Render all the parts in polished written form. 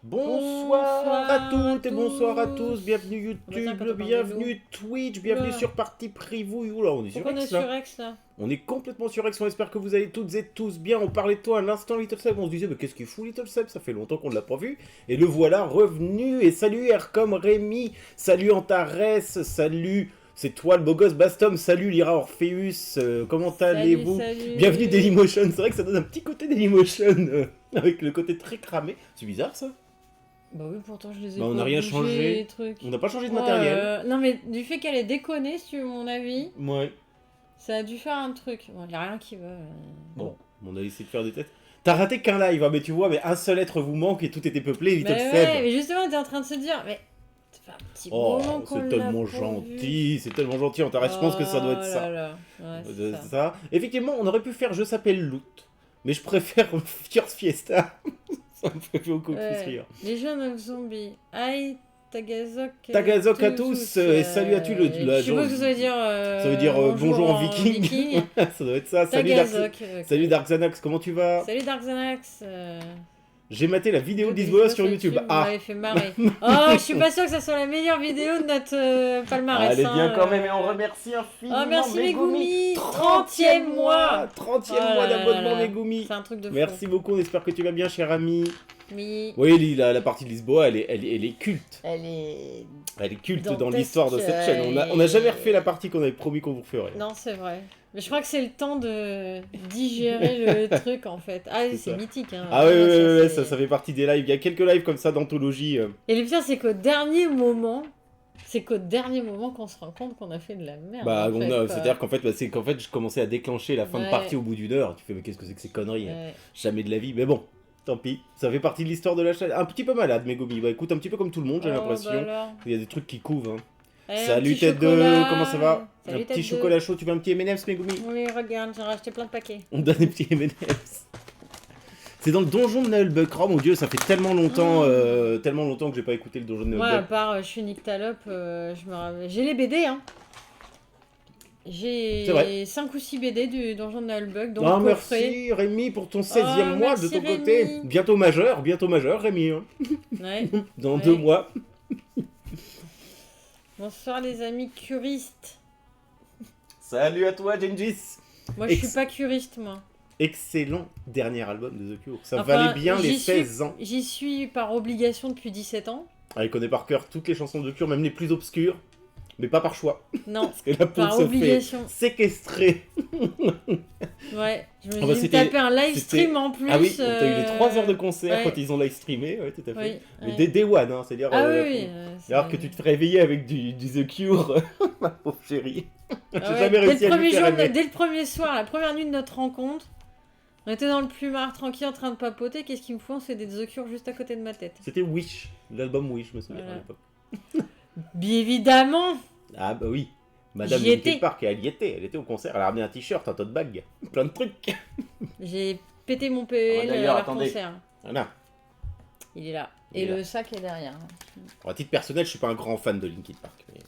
Bonsoir à toutes et bonsoir à tous, bienvenue Oh bah tiens, YouTube, quand on parle de bienvenue Twitch, bienvenue Oula. sur Parti Privouille. Oula, on est sur Pourquoi on est X sur là. X là? On est complètement sur X, on espère que vous allez toutes et tous bien. On parlait de toi à l'instant Little Seb, on se disait mais qu'est-ce qu'il fout Little Seb, ça fait longtemps qu'on ne l'a pas vu. Et le voilà revenu, et salut R comme Rémi, salut Antares, salut... C'est toi le beau gosse Bastom, salut Lyra Orpheus, comment allez-vous? Salut. Bienvenue Dailymotion, c'est vrai que ça donne un petit côté Dailymotion, avec le côté très cramé. C'est bizarre ça. Bah oui, pourtant je les ai Bah, on pas n'a rien bougés, changé. les trucs. On n'a pas changé de Ouais, matériel. non mais du fait qu'elle est déconnée, sur mon avis, Ouais. ça a dû faire un truc. Bon, y a rien qui va. Bon, on a essayé de faire des tests. T'as raté qu'un live, hein, mais tu vois, mais un seul être vous manque et tout était peuplé, Little Mais Seb. ouais, mais justement, t'es en train de se dire, mais ça fait un petit Oh, moment qu'on c'est l'a tellement pas vu. gentil, c'est tellement gentil, Antares, je pense que ça doit être Oh ça. là là. Ouais, C'est c'est ça. ça. Effectivement, on aurait pu faire Je s'appelle Loot, mais je préfère Fierce Fiesta. Ça me ferait beaucoup plus Ouais. rire. Les jeunes of zombies. Aïe, Tagazok. Tagazok à tous, et salut à tous le- Je suppose que ça veut dire. Ça veut dire bonjour en viking. Ça doit être ça. Salut, Tagazok. Salut Dark Xanax, comment tu vas? Salut Dark Xanax. J'ai maté la vidéo Vous d'Isboa sur YouTube. Vous m'avez fait marrer. Oh, je suis pas sûre que ça soit la meilleure vidéo de notre palmarès. Elle est bien hein, quand même et on remercie infiniment Oh, merci Megumi. 30e 30e mois. 30e Oh mois là là d'abonnement là. Megumi. C'est un truc de fou. Merci beaucoup, on espère que tu vas bien cher ami. Oui. Oui, la partie de Lisboa, elle est culte. Elle est. Elle est culte dans Dantesque, l'histoire de cette chaîne. On a jamais refait la partie qu'on avait promis qu'on vous ferait. Non, c'est vrai. Mais je crois que c'est le temps de digérer le truc en fait. Ah, C'est c'est ça. mythique. Hein. Ah ouais, Vraiment, ça fait partie des lives. Il y a quelques lives comme ça d'anthologie. Et le pire, c'est qu'au dernier moment, qu'on se rend compte qu'on a fait de la merde. Bah, en fait, quoi. c'est-à-dire qu'en fait, je commençais à déclencher la fin de Ouais. partie au bout d'une heure. Tu fais, mais qu'est-ce que c'est que ces conneries? Ouais. Jamais de la vie. Mais bon, tant pis. Ça fait partie de l'histoire de la chaîne. Un petit peu malade, Megumi. Bah écoute, un petit peu comme tout le monde, j'ai Oh, l'impression. bah alors. Il y a des trucs qui couvent. Hein. Allez, un Salut petit tête de... chocolat. Comment ça va? Salut, Un petit tête de- chocolat chaud. Tu veux un petit M&M's, Megumi? Oui, regarde, j'ai racheté plein de paquets. On donne des petits M&M's. C'est dans le donjon de Nullbuck. Oh mon dieu, ça fait tellement longtemps que j'ai pas écouté le donjon de Moi, à Nullbuck. part je suis Nick Talop, je me rappelle. J'ai les BD, hein. C'est vrai. J'ai 5 ou 6 BD du Donjon de Nullbuck, dont Ah, le coffret. merci Rémi pour ton 16e Oh, mois de merci, ton côté. Rémi. Bientôt majeur Rémi. Hein. Ouais. Dans Ouais. 2 mois. Bonsoir les amis curistes. Salut à toi Gengis. Moi, je suis pas curiste, moi. Excellent dernier album de The Cure. Ça Enfin, valait bien les j'y 16 ans. J'y suis par obligation depuis 17 ans. Ah, il connaît par cœur toutes les chansons de The Cure, même les plus obscures. Mais pas par choix. Non, Parce que la peau par se obligation. fait séquestrer. Ouais, je me Ah bah, suis c'était- tapé un live stream en plus. Ah oui, t'as eu les 3 heures de concert ouais. quand ils ont live streamé. Ouais, tout à fait. Oui, Mais ouais. dès Day One, hein, c'est-à-dire... Ah euh, oui, oui. Alors que tu te fais réveiller avec du The Cure, ma pauvre chérie. J'ai Ah ouais, jamais réussi dès le à lui premier faire jour, aimer. dès le premier soir, la première nuit de notre rencontre, on était dans le plumard tranquille en train de papoter. Qu'est-ce qu'il me faut? C'est des The Cure juste à côté de ma tête. C'était Wish, l'album Wish, je me souviens Voilà. à l'époque. Bien évidemment. Ah bah oui, Madame J'y étais. Linkin Park, elle y était, elle était au concert, elle a ramené un t-shirt, un tote bag, plein de trucs. J'ai pété mon Ah, PEL d'ailleurs, à leur attendez. concert. Voilà. Il est là. Il Et est le là. sac est derrière. À titre personnel, je suis pas un grand fan de Linkin Park, mais...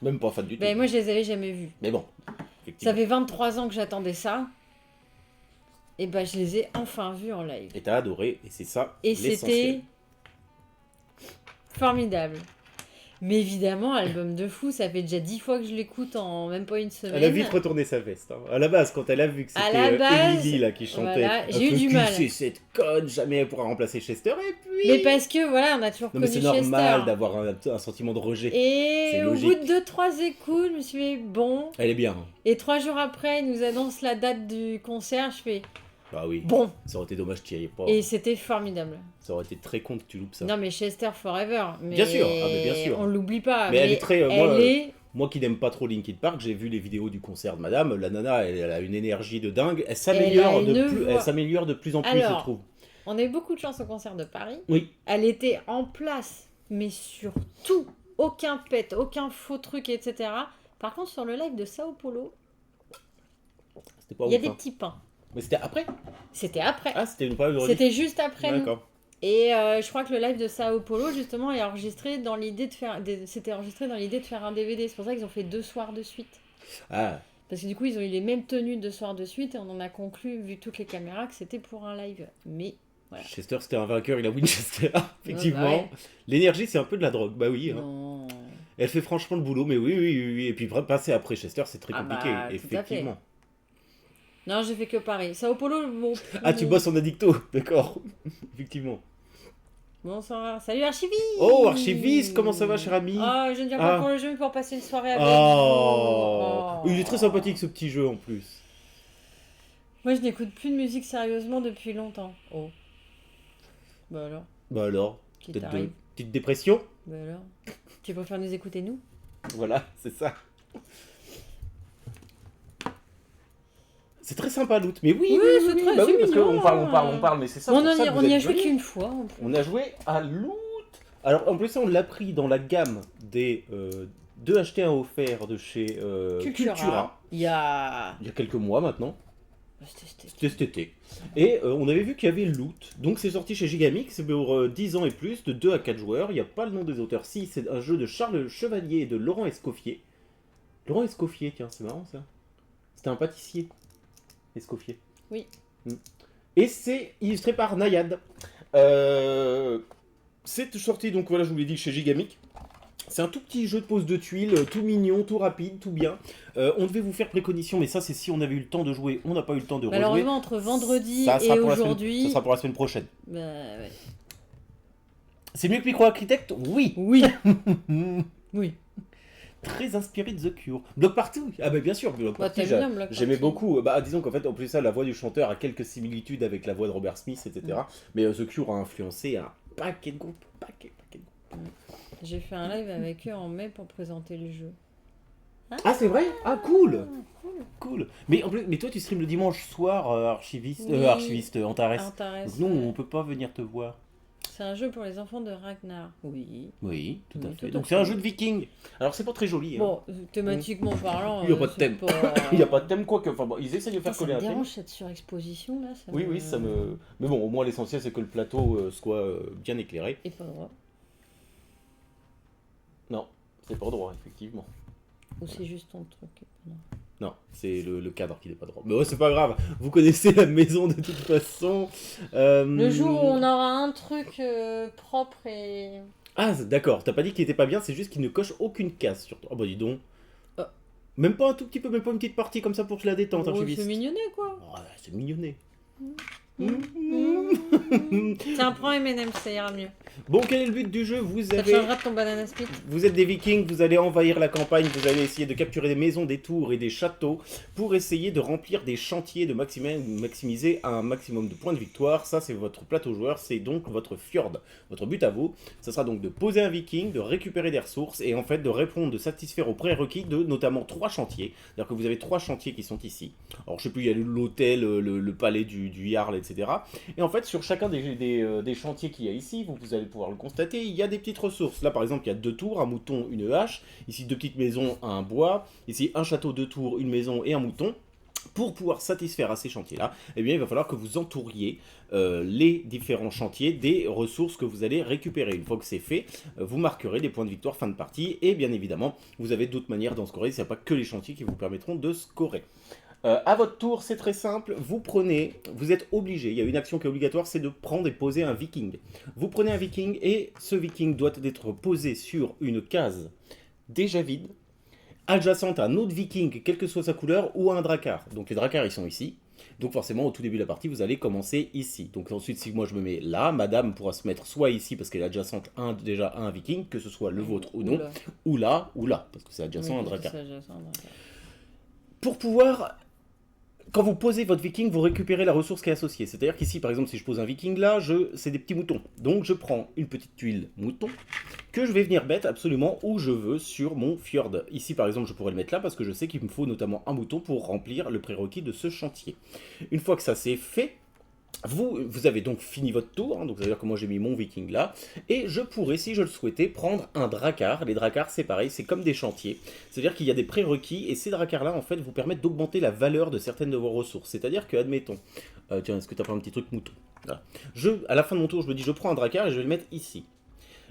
même pas fan du tout. Ben, moi, je les avais jamais vus. Mais bon, Ça effectivement. fait 23 ans que j'attendais ça. Et ben, je les ai enfin vus en live. Et t'as adoré, et c'est ça Et l'essentiel. c'était formidable. Mais évidemment, album de fou, ça fait déjà 10 fois que je l'écoute en même pas une semaine. Elle a vite retourné sa veste. Hein. À la base, quand elle a vu que À c'était la base, Emily là, qui chantait, voilà, elle j'ai eu fait, du qui mal. c'est cette conne, jamais elle pourra remplacer Chester, et puis... Mais parce que voilà, on a toujours Non mais connu c'est normal Chester. d'avoir un sentiment de rejet. Et C'est au logique. bout de 2-3 écoutes, je me suis dit bon. Elle est bien. Hein. Et 3 jours après, il nous annonce la date du concert. Je fais Bah oui. bon. Ça aurait été dommage que tu y ailles pas. Et c'était formidable. Ça aurait été très con que tu loupes ça. Non mais Chester Forever. Mais Bien sûr, ah, mais bien sûr. On l'oublie pas. Mais elle est très, Moi qui n'aime pas trop Linkin Park, j'ai vu les vidéos du concert de Madame. La nana, elle a une énergie de dingue. Elle s'améliore Elle a une voix. elle s'améliore de plus en plus, Alors, je trouve. On a eu beaucoup de chance au concert de Paris. Oui. Elle était en place, mais surtout aucun pet, aucun faux truc, etc. Par contre, sur le live de Sao Paulo, C'était pas il y a ouf, des hein. petits pains. Mais c'était après. C'était après. Ah, c'était une période de C'était juste après nous. D'accord. Et je crois que le live de Sao Paulo, justement, est enregistré dans l'idée de faire... C'était enregistré dans l'idée de faire un DVD. C'est pour ça qu'ils ont fait 2 soirs de suite. Ah, Parce que du coup, ils ont eu les mêmes tenues 2 soirs de suite et on en a conclu, vu toutes les caméras, que c'était pour un live. Mais Voilà. Chester, c'était un vainqueur, il a Winchester, effectivement. bah ouais. L'énergie, c'est un peu de la drogue, bah oui. Hein. Non. Elle fait franchement le boulot, mais oui. Et puis passer après Chester, c'est très Ah compliqué, bah, tout à fait. effectivement. Non, j'ai fait que Paris. Sao Paulo, bon. Ah, tu bosses en addicto, d'accord. Effectivement. Bonsoir. Salut Archiviste. Oh, Archiviste, comment ça va, cher ami? Oh, je ne viens pas pour le jeu, mais pour passer une soirée avec Oh. vous. Il est très sympathique, ce petit jeu, en plus. Moi, je n'écoute plus de musique sérieusement depuis longtemps. Oh. Bah alors, Bah alors, qui peut-être de t'arrive petite dépression? Bah alors. Tu préfères nous écouter, nous? Voilà, c'est ça. C'est très sympa, Loot. Mais oui, c'est très bah oui, parce mignon, qu'on parle, mais c'est ça. On pour ça que on vous y a êtes joué venus. qu'une fois. On a joué à Loot. Alors, en plus, ça, on l'a pris dans la gamme des 2 achetés 1 offert de chez Cultura. Il y a... Il y a quelques mois maintenant. C'était- C'était cet été. Et on avait vu qu'il y avait Loot. Donc, c'est sorti chez Gigamix. C'est pour 10 ans et plus, de 2 à 4 joueurs. Il n'y a pas le nom des auteurs. Si, c'est un jeu de Charles Chevalier et de Laurent Escoffier. Laurent Escoffier, tiens, c'est marrant ça. C'était un pâtissier. Escoffier. Oui. Et c'est illustré par Nayad. C'est sorti, donc voilà, je vous l'ai dit, chez Gigamic. C'est un tout petit jeu de pose de tuiles, tout mignon, tout rapide, tout bien. On devait vous faire préconition, mais ça, c'est si on avait eu le temps de jouer. On n'a pas eu le temps de rejouer. Malheureusement, entre vendredi Ça sera et pour la aujourd'hui... ça sera pour la semaine prochaine. Bah ouais. C'est mieux que Micro Architect? Oui. Oui. Oui. Très inspiré de The Cure. Bloc Party? Ah bah bien sûr, Bloc Bah, Party, t'aimes bien Bloc j'aimais Party. beaucoup. Bah disons qu'en fait, en plus ça, la voix du chanteur a quelques similitudes avec la voix de Robert Smith, etc. Mais The Cure a influencé un paquet de groupes. Paquet de groupes. J'ai fait un live avec eux en mai pour présenter le jeu. Ah c'est vrai? Ah cool. Cool. Mais en plus, mais toi tu streams le dimanche soir, archiviste, Oui. Antares. Antares, Donc nous, ouais. on peut pas venir te voir. C'est un jeu pour les enfants de Ragnar. Oui. Oui, tout à Oui, fait. tout à Donc fait. c'est un jeu de viking. Alors c'est pas très joli. Hein. Bon, thématiquement parlant... Il n'y a pas de c'est thème. pas- Il n'y a pas de thème quoi que. Enfin bon, ils essayent de faire Ça coller me un thème. dérange cette surexposition là. Oui, ça me. Mais bon, au moins l'essentiel c'est que le plateau soit bien éclairé. Et pas droit. Non, c'est pas droit, effectivement. Ou c'est juste ton truc. Non. Non, c'est le cadre qui n'est pas droit. Mais ouais, c'est pas grave. Vous connaissez la maison de toute façon. Le jour où on aura un truc propre et... Ah, d'accord. T'as pas dit qu'il était pas bien, c'est juste qu'il ne coche aucune case sur toi. Oh bah dis donc. Ah. Même pas un tout petit peu, même pas une petite partie comme ça pour la détente, Oh, archiviste. c'est mignonnet quoi. Oh, c'est mignonné. Tiens, prends M&M, ça ira mieux. Bon, quel est le but du jeu? Ça te changera de ton banana split. Vous êtes des vikings, vous allez envahir la campagne, vous allez essayer de capturer des maisons, des tours et des châteaux pour essayer de remplir des chantiers, de maximiser un maximum de points de victoire. Ça, c'est votre plateau joueur, c'est donc votre fjord. Votre but à vous, ça sera donc de poser un viking, de récupérer des ressources et en fait de répondre, de satisfaire aux prérequis de notamment 3 chantiers. C'est-à-dire que vous avez 3 chantiers qui sont ici. Alors, je sais plus, il y a l'hôtel, le palais du Jarl, etc. Et en fait, sur chacun des chantiers qu'il y a ici, vous allez pouvoir le constater, il y a des petites ressources. Là, par exemple, il y a 2 tours, un mouton, une hache. Ici, 2 petites maisons, un bois. Ici, un château, 2 tours, une maison et un mouton. Pour pouvoir satisfaire à ces chantiers-là, eh bien, il va falloir que vous entouriez les différents chantiers des ressources que vous allez récupérer. Une fois que c'est fait, vous marquerez des points de victoire fin de partie. Et bien évidemment, vous avez d'autres manières d'en scorer. Il n'y a pas que les chantiers qui vous permettront de scorer. À votre tour, c'est très simple, vous êtes obligé, il y a une action qui est obligatoire, c'est de prendre et poser un viking. Vous prenez un viking et ce viking doit être posé sur une case déjà vide, adjacente à un autre viking, quelle que soit sa couleur, ou à un drakkar. Donc les drakkars, ils sont ici. Donc forcément, au tout début de la partie, vous allez commencer ici. Donc ensuite, si moi je me mets là, madame pourra se mettre soit ici, parce qu'elle est adjacente déjà à un viking, que ce soit le vôtre ou non, ou là, parce que c'est adjacent à un drakkar. Pour pouvoir... Quand vous posez votre viking, vous récupérez la ressource qui est associée. C'est-à-dire qu'ici, par exemple, si je pose un viking là, c'est des petits moutons. Donc je prends une petite tuile mouton que je vais venir mettre absolument où je veux sur mon fjord. Ici, par exemple, je pourrais le mettre là parce que je sais qu'il me faut notamment un mouton pour remplir le prérequis de ce chantier. Une fois que ça c'est fait, vous avez donc fini votre tour, hein, donc ça veut dire que moi j'ai mis mon viking là, et je pourrais, si je le souhaitais, prendre un drakkar. Les drakkars c'est pareil, c'est comme des chantiers, c'est-à-dire qu'il y a des prérequis, et ces drakkars là en fait vous permettent d'augmenter la valeur de certaines de vos ressources. C'est-à-dire que, admettons, tiens, est-ce que tu as pas un petit truc mouton voilà. À la fin de mon tour, je me dis, je prends un drakkar et je vais le mettre ici.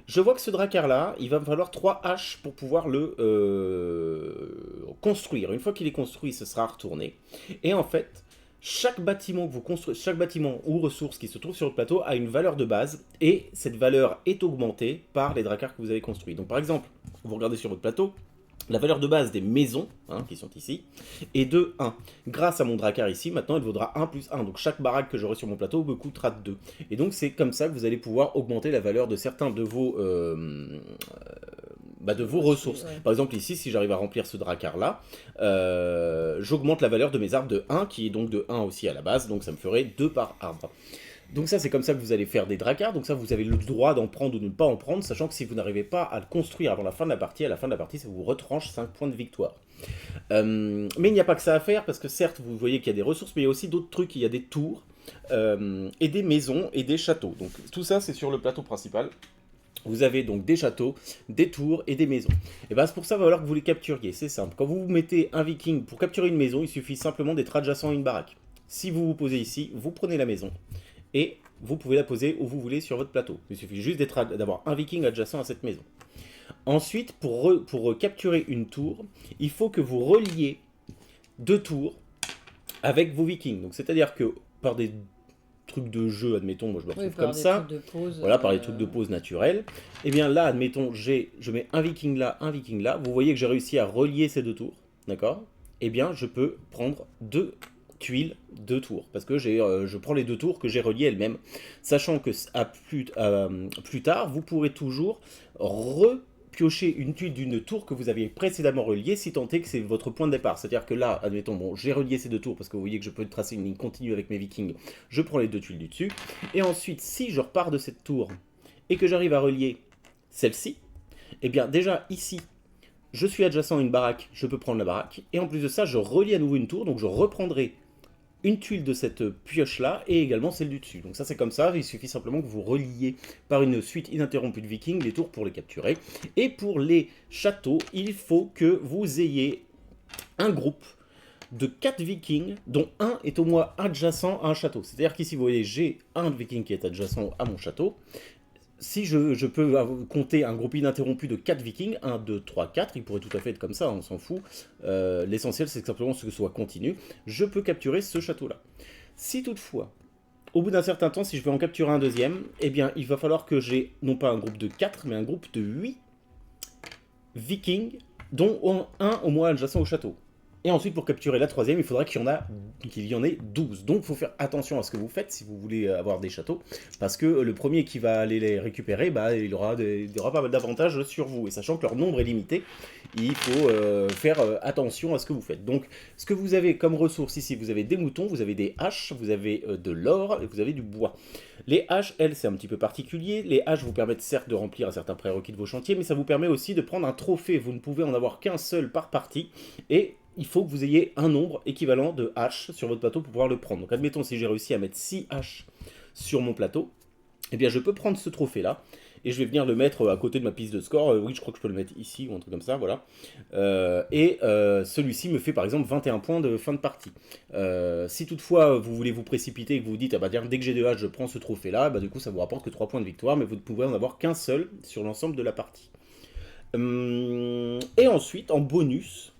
Je vois que ce drakkar là, il va me falloir 3 haches pour pouvoir le construire. Une fois qu'il est construit, ce sera retourné, et en fait... Chaque bâtiment que vous construisez, chaque bâtiment ou ressource qui se trouve sur le plateau a une valeur de base et cette valeur est augmentée par les dracars que vous avez construits. Donc par exemple, vous regardez sur votre plateau, la valeur de base des maisons, qui sont ici, est de 1. Grâce à mon dracar ici, maintenant, elle vaudra 1 plus 1. Donc chaque baraque que j'aurai sur mon plateau me coûtera 2. Et donc c'est comme ça que vous allez pouvoir augmenter la valeur de certains de vos ressources. Ouais. Par exemple ici, si j'arrive à remplir ce dracar là, j'augmente la valeur de mes arbres de 1, qui est donc de 1 aussi à la base, donc ça me ferait 2 par arbre. Donc ça c'est comme ça que vous allez faire des dracars, donc ça vous avez le droit d'en prendre ou de ne pas en prendre, sachant que si vous n'arrivez pas à le construire avant la fin de la partie, à la fin de la partie ça vous retranche 5 points de victoire. Mais il n'y a pas que ça à faire, parce que certes vous voyez qu'il y a des ressources, mais il y a aussi d'autres trucs, il y a des tours, et des maisons et des châteaux. Donc tout ça c'est sur le plateau principal. Vous avez donc des châteaux, des tours et des maisons. Et bien c'est pour ça qu'il va falloir que vous les capturiez, c'est simple. Quand vous mettez un viking pour capturer une maison, il suffit simplement d'être adjacent à une baraque. Si vous vous posez ici, vous prenez la maison. Et vous pouvez la poser où vous voulez sur votre plateau. Il suffit juste d'avoir un viking adjacent à cette maison. Ensuite, pour capturer une tour, il faut que vous reliez 2 tours avec vos vikings. Donc c'est-à-dire que par des trucs de jeu, admettons, moi je me retrouve comme ça, voilà, par les trucs de pause naturels, et bien là, admettons, je mets un viking là, vous voyez que j'ai réussi à relier ces 2 tours, d'accord? Et bien je peux prendre 2 tuiles de tours, parce que je prends les 2 tours que j'ai reliées elles-mêmes, sachant que plus tard, vous pourrez toujours piocher une tuile d'une tour que vous aviez précédemment reliée, si tant est que c'est votre point de départ. C'est-à-dire que là, admettons, bon, j'ai relié ces 2 tours, parce que vous voyez que je peux tracer une ligne continue avec mes vikings, je prends les 2 tuiles du dessus, et ensuite, si je repars de cette tour, et que j'arrive à relier celle-ci, et bien déjà ici, je suis adjacent à une baraque, je peux prendre la baraque, et en plus de ça, je relie à nouveau une tour, donc je reprendrai une tuile de cette pioche-là et également celle du dessus. Donc ça c'est comme ça, il suffit simplement que vous reliez par une suite ininterrompue de vikings les tours pour les capturer. Et pour les châteaux, il faut que vous ayez un groupe de 4 vikings, dont un est au moins adjacent à un château. C'est-à-dire qu'ici, vous voyez, j'ai un viking qui est adjacent à mon château. Si je peux compter un groupe ininterrompu de 4 vikings, 1, 2, 3, 4, il pourrait tout à fait être comme ça, on s'en fout. L'essentiel, c'est simplement que ce soit continu. Je peux capturer ce château-là. Si toutefois, au bout d'un certain temps, si je veux en capturer un deuxième, eh bien, il va falloir que j'ai, non pas un groupe de 4, mais un groupe de 8 vikings, dont un au moins adjacent au château. Et ensuite, pour capturer la troisième, il faudra qu'il y en ait 12. Donc, il faut faire attention à ce que vous faites si vous voulez avoir des châteaux. Parce que le premier qui va aller les récupérer, bah, il aura pas mal d'avantages sur vous. Et sachant que leur nombre est limité, il faut faire attention à ce que vous faites. Donc, ce que vous avez comme ressources ici, vous avez des moutons, vous avez des haches, vous avez de l'or et vous avez du bois. Les haches, elles, c'est un petit peu particulier. Les haches vous permettent certes de remplir un certain prérequis de vos chantiers, mais ça vous permet aussi de prendre un trophée. Vous ne pouvez en avoir qu'un seul par partie. Et il faut que vous ayez un nombre équivalent de haches sur votre plateau pour pouvoir le prendre. Donc admettons, si j'ai réussi à mettre 6 haches sur mon plateau, eh bien je peux prendre ce trophée-là, et je vais venir le mettre à côté de ma piste de score. Oui, je crois que je peux le mettre ici, ou un truc comme ça, voilà. Celui-ci me fait par exemple 21 points de fin de partie. Si toutefois vous voulez vous précipiter et que vous vous dites, ah bah dès que j'ai 2 haches, je prends ce trophée-là, bah du coup ça vous rapporte que 3 points de victoire, mais vous ne pouvez en avoir qu'un seul sur l'ensemble de la partie. Et ensuite, en bonus,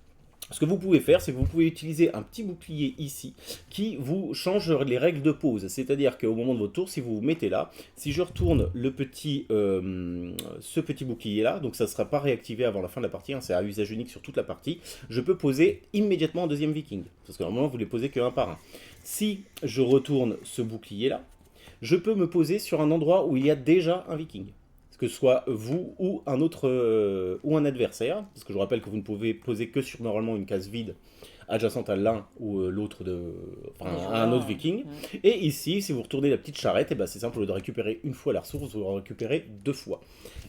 ce que vous pouvez faire, c'est que vous pouvez utiliser un petit bouclier ici qui vous change les règles de pause. C'est-à-dire qu'au moment de votre tour, si vous vous mettez là, si je retourne ce petit bouclier là, donc ça ne sera pas réactivé avant la fin de la partie, c'est à usage unique sur toute la partie, je peux poser immédiatement un deuxième viking. Parce que normalement, vous ne les posez qu'un par un. Si je retourne ce bouclier là, je peux me poser sur un endroit où il y a déjà un viking. Que ce soit vous ou un autre ou un adversaire, parce que je rappelle que vous ne pouvez poser que sur normalement une case vide adjacente à l'un ou l'autre à un autre viking. Et ici, si vous retournez la petite charrette, et ben c'est simple, au lieu de récupérer une fois la ressource, vous en récupérez 2 fois.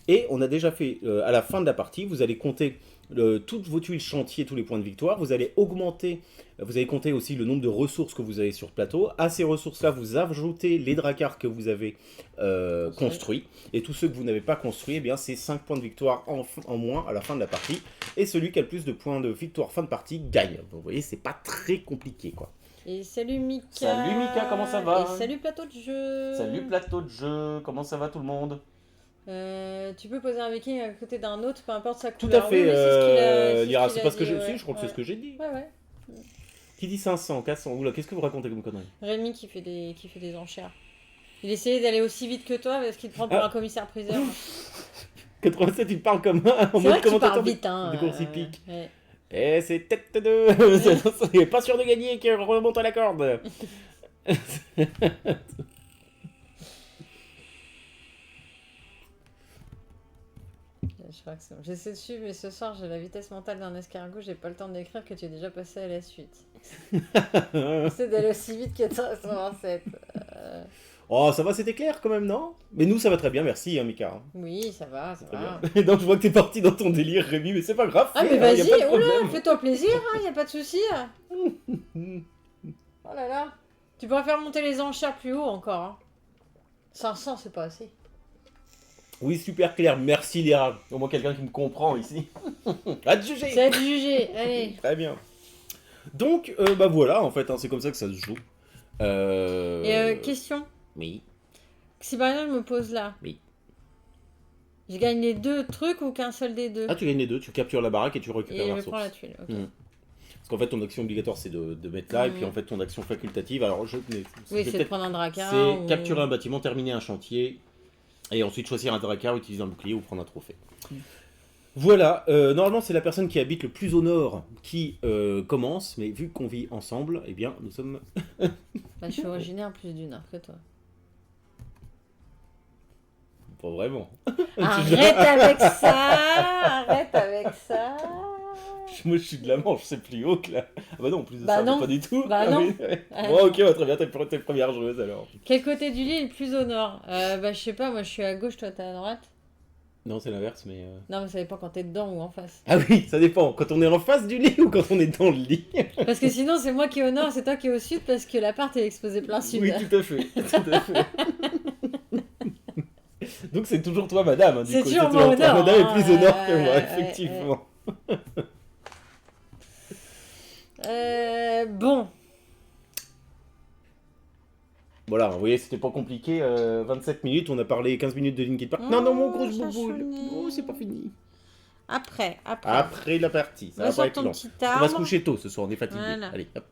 Et on a déjà fait, à la fin de la partie, vous allez compter toutes vos tuiles chantier, tous les points de victoire, vous allez compter aussi le nombre de ressources que vous avez sur le plateau. À ces ressources-là, vous ajoutez les dracars que vous avez construits. Et tous ceux que vous n'avez pas construits, eh bien, c'est 5 points de victoire en moins à la fin de la partie. Et celui qui a le plus de points de victoire fin de partie gagne. Vous voyez, c'est pas très compliqué, quoi. Et salut Mika. Salut Mika, comment ça va? Et salut plateau de jeu. Salut plateau de jeu, comment ça va tout le monde? Tu peux poser un viking à côté d'un autre, peu importe sa Tout couleur. à fait, Oui, Lyra, c'est pas ce que dit, je crois que c'est ce que j'ai dit. Ouais. Qui dit 500, 400? Oula, qu'est-ce que vous racontez comme connerie? Rémi qui fait des enchères. Il essayait d'aller aussi vite que toi parce qu'il te prend pour un commissaire-priseur. 87, il parle comme un C'est vrai que tu parles vite, hein. de course hippique. Ouais. Et c'est tête de... Il est pas sûr de gagner, qu'il remonte à la corde. Je crois que c'est bon. J'essaie de suivre, mais ce soir j'ai la vitesse mentale d'un escargot, j'ai pas le temps d'écrire que tu es déjà passé à la suite. J'essaie d'aller aussi vite que toi, 127. Oh, ça va, c'était clair quand même, non? Mais nous, ça va très bien, merci, hein, Mika. Oui, ça va, ça va. Et donc, je vois que t'es parti dans ton délire, Rémi, mais c'est pas grave. Ah, mais y a vas-y, pas de oula, problème. fais-toi plaisir, hein, y a pas de souci. Oh là là. Tu pourrais faire monter les enchères plus haut encore. Hein. 500, c'est pas assez. Oui, super clair, merci Léa. Au moins quelqu'un qui me comprend ici. À te juger. C'est à te juger, allez. Très bien. Donc, bah voilà, en fait, hein, c'est comme ça que ça se joue. Et question. Oui. Si par exemple je me pose là. Oui. Je gagne les deux trucs ou qu'un seul des deux? Ah, tu gagnes les deux, tu captures la baraque et tu récupères Et la je ressource. prends la tuile, ok. Parce qu'en fait, ton action obligatoire, c'est de mettre là, et puis en fait, ton action facultative, alors Oui, c'est de prendre un dracar. C'est ou... capturer un bâtiment, terminer un chantier, et ensuite choisir un dracar, utiliser un bouclier ou prendre un trophée. Voilà, normalement, c'est la personne qui habite le plus au nord qui commence, mais vu qu'on vit ensemble, eh bien, nous sommes... Bah, je suis originaire plus du nord que toi. Pas vraiment. Arrête avec ça. Arrête avec ça. Moi, je suis de la Manche, c'est plus haut que là. Ah bah non, en plus de Bah ça, non. pas du tout. Bah Ah non. oui, ouais. Ah Bon, non. ok, bah, très bien, t'es première joueuse alors. Quel côté du lit est le plus au nord? Bah, je sais pas, moi je suis à gauche, toi t'es à droite. Non, c'est l'inverse, mais... Non, mais ça dépend quand t'es dedans ou en face. Ah oui, ça dépend. Quand on est en face du lit ou quand on est dans le lit. Parce que sinon, c'est moi qui est au nord, c'est toi qui est au sud parce que l'appart est exposé plein sud. Oui, tout à fait. Tout à fait. Donc c'est toujours toi, madame. Hein, du C'est coup. toujours moi au toi. nord, Madame hein, est plus au nord que moi, ouais, effectivement. Bon. Voilà, vous voyez, c'était pas compliqué. 27 minutes, on a parlé 15 minutes de Linkin Park. Non, non, mon gros bouboule. Oh, c'est pas fini. Après. Après la partie, ça Va va sur pas être ton long. petit On va se arbre. coucher tôt ce soir, on est fatigué. Voilà. Allez, hop.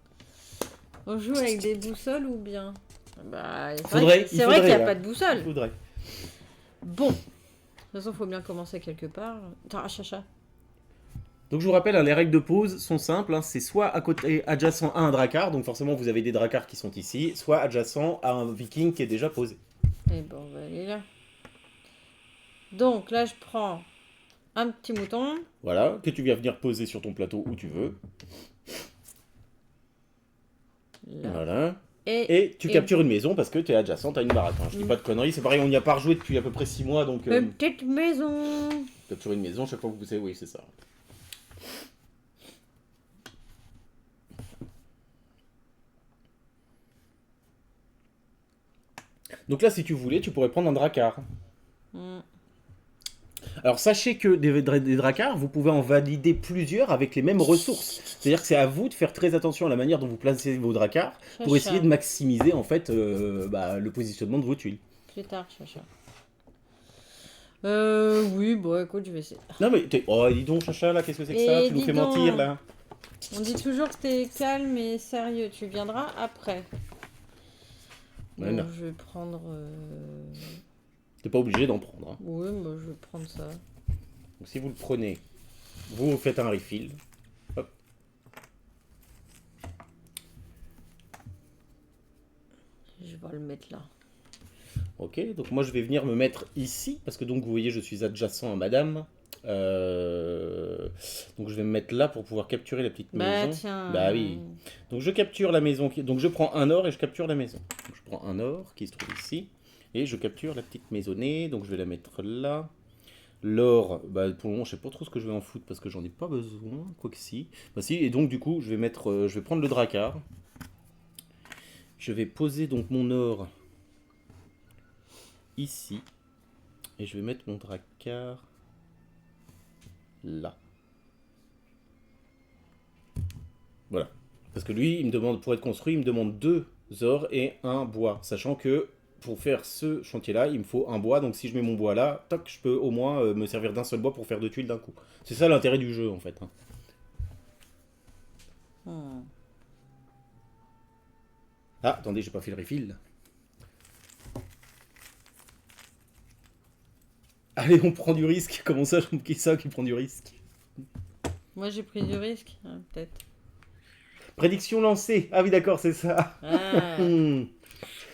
On joue avec des boussoles ou bien? Bah, c'est Faudrait- il vrai qu'il n'y a faudrait, pas là. de boussole. Je voudrais. Bon. De toute façon, faut bien commencer quelque part. Attends, chacha. Donc je vous rappelle, hein, les règles de pause sont simples. Hein, c'est soit à côté adjacent à un dracar, donc forcément vous avez des dracars qui sont ici, soit adjacent à un viking qui est déjà posé. Et bon, on va aller là. Donc là, je prends un petit mouton. Voilà, que tu viens venir poser sur ton plateau où tu veux. Là. Voilà. Et tu captures une maison parce que tu es adjacente à une baraque. Hein. Je dis pas de conneries, c'est pareil, on n'y a pas rejoué depuis à peu près 6 mois, donc... une petite maison. capturer une maison, chaque fois que vous savez, oui, c'est ça. Donc là, si tu voulais, tu pourrais prendre un dracar. Alors sachez que des dracars, vous pouvez en valider plusieurs avec les mêmes ressources. C'est-à-dire que c'est à vous de faire très attention à la manière dont vous placez vos dracars pour essayer de maximiser en fait le positionnement de vos tuiles. Plus tard, chacha. Oui, bon, écoute, je vais essayer. Non mais, oh dis donc Chacha là, qu'est-ce que c'est que ça? Et Tu nous dis fais mentir là. On dit toujours que t'es calme et sérieux. Tu viendras après. Ouais, Donc, non. je vais prendre... T'es pas obligé d'en prendre. Hein. Oui, moi je vais prendre ça. Donc si vous le prenez, vous faites un refill. Hop. Je vais le mettre là. Ok, donc moi je vais venir me mettre ici, parce que donc vous voyez je suis adjacent à madame. Donc je vais me mettre là pour pouvoir capturer la petite Bah maison. tiens. Bah oui. Donc je capture la maison, donc je prends un or et je capture la maison. Donc, je prends un or qui se trouve ici, et je capture la petite maisonnée, donc je vais la mettre là. L'or, bah pour le moment je sais pas trop ce que je vais en foutre parce que j'en ai pas besoin, quoi que si. Bah si, et donc du coup je vais mettre, je vais prendre le dracar. Je vais poser donc mon or ici, et je vais mettre mon dracar là. Voilà. Parce que lui, il me demande, pour être construit, il me demande 2 ors et un bois. Sachant que pour faire ce chantier-là, il me faut un bois. Donc si je mets mon bois là, toc, je peux au moins me servir d'un seul bois pour faire 2 tuiles d'un coup. C'est ça l'intérêt du jeu en fait. Hein. Ah, attendez, j'ai pas fait le refill. Allez, on prend du risque. Comment ça, qui ça qui prend du risque? Moi, j'ai pris du risque, hein, peut-être. Prédiction lancée. Ah oui, d'accord, c'est ça. Ah,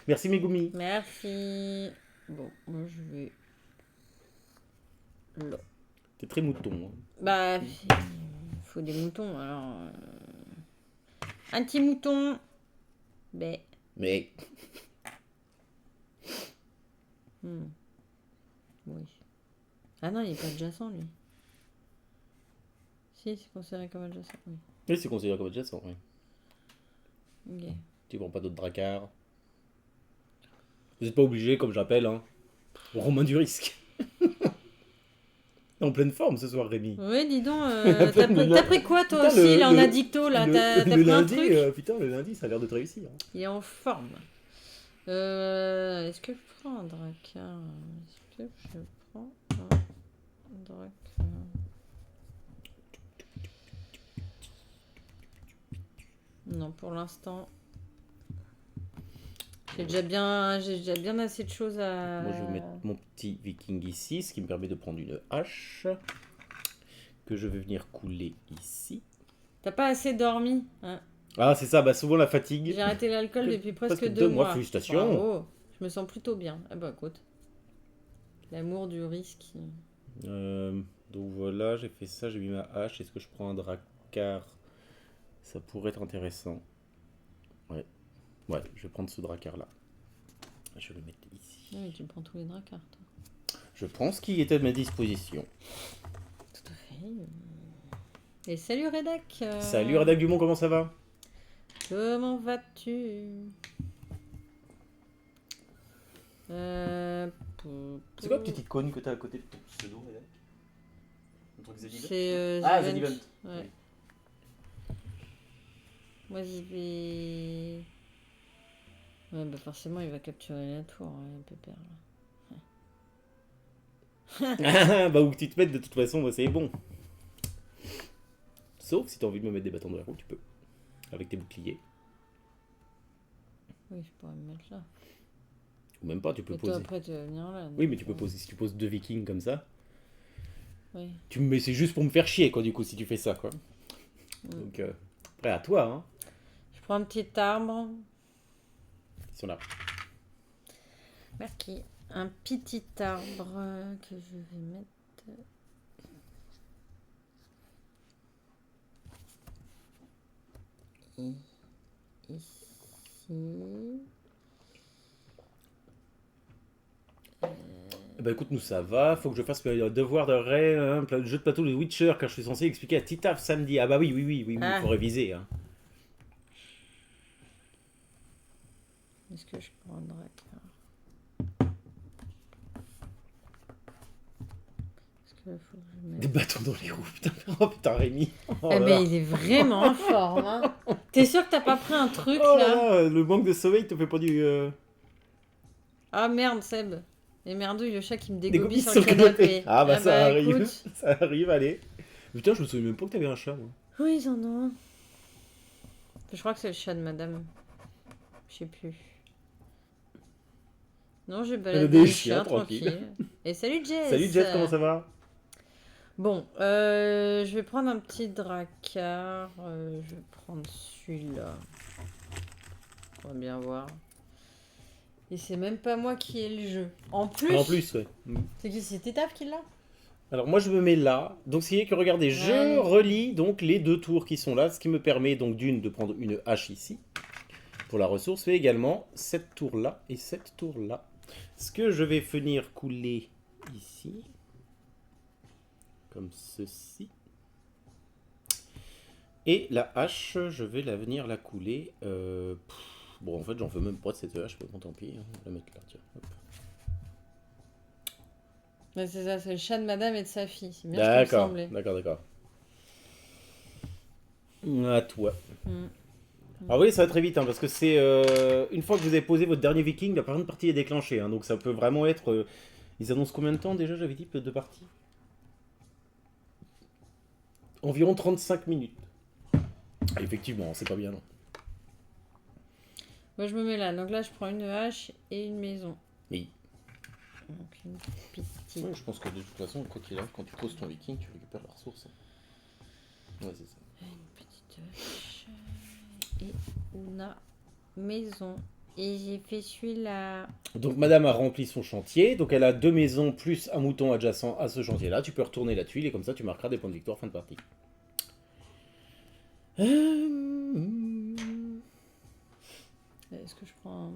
Merci Megumi. merci. Bon, moi, je vais... Là. T'es très mouton. Hein. Bah, faut des moutons, alors... Un petit mouton. Mais... Mais Oui. Ah non, il est pas adjacent, lui. Si, c'est considéré comme adjacent, oui. oui, c'est considéré comme adjacent. Oui. Ok. Tu prends pas d'autres dracards. Vous n'êtes pas obligé, comme j'appelle, hein. Romain du risque. En pleine forme ce soir, Rémi. Oui, dis donc, Le t'as pris quoi, toi Putain, aussi, là, en le- addicto, là? T'as le pris un lundi, truc? putain, le lundi, ça a l'air de te réussir. Hein. Il est en forme. Est-ce que je prends un dracard? Est-ce que je prends un dracard? Non, pour l'instant. J'ai déjà bien assez de choses à... Moi, je vais mettre mon petit viking ici, ce qui me permet de prendre une hache. Que je vais venir couler ici. T'as pas assez dormi, hein? Ah, c'est ça, bah souvent la fatigue. J'ai arrêté l'alcool depuis presque presque 2 2 mois, mois. félicitations. Bravo. Je me sens plutôt bien. Ah bah écoute. L'amour du risque. Donc voilà, j'ai fait ça, j'ai mis ma hache. Est-ce que je prends un dracard? Ça pourrait être intéressant. Ouais. Ouais, je vais prendre ce dracard là. Je vais le mettre ici. Ah oui, tu prends tous les dracards, toi. Je prends ce qui est à ma disposition. Tout à fait. Et salut Redac. Salut Redac Dumont, comment ça va? Comment vas-tu? C'est quoi la petite icône que t'as à côté de ton pseudo, Redac? Un truc Zedivent? C'est Ah, Zevent. Zedivent. Ouais. Moi je vais... Ouais, bah forcément il va capturer la tour, hein, Pépère. Ah, bah où que tu te mettes de toute façon, bah, c'est bon. Sauf si t'as envie de me mettre des bâtons de la roue, tu peux. Avec tes boucliers. Oui, je pourrais me mettre là. Ou même pas, tu peux Et toi poser. après tu vas venir là. Oui, donc, mais tu peux poser. Si tu poses 2 vikings comme ça, Oui. mais c'est juste pour me faire chier, quoi, du coup, si tu fais ça, quoi. Donc, après, à toi, hein. Je prends un petit arbre. Ils sont là. Merci. Un petit arbre que je vais mettre ici. Bah écoute, nous ça va, faut que je fasse le devoir de jeu de plateau de Witcher, car je suis censé expliquer à Titaf samedi. Ah bah oui, Ah. faut réviser. Hein. Est-ce que je prendrais Est-ce que faut que je mette... Des bâtons dans les roues, putain, oh putain Rémi. Oh Eh là ben là. il est vraiment en forme. Hein. T'es sûr que t'as pas pris un truc Oh là? là, le manque de sommeil te fait pas du... Ah merde Seb. Et merdouille le chat qui me des dégobille gobis sur le canapé. Ah bah ça arrive, écoute. ça arrive, allez. Putain, je me souviens même pas que t'avais un chat, moi. Oui ils en ont un. Je crois que c'est le chat de madame. Je sais plus. Non, j'ai baladé des le chiens, chien tranquille. tranquille. Et salut Jess. Salut Jeff, comment ça va? Bon, je vais prendre un petit dracard. Je vais prendre celui-là. On va bien voir. Et c'est même pas moi qui ai le jeu. En plus, Ouais. c'est qui? C'est Tétaf qui l'a? Alors moi je me mets là, donc ce qui est que regardez, je Ouais. relie donc les 2 tours qui sont là, ce qui me permet donc d'une de prendre une hache ici pour la ressource, mais également cette tour là et cette tour là. Ce que je vais venir couler ici, comme ceci. Et la hache, je vais venir la couler. Bon en fait j'en veux même pas de cette hache, mais bon tant pis, hein, on va la mettre là, tiens. Hop. Ouais, c'est ça, c'est le chat de madame et de sa fille. C'est bien ce qui me D'accord, semblait. d'accord. À toi. Mm. Ah oui, ça va très vite, hein, parce que c'est une fois que vous avez posé votre dernier viking, la première partie est déclenchée, hein, donc ça peut vraiment être... ils annoncent combien de temps déjà, j'avais dit, de partie? Environ 35 minutes. Ah, effectivement, c'est pas bien long. Moi, je me mets là. Donc là, je prends une hache et une maison. Oui. Donc une petite. Ouais, je pense que de toute façon, quoi qu'il arrive, quand tu poses ton viking, tu récupères la ressource. Ouais, c'est ça. Une petite hache. Et une maison. Et j'ai fait celui-là. Donc madame a rempli son chantier, donc elle a 2 maisons plus un mouton adjacent à ce chantier-là. Tu peux retourner la tuile et comme ça tu marqueras des points de victoire fin de partie. Est-ce que je prends...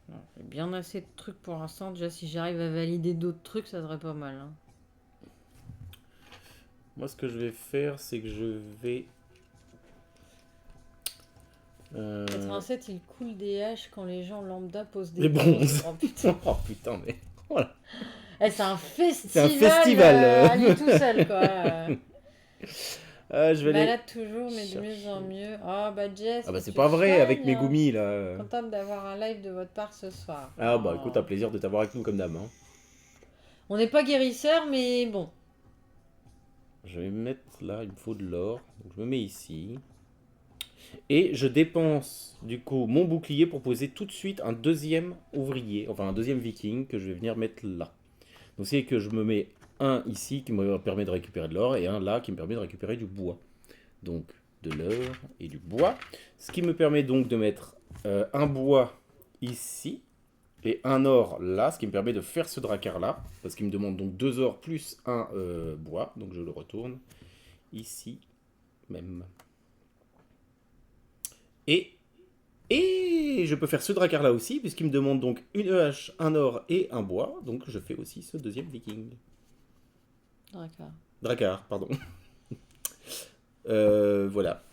Non, j'ai bien assez de trucs pour l'instant. Déjà, si j'arrive à valider d'autres trucs, ça serait pas mal. Hein. Moi ce que je vais faire, c'est que je vais... 87, il coule des haches quand les gens lambda posent Des des bronzes. Oh putain. Oh putain, mais... Voilà. Eh, c'est un festival. C'est un festival. À lui tout seul, quoi. Je vais aller... Malade toujours, mais de mieux en mieux. Oh, bah Jess. Ah bah mais c'est tu pas te vrai, avec soignes, mes hein. goumis là. Contente d'avoir un live de votre part ce soir. Ah bah Oh. écoute, un plaisir de t'avoir avec nous comme d'hab. Hein. On n'est pas guérisseurs, mais bon. Je vais me mettre là, il me faut de l'or. Donc je me mets ici. Et je dépense du coup mon bouclier pour poser tout de suite un deuxième ouvrier, enfin un deuxième viking que je vais venir mettre là. Donc c'est que je me mets un ici qui me permet de récupérer de l'or et un là qui me permet de récupérer du bois. Donc de l'or et du bois. Ce qui me permet donc de mettre un bois ici et un or là, ce qui me permet de faire ce drakkar là. Parce qu'il me demande donc 2 ors plus un bois. Donc je le retourne ici même. Et je peux faire ce drakkar là aussi, puisqu'il me demande donc une hache, un or et un bois. Donc je fais aussi ce deuxième viking. D'accord. Drakkar, pardon. Voilà.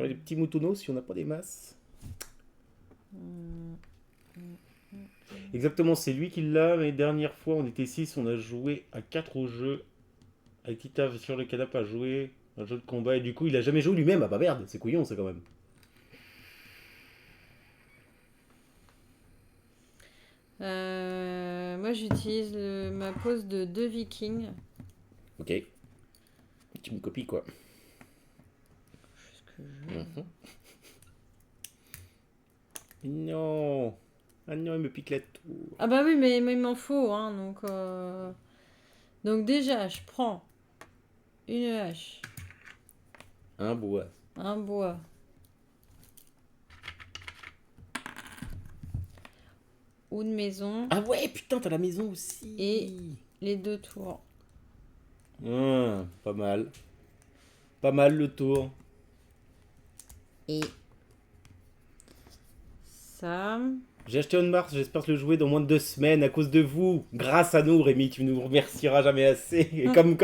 Les petits moutonnaux si on n'a pas des masses. Exactement, c'est lui qui l'a. Mais dernière fois, on était 6, on a joué à 4 au jeu. Avec Tita sur le canapé à jouer un jeu de combat. Et du coup, il a jamais joué lui-même. Ah bah merde, c'est couillon ça quand même. Moi, j'utilise ma pose de 2 vikings. Ok. Tu me copies quoi. Ce que je veux. Non. Ah non, il me pique la tour. Ah bah oui, mais il m'en faut, hein, donc déjà, je prends une hache, Un bois. un bois, ou une maison, Ah ouais, putain, t'as la maison aussi. Et les 2 tours. Pas mal. Pas mal le tour. Et ça... J'ai acheté On Mars, j'espère le jouer dans moins de 2 semaines à cause de vous. Grâce à nous, Rémi, tu nous remercieras jamais assez. Et comme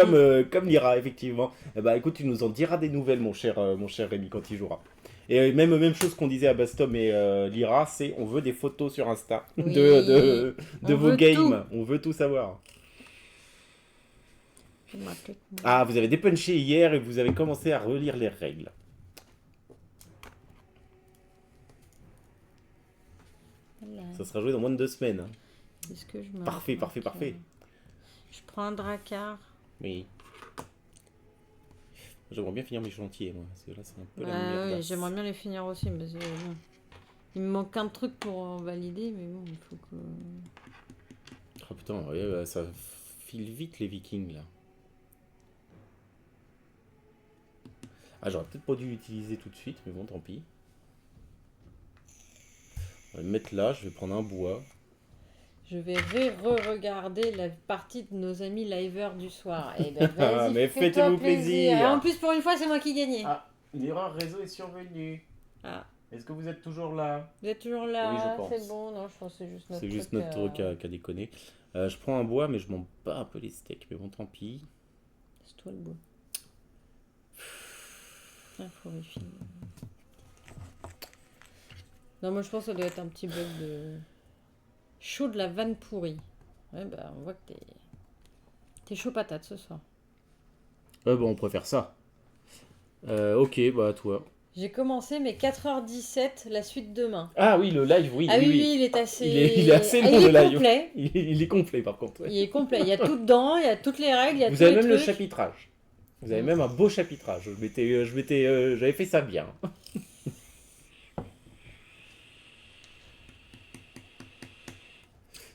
Lyra, effectivement. Eh bah écoute, tu nous en diras des nouvelles, mon cher Rémi, quand il jouera. Et même chose qu'on disait à Bastom et Lyra, c'est on veut des photos sur Insta Oui. de On vos veut games. On veut tout savoir. Ah, vous avez dépunché hier et vous avez commencé à relire les règles. Voilà. Ça sera joué dans moins de 2 semaines. Hein. Est-ce que je me Parfait, raconte, parfait, parfait. Je prends un drakkar. Oui. J'aimerais bien finir mes chantiers, moi. Parce que là, c'est un peu la Ouais, merde. j'aimerais bien les finir aussi, mais bon. Il me manque un truc pour en valider, mais bon, il faut que... Oh putain, ouais, ça file vite les vikings, là. Ah, j'aurais peut-être pas dû l'utiliser tout de suite, mais bon, tant pis. On va le mettre là, je vais prendre un bois. Je vais re-regarder la partie de nos amis liveurs du soir. Eh ben, vas-y, Ah, mais fais-toi faites-vous plaisir. Et en plus, pour une fois, c'est moi qui gagnais. Ah, l'erreur réseau est survenue. Ah, Est-ce que vous êtes toujours là? vous êtes toujours là? Oui, je pense. C'est bon, non, je pense que c'est juste notre C'est truc. juste notre truc qui a déconné. Je prends un bois, mais je m'en bats un peu les steaks. Mais bon, tant pis. C'est toi le bois. Ah, faut vérifier. Non, moi je pense que ça doit être un petit bug de... Chaud de la vanne pourrie. Ouais, bah on voit que t'es chaud patate ce soir. Bon, on préfère ça. Ok, bah à toi. J'ai commencé, mais 4h17, la suite demain. Ah oui, le live, oui. Ah oui, oui, oui, oui. il est assez... Il est assez Ah, long, il le est live. complet. Il est complet, par contre. Ouais. Il est complet. Il y a tout dedans, il y a toutes les règles, il y a Vous tous avez les même le trucs. chapitrage. Vous avez Mm. même un beau chapitrage. J'avais fait ça bien.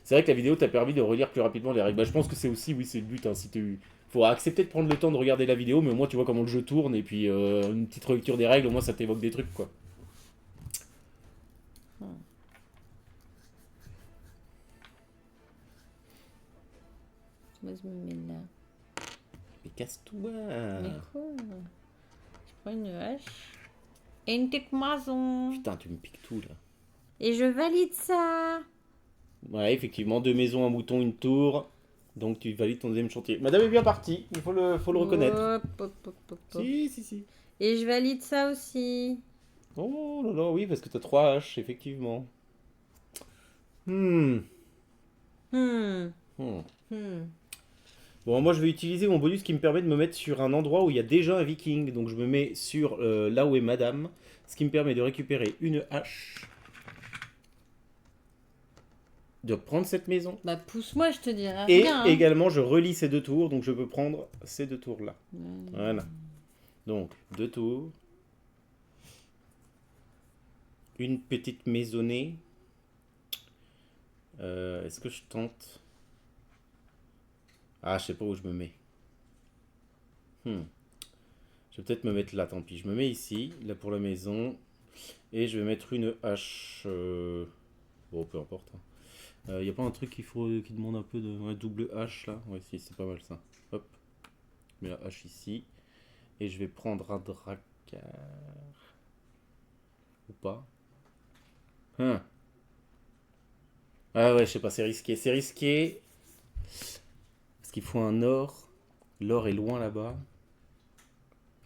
C'est vrai que la vidéo t'a permis de relire plus rapidement les règles. Bah, je pense que c'est aussi, oui, c'est le but. Hein, si tu... Faut accepter de prendre le temps de regarder la vidéo, mais au moins tu vois comment le jeu tourne, et puis une petite relecture des règles, au moins ça t'évoque des trucs, quoi. Moi, je me mets là. Mais casse-toi. Mais quoi? Je prends une hache. Et une petite maison. Putain, tu me piques tout, là. Et je valide ça. Ouais, effectivement, 2 maisons, un mouton, une tour. Donc tu valides ton deuxième chantier. Madame est bien partie, il faut le reconnaître. Hop, hop, hop, hop, hop. Si. Et je valide ça aussi. Oh là là, oui, parce que t'as 3 haches, effectivement. Hmm. Hmm. Hmm. Hmm. Bon, moi je vais utiliser mon bonus qui me permet de me mettre sur un endroit où il y a déjà un viking. Donc je me mets sur là où est madame. Ce qui me permet de récupérer une hache. De prendre cette maison. Bah pousse-moi, je te dirai Et rien. Hein. également je relie ces 2 tours. Donc je peux prendre ces 2 tours là. Voilà. Donc 2 tours. Une petite maisonnée. Est-ce que je tente? Ah, je sais pas où je me mets. Je vais peut-être me mettre là, tant pis. Je me mets ici, là pour la maison. Et je vais mettre une hache. Bon, peu importe. Y a pas un truc qui demande un peu de. Ouais, double hache là? Ouais, si, c'est pas mal ça. Hop. Je mets la hache ici. Et je vais prendre un dracard. Ou pas? Ah ouais, je sais pas, c'est risqué. C'est risqué. Parce qu'il faut un or. L'or est loin là-bas.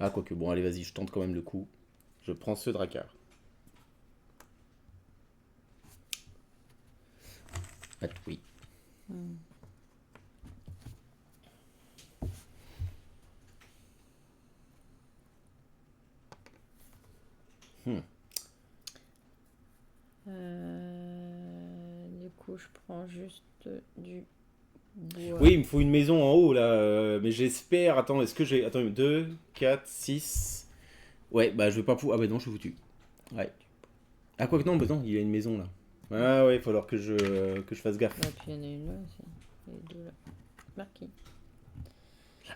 Ah, quoique, bon, allez, vas-y, je tente quand même le coup. Je prends ce dracard. Ah, oui. Du coup, je prends juste du bois. Oui, il me faut une maison en haut là. Mais j'espère. Attends, est-ce que j'ai. Attends, 2, 4, 6. Ouais, bah je vais pas pouvoir. Ah, bah non, je suis foutu. Ouais. Ah, quoi que non, bah non, il y a une maison là. Ah, ouais, il va falloir que je fasse gaffe. Et puis il y en a une là aussi. Et deux là. Marqué.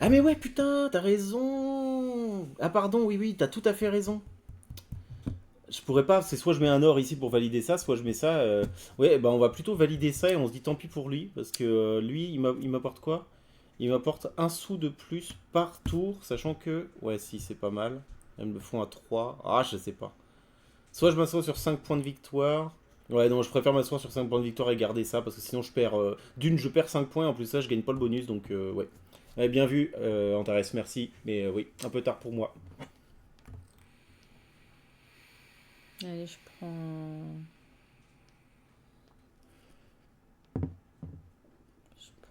Ah, mais ouais, putain, t'as raison. Ah, pardon, oui, t'as tout à fait raison. Je pourrais pas, c'est soit je mets un or ici pour valider ça, soit je mets ça. Ouais, bah on va plutôt valider ça et on se dit tant pis pour lui, parce que lui, il m'apporte quoi? Il m'apporte un sou de plus par tour, sachant que. Ouais, si, c'est pas mal. Elles me le font à 3. Ah, je sais pas. Soit je m'assois sur 5 points de victoire. Ouais, non, je préfère m'asseoir sur 5 points de victoire et garder ça, parce que sinon je perds. D'une, je perds 5 points, en plus ça, je gagne pas le bonus, donc ouais. Ouais, bien vu, Antares, merci. Mais oui, un peu tard pour moi. Allez, je prends.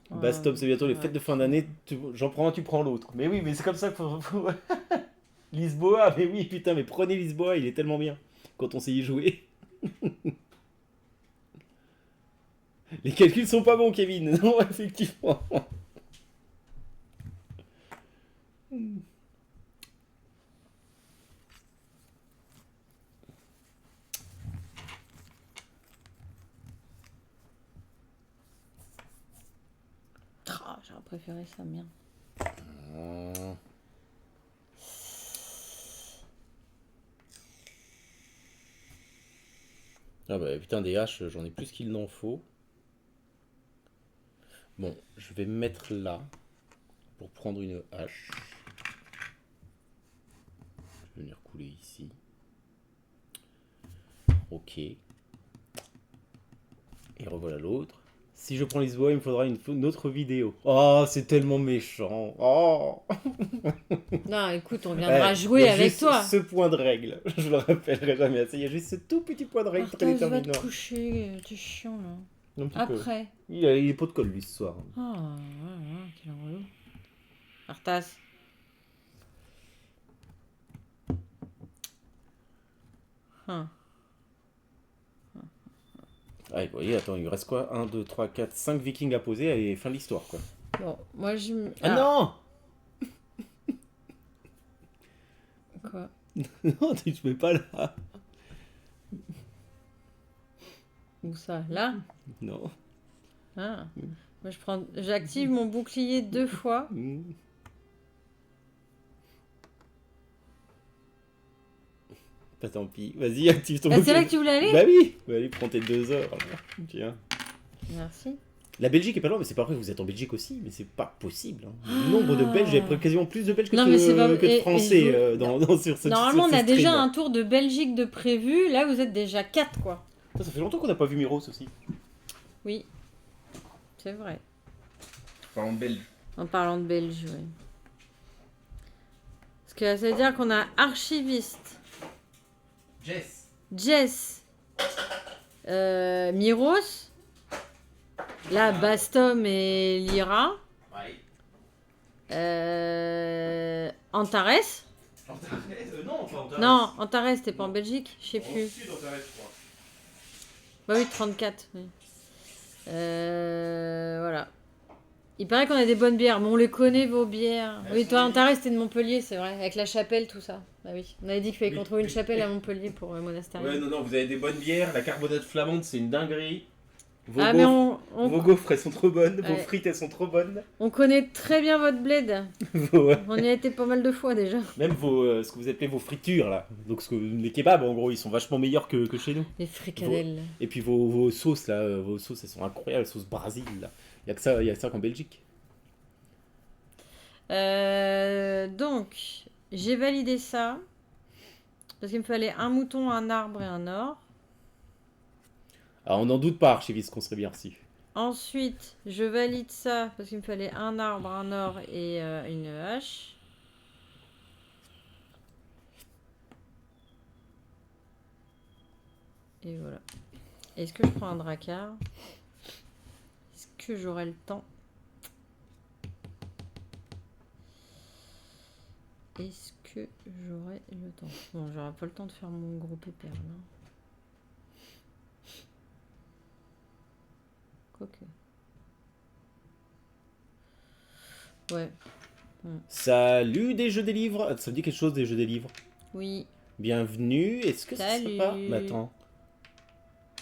Bah stop, c'est bientôt les fêtes de fin d'année, j'en prends un, tu prends l'autre. Mais oui, mais c'est comme ça qu'il faut... Lisboa, mais oui, putain, mais prenez Lisboa, il est tellement bien quand on sait y jouer. Les calculs sont pas bons, Kevin. Non, effectivement. Ah, j'aurais préféré ça, merde. Ah bah putain, des haches, j'en ai plus qu'il n'en faut. Bon, je vais me mettre là pour prendre une hache. Je vais venir couler ici. Ok. Et revoilà l'autre. Si je prends Lisboa, il me faudra une autre vidéo. Oh, c'est tellement méchant. Oh. Non, écoute, on viendra jouer avec toi. Ce point de règle, je le rappellerai jamais assez. Il y a juste ce tout petit point de règle très Arthas, va déterminant. te coucher, t'es chiant là. Un petit peu. Après. Il est pot de colle lui ce soir. Ah, quel relou. Arthas. 1. Ah, vous voyez, attends, il reste quoi? 1, 2, 3, 4, 5 vikings à poser et fin de l'histoire, quoi. Bon, moi je... Ah non! Quoi? Non, tu te mets pas là. Où ça? Là? Non. Ah. Moi j'active mon bouclier 2 fois. Pas tant pis. Vas-y, active ton Ah, c'est là que tu voulais aller? Bah oui. Bah, allez, prends tes 2 heures. Tiens. Merci. La Belgique est pas loin, mais c'est pas vrai que vous êtes en Belgique aussi, mais c'est pas possible. Hein. Le nombre de Belges, j'avais quasiment plus de Belges que, Non, mais c'est pas... que de Français sur cette Normalement, sur on a ce déjà stream. un tour de Belgique de prévu. Là, vous êtes déjà 4, quoi. Ça fait longtemps qu'on n'a pas vu Miros aussi. Oui. C'est vrai. Parlons de Belge. En parlant de Belge, oui. Parce que ça veut dire qu'on a archiviste, Jess, Miros, là, Bastom et Lyra, Antares. Non, pas Antares. Non, Antares, t'es pas en Belgique? Je sais plus. Sud, Antares, je crois. Bah oui, 34. Oui. Voilà. Il paraît qu'on a des bonnes bières, mais on les connaît, vos bières. Oui, toi, Antares, t'es de Montpellier, c'est vrai, avec la chapelle, tout ça. Bah oui. On avait dit qu'il fallait qu'on trouve une chapelle à Montpellier pour Monastère. Ouais, non, vous avez des bonnes bières. La carbonate flamande, c'est une dinguerie. Vos, Ah, gaufres, mais vos gaufres, elles sont trop bonnes. Vos Ouais. frites, elles sont trop bonnes. on connaît très bien votre bled. Vos, On y a été pas mal de fois déjà. même vos, ce que vous appelez vos fritures, là. Donc, les kebabs, en gros, ils sont vachement meilleurs que chez nous. Les fricadelles. Et puis vos sauces, là, vos sauces, elles sont incroyables. Sauce Brésil, là. Il y a que ça qu'en Belgique. Donc, j'ai validé ça. Parce qu'il me fallait un mouton, un arbre et un or. Alors, on n'en doute pas, archiviste, qu'on serait bien reçu. Ensuite, je valide ça parce qu'il me fallait un arbre, un or et une hache. Et voilà. Est-ce que je prends un dracard? Est-ce que j'aurai le temps? Est-ce que j'aurai le temps? Bon, j'aurai pas le temps de faire mon gros pépère là. Quoique. Ouais. Salut des jeux des livres. Ça me dit quelque chose des jeux des livres? Oui. Bienvenue. Est-ce que ça Salut. serait pas... Mais attends.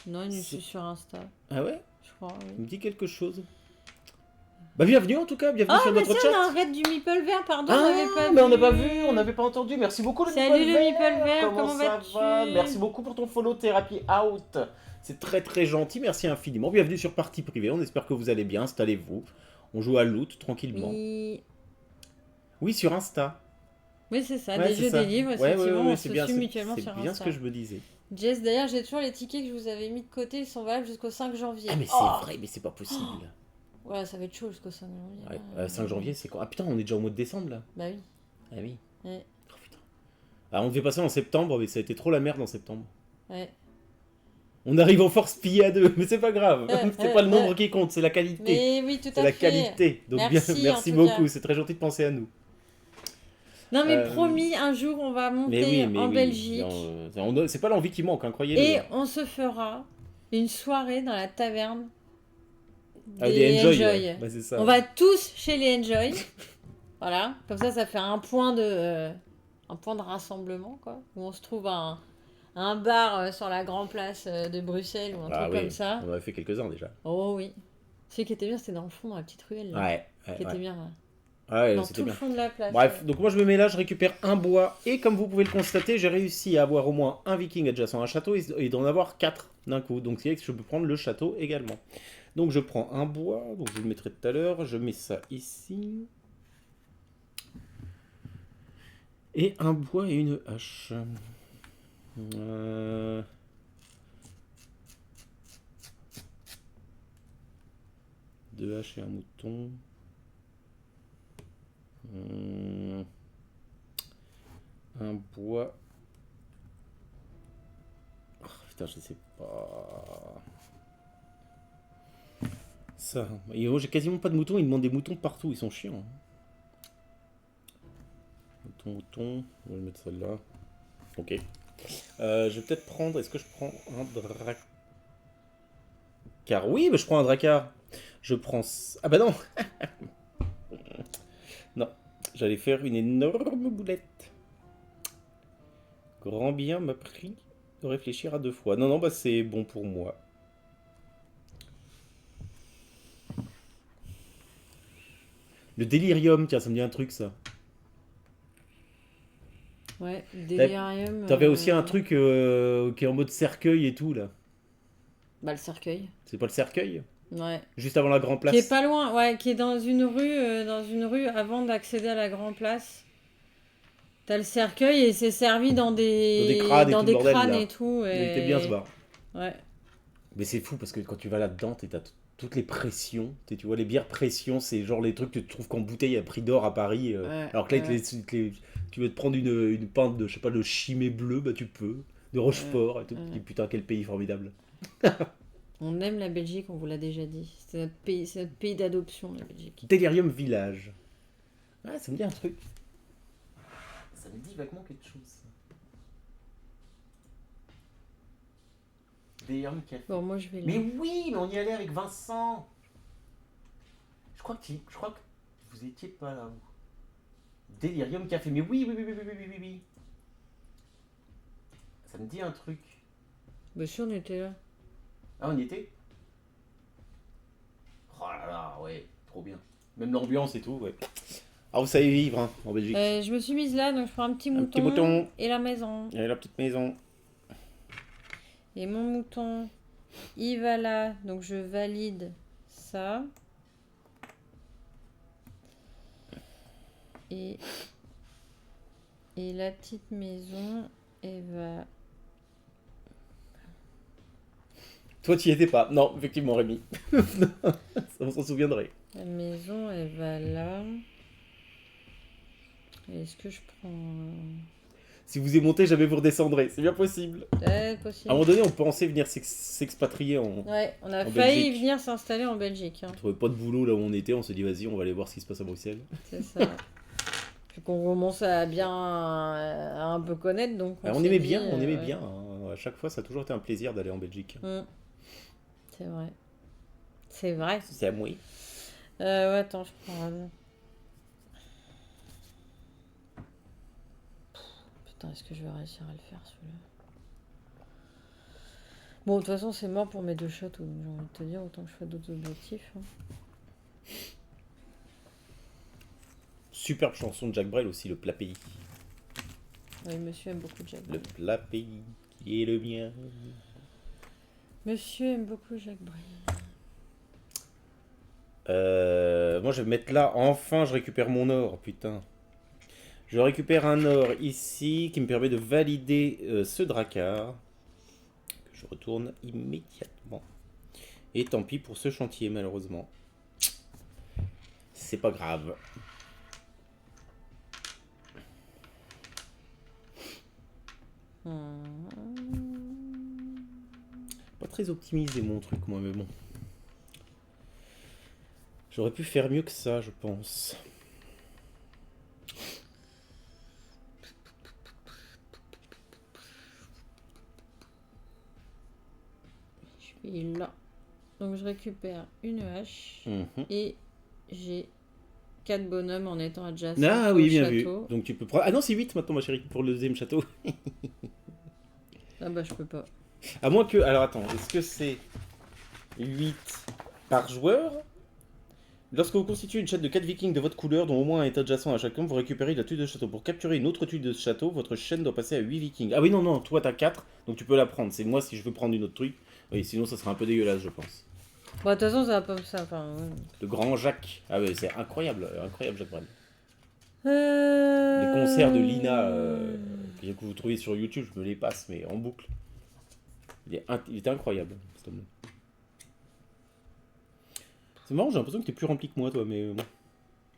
Non, je suis sur Insta, Ah ouais? je crois. Ça Oui. me dit quelque chose. Bah bienvenue en tout cas, bienvenue Ah, sur mais notre si, chat. on a un raid du Meeple vert, pardon, on Ah, n'avait pas mais on vu. n'a pas vu, on n'avait pas entendu. Merci beaucoup le Salut, le Meeple Meeple vert, comment ça vas-tu? va? Merci beaucoup pour ton follow thérapie out. C'est très très gentil, merci infiniment. Bienvenue sur Partie Privée, on espère que vous allez bien, installez-vous. On joue à loot tranquillement. Oui, Oui, sur Insta. oui c'est ça, Ouais, des c'est jeux, ça. des livres, Ouais, effectivement, on se c'est bien, suit mutuellement c'est sur bien Insta. ce que je me disais. Jess, d'ailleurs, j'ai toujours les tickets que je vous avais mis de côté, ils sont valables jusqu'au 5 janvier. Ah mais c'est Oh vrai, mais c'est pas possible. Voilà, ça va être chaud jusqu'au 5 janvier. Ouais, 5 janvier, c'est quoi? Ah putain, on est déjà au mois de décembre là. Bah oui. Ah oui. Ouais. Oh putain. Ah, on devait passer en septembre, mais ça a été trop la merde en septembre. Ouais. On arrive en force pillée à 2, mais c'est pas grave. C'est pas le nombre qui compte, c'est la qualité. Mais oui, tout C'est à la fait. qualité. Donc Merci, bien, merci en tout beaucoup, cas. c'est très gentil de penser à nous. Non, mais Euh, promis, un jour, on va monter en Belgique. C'est pas l'envie qui manque, hein, croyez-le. Et on se fera une soirée dans la taverne Ah, des des Enjoy. Enjoy. Ouais. Bah, c'est ça. On va tous chez les Enjoy. Voilà, comme ça fait un point de rassemblement, quoi. Où on se trouve un bar sur la grande place de Bruxelles ou un Ah truc oui, comme ça. on en a fait quelques-uns déjà. Oh oui. Celui qui était bien, c'était dans le fond, dans la petite ruelle. Là, Ouais, qui était bien. Là. Ouais, Dans c'était tout le bien. fond de la place. Bref, donc moi je me mets là, je récupère un bois, et comme vous pouvez le constater, j'ai réussi à avoir au moins un viking adjacent à un château, et d'en avoir 4 d'un coup. Donc c'est vrai que je peux prendre le château également. Donc je prends un bois, donc je le mettrai tout à l'heure, je mets ça ici. Et un bois et une hache. Deux haches et un mouton. Un bois. Oh, putain, je sais pas. Ça. Et oh, j'ai quasiment pas de moutons, ils demandent des moutons partout, ils sont chiants. Mouton, mouton. On va le mettre celle-là. Ok. Je vais peut-être prendre... Est-ce que je prends un dracar? Oui, mais je prends un dracar. Je prends... Ah bah non. Non. J'allais faire une énorme boulette. Grand bien m'a pris de réfléchir à 2 fois. Non, non, bah c'est bon pour moi. Le délirium, tiens, ça me dit un truc, ça. Ouais, délirium. T'avais aussi un truc qui est en mode cercueil et tout, là. Bah, le cercueil. C'est pas le cercueil? Ouais. Juste avant la Grand Place. Qui est pas loin, ouais, qui est dans une rue avant d'accéder à la Grand Place. T'as le cercueil et c'est servi dans des crânes et tout le bordel, crânes là. et tout. Il était bien ce bar. Ouais. Mais c'est fou parce que quand tu vas là-dedans, t'as toutes les pressions. Tu vois, les bières pression, c'est genre les trucs que tu trouves qu'en bouteille à prix d'or à Paris. Ouais, alors que là, ouais. tu veux te prendre une pinte de, je sais pas, de Chimay bleu, bah tu peux. De Rochefort et tout. Ouais. Tu dis, putain, quel pays formidable. On aime la Belgique, on vous l'a déjà dit. C'est notre pays d'adoption, la Belgique. Delirium Village. Ah, ça me dit un truc. Ça me dit vaguement quelque chose. Delirium Café. Bon, moi je vais Mais là. oui, mais on y allait avec Vincent. Je crois que vous étiez pas là. Delirium Café. Mais oui, oui, oui, oui, oui, oui, oui, oui. Ça me dit un truc. Bah, si, on était là. Ah, on y était? Oh là là, ouais, trop bien. Même l'ambiance et tout, ouais. Ah, vous savez vivre, hein, en Belgique. Je me suis mise là, donc je prends un petit mouton. petit mouton. Et la maison. Il y a la petite maison. Et mon mouton, il va là, donc je valide ça. Et la petite maison, elle va... Toi, tu y étais pas. Non, effectivement, Rémi. On s'en souviendrait. La maison, elle va là. Est-ce que je prends... Si vous y montez, jamais vous redescendrez. C'est bien possible. C'est possible. À un moment donné, on pensait venir s'expatrier en... Ouais, on a en failli Belgique. venir s'installer en Belgique. Hein. On trouvait pas de boulot là où on était. On s'est dit, vas-y, on va aller voir ce qui se passe à Bruxelles. C'est ça. Puis qu'on commence à bien à un peu connaître, donc On s'est aimait dit, bien, on aimait ouais. bien. Hein. À chaque fois, ça a toujours été un plaisir d'aller en Belgique. C'est vrai. C'est vrai. C'est à moi. Ouais, attends, je prends... Putain, est-ce que je vais réussir à le faire, celui-là? Bon, de toute façon, c'est mort pour mes 2 châteaux, donc j'ai envie de te dire, autant que je fasse d'autres objectifs. Hein. Superbe chanson de Jacques Brel aussi, Le Plat Pays. Oui, monsieur aime beaucoup Jacques Le Brel. Plat Pays qui est le mien. Monsieur aime beaucoup Jacques Brel. Moi, je vais me mettre là. Enfin, je récupère mon or, putain. Je récupère un or ici qui me permet de valider ce dracar. Que je retourne immédiatement. Et tant pis pour ce chantier, malheureusement. C'est pas grave. Pas très optimisé mon truc, moi, mais bon. J'aurais pu faire mieux que ça, je pense. Je suis là. Donc je récupère une hache et j'ai 4 bonhommes en étant adjacents Ah au oui, bien château. vu. Donc tu peux prendre... Ah non, c'est 8 maintenant, ma chérie, pour le deuxième château. Ah bah je peux pas. À moins que... Alors attends, est-ce que c'est 8 par joueur? Lorsque vous constituez une chatte de 4 vikings de votre couleur, dont au moins un est adjacent à chacun, vous récupérez la tuile de château. Pour capturer une autre tuile de château, votre chaîne doit passer à 8 vikings. Ah oui, non, non, toi t'as 4, donc tu peux la prendre. C'est moi si je veux prendre une autre truc. Oui, sinon ça serait un peu dégueulasse, je pense. Bon, de toute façon, ça va pas ça. Enfin, ouais. Le grand Jacques. Ah ouais, c'est incroyable, incroyable Jacques Brel. Les Les concerts de Lina que vous trouvez sur YouTube, je me les passe, mais en boucle. Il était incroyable, cet homme. C'est marrant, j'ai l'impression que t'es plus rempli que moi, toi, mais bon.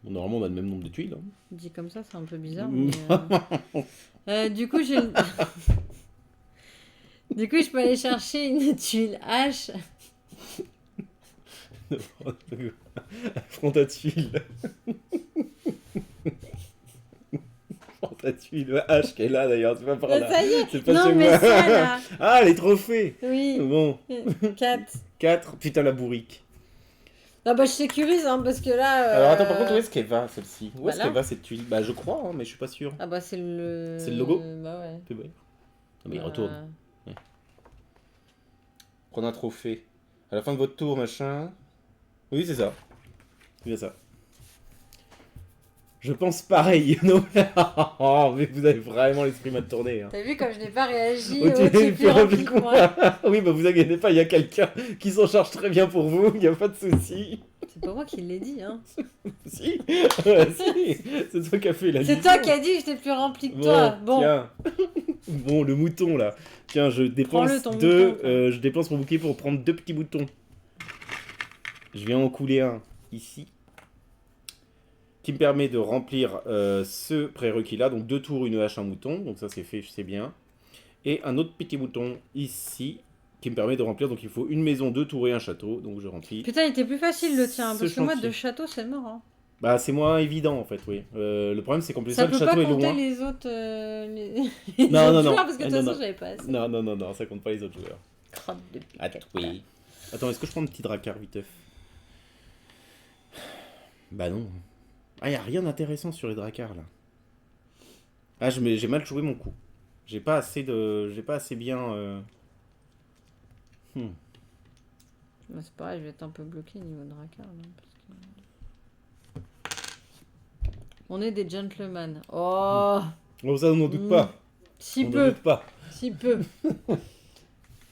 Bon, normalement, on a le même nombre de tuiles. Hein. Dit comme ça, c'est un peu bizarre. Mais, du coup, j'ai. Du coup, je peux aller chercher une tuile H. Front à tuile. ta tuile hache qui est là d'ailleurs, c'est pas par Bah, là. ça y est. C'est pas Non, chez mais moi. ça, là. Ah, les trophées. Oui. Bon, 4. 4. Putain, la bourrique. Ah bah je sécurise hein, parce que là... Alors attends, par contre, où est-ce qu'elle va celle-ci? Où Bah est-ce là. qu'elle va cette tuile? Bah je crois, hein, mais je suis pas sûr. Ah bah c'est le... C'est le logo? Bah ouais. C'est vrai. Non, mais il retourne. Prendre un trophée. À la fin de votre tour, machin. Oui, c'est ça. C'est bien ça. Je pense pareil. Non, mais vous avez vraiment l'esprit mal tourné. Hein. T'as vu comme je n'ai pas réagi Oh, au tu plus rempli que moi. Oui, bah vous inquiétez pas, il y a quelqu'un qui s'en charge très bien pour vous, il n'y a pas de souci. C'est pas moi qui l'ai dit hein. Si, si, c'est toi qui as fait la C'est toi qui as dit que j'étais plus rempli que toi. Bon. Tiens. Bon, le mouton là. Tiens, je dépense ton deux. mouton, Je dépense mon bouquet pour prendre 2 petits moutons. Je viens en couler un ici. Qui me permet de remplir ce prérequis là. Donc 2 tours, une hache, un mouton. Donc ça c'est fait, c'est bien. Et un autre petit mouton ici. Qui me permet de remplir. Donc il faut une maison, 2 tours et un château. Donc je remplis. Putain, il était plus facile le tien. Ce Parce que moi, chantier. 2 châteaux, c'est mort. Hein. Bah c'est moins évident en fait, oui. Le problème c'est qu'en plus Ça ça, le peut château pas est compter loin. les autres. Non, autres non, non. joueurs, parce que de toute Non, façon, non. j'avais pas assez. Non, non, non, non, ça compte pas les autres joueurs. Crotte de pique. Ah oui. Attends, est-ce que je prends un petit dracard viteuf? Bah non. Ah, y a rien d'intéressant sur les dracars là. Ah, j'ai mal joué mon coup. J'ai pas assez bien. Bah, c'est pareil, je vais être un peu bloqué niveau dracard. Là, parce que... On est des gentlemen. Oh, Oh, ça, on n'en doute pas. si On n'en peu, doute pas. si peu.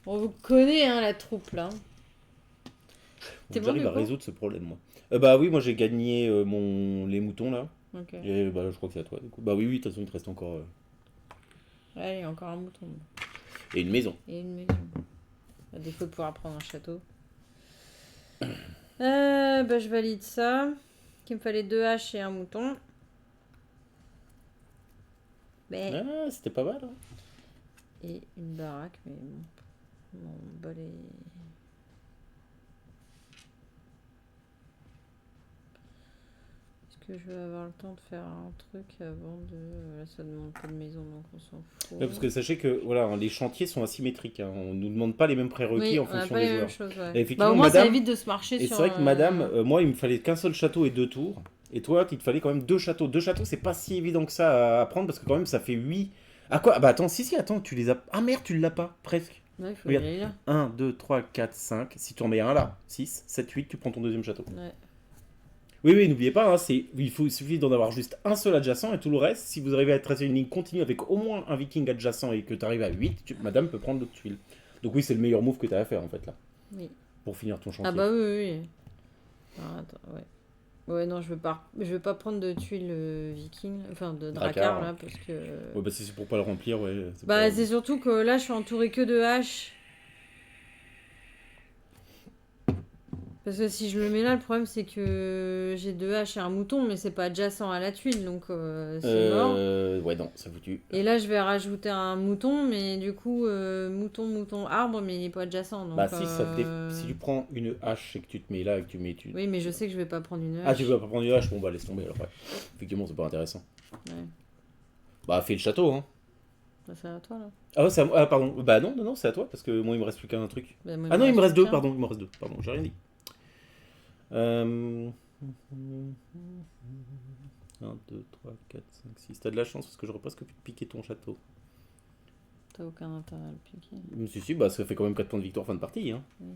On vous connaît, hein, la troupe là. T'es bon, J'arrive du à coup résoudre ce problème, moi. Bah oui, moi j'ai gagné les moutons là. Ok. Et bah, je crois que c'est à toi du coup. Bah oui, oui, de toute façon, il te reste encore. Allez, encore un mouton. Et une maison. Et une maison. À défaut de pouvoir prendre un château. Bah, je valide ça. Qu'il me fallait 2 haches et un mouton. Mais... Ah, c'était pas mal. Hein. Et une baraque, mais bon. Mon bol est... Est-ce que je vais avoir le temps de faire un truc avant de... Là, ça demande pas de maison, donc on s'en fout. Ouais, parce que sachez que voilà, les chantiers sont asymétriques. Hein. On nous demande pas les mêmes prérequis Oui, en on n'a fonction pas des les joueurs. mêmes choses, ouais. Et effectivement, Bah, au moins, ça madame- évite de se marcher Et sur... c'est vrai que madame, moi, il me fallait qu'un seul château et 2 tours. Et toi, il te fallait quand même 2 châteaux. 2 châteaux, c'est pas si évident que ça à prendre parce que quand même, ça fait 8. Ah quoi? Ah bah attends, si, attends, tu les as. Ah merde, tu l'as pas, presque. Ouais, il faut Regarde. y aller là. 1, 2, 3, 4, 5. Si tu en mets un là, 6, 7, 8, tu prends ton deuxième château. Ouais. Oui, oui, n'oubliez pas, hein, il suffit d'en avoir juste un seul adjacent et tout le reste, si vous arrivez à tracer une ligne continue avec au moins un viking adjacent et que tu arrives à 8, madame peut prendre l'autre tuile. Donc oui, c'est le meilleur move que tu as à faire en fait là. Oui. Pour finir ton chantier. Ah bah oui, oui. Alors, attends, ouais. Ouais, non, je veux pas prendre de tuiles viking, enfin de dracard là, parce que... Ouais, bah si c'est pour pas le remplir, ouais. Bah pas... c'est surtout que là, je suis entourée que de haches. Parce que si je le mets là, le problème c'est que j'ai 2 haches et un mouton, mais c'est pas adjacent à la tuile, donc c'est mort. Ouais, non, ça foutu. Et là, je vais rajouter un mouton, mais du coup, mouton, arbre, mais il est pas adjacent. Donc, Bah si, si tu prends une hache et que tu te mets là et que tu mets... Oui, mais je sais que je vais pas prendre une hache. Ah, tu veux pas prendre une hache? Bon bah laisse tomber alors, ouais. Effectivement, c'est pas intéressant. Ouais. Bah fais le château, hein. Bah, c'est à toi, là. Ah, ouais, ah pardon. Bah non, non, non, c'est à toi, parce que moi il me reste plus qu'un truc. Bah, moi, Ah non, il me reste 2, qu'un. pardon, il me reste 2. Pardon, j'ai rien dit. 1, 2, 3, 4, 5, 6. T'as de la chance parce que je repasse que piquer ton château. T'as aucun intérêt à le piquer. Si, bah ça fait quand même 4 points de victoire fin de partie. Hein. Oui.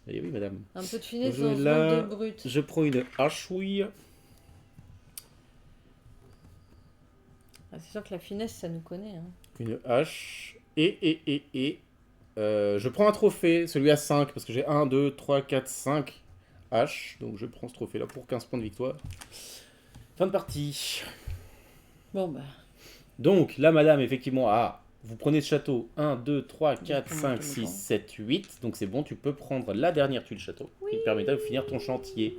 Eh oui, madame. Un peu de finesse Je dans ce là- monde de brut. Je prends une hachouille. Ah, c'est sûr que la finesse, ça nous connaît. Hein. Une hache. Et. Je prends un trophée, celui à 5, parce que j'ai 1, 2, 3, 4, 5 haches. Donc je prends ce trophée là pour 15 points de victoire. Fin de partie. Bon, bah. Donc là, madame, effectivement, vous prenez ce château. 1, 2, 3, 4, prends 5, tout le 6, temps. 7, 8. Donc c'est bon, tu peux prendre la dernière tuile château. Qui te permettra de finir ton chantier.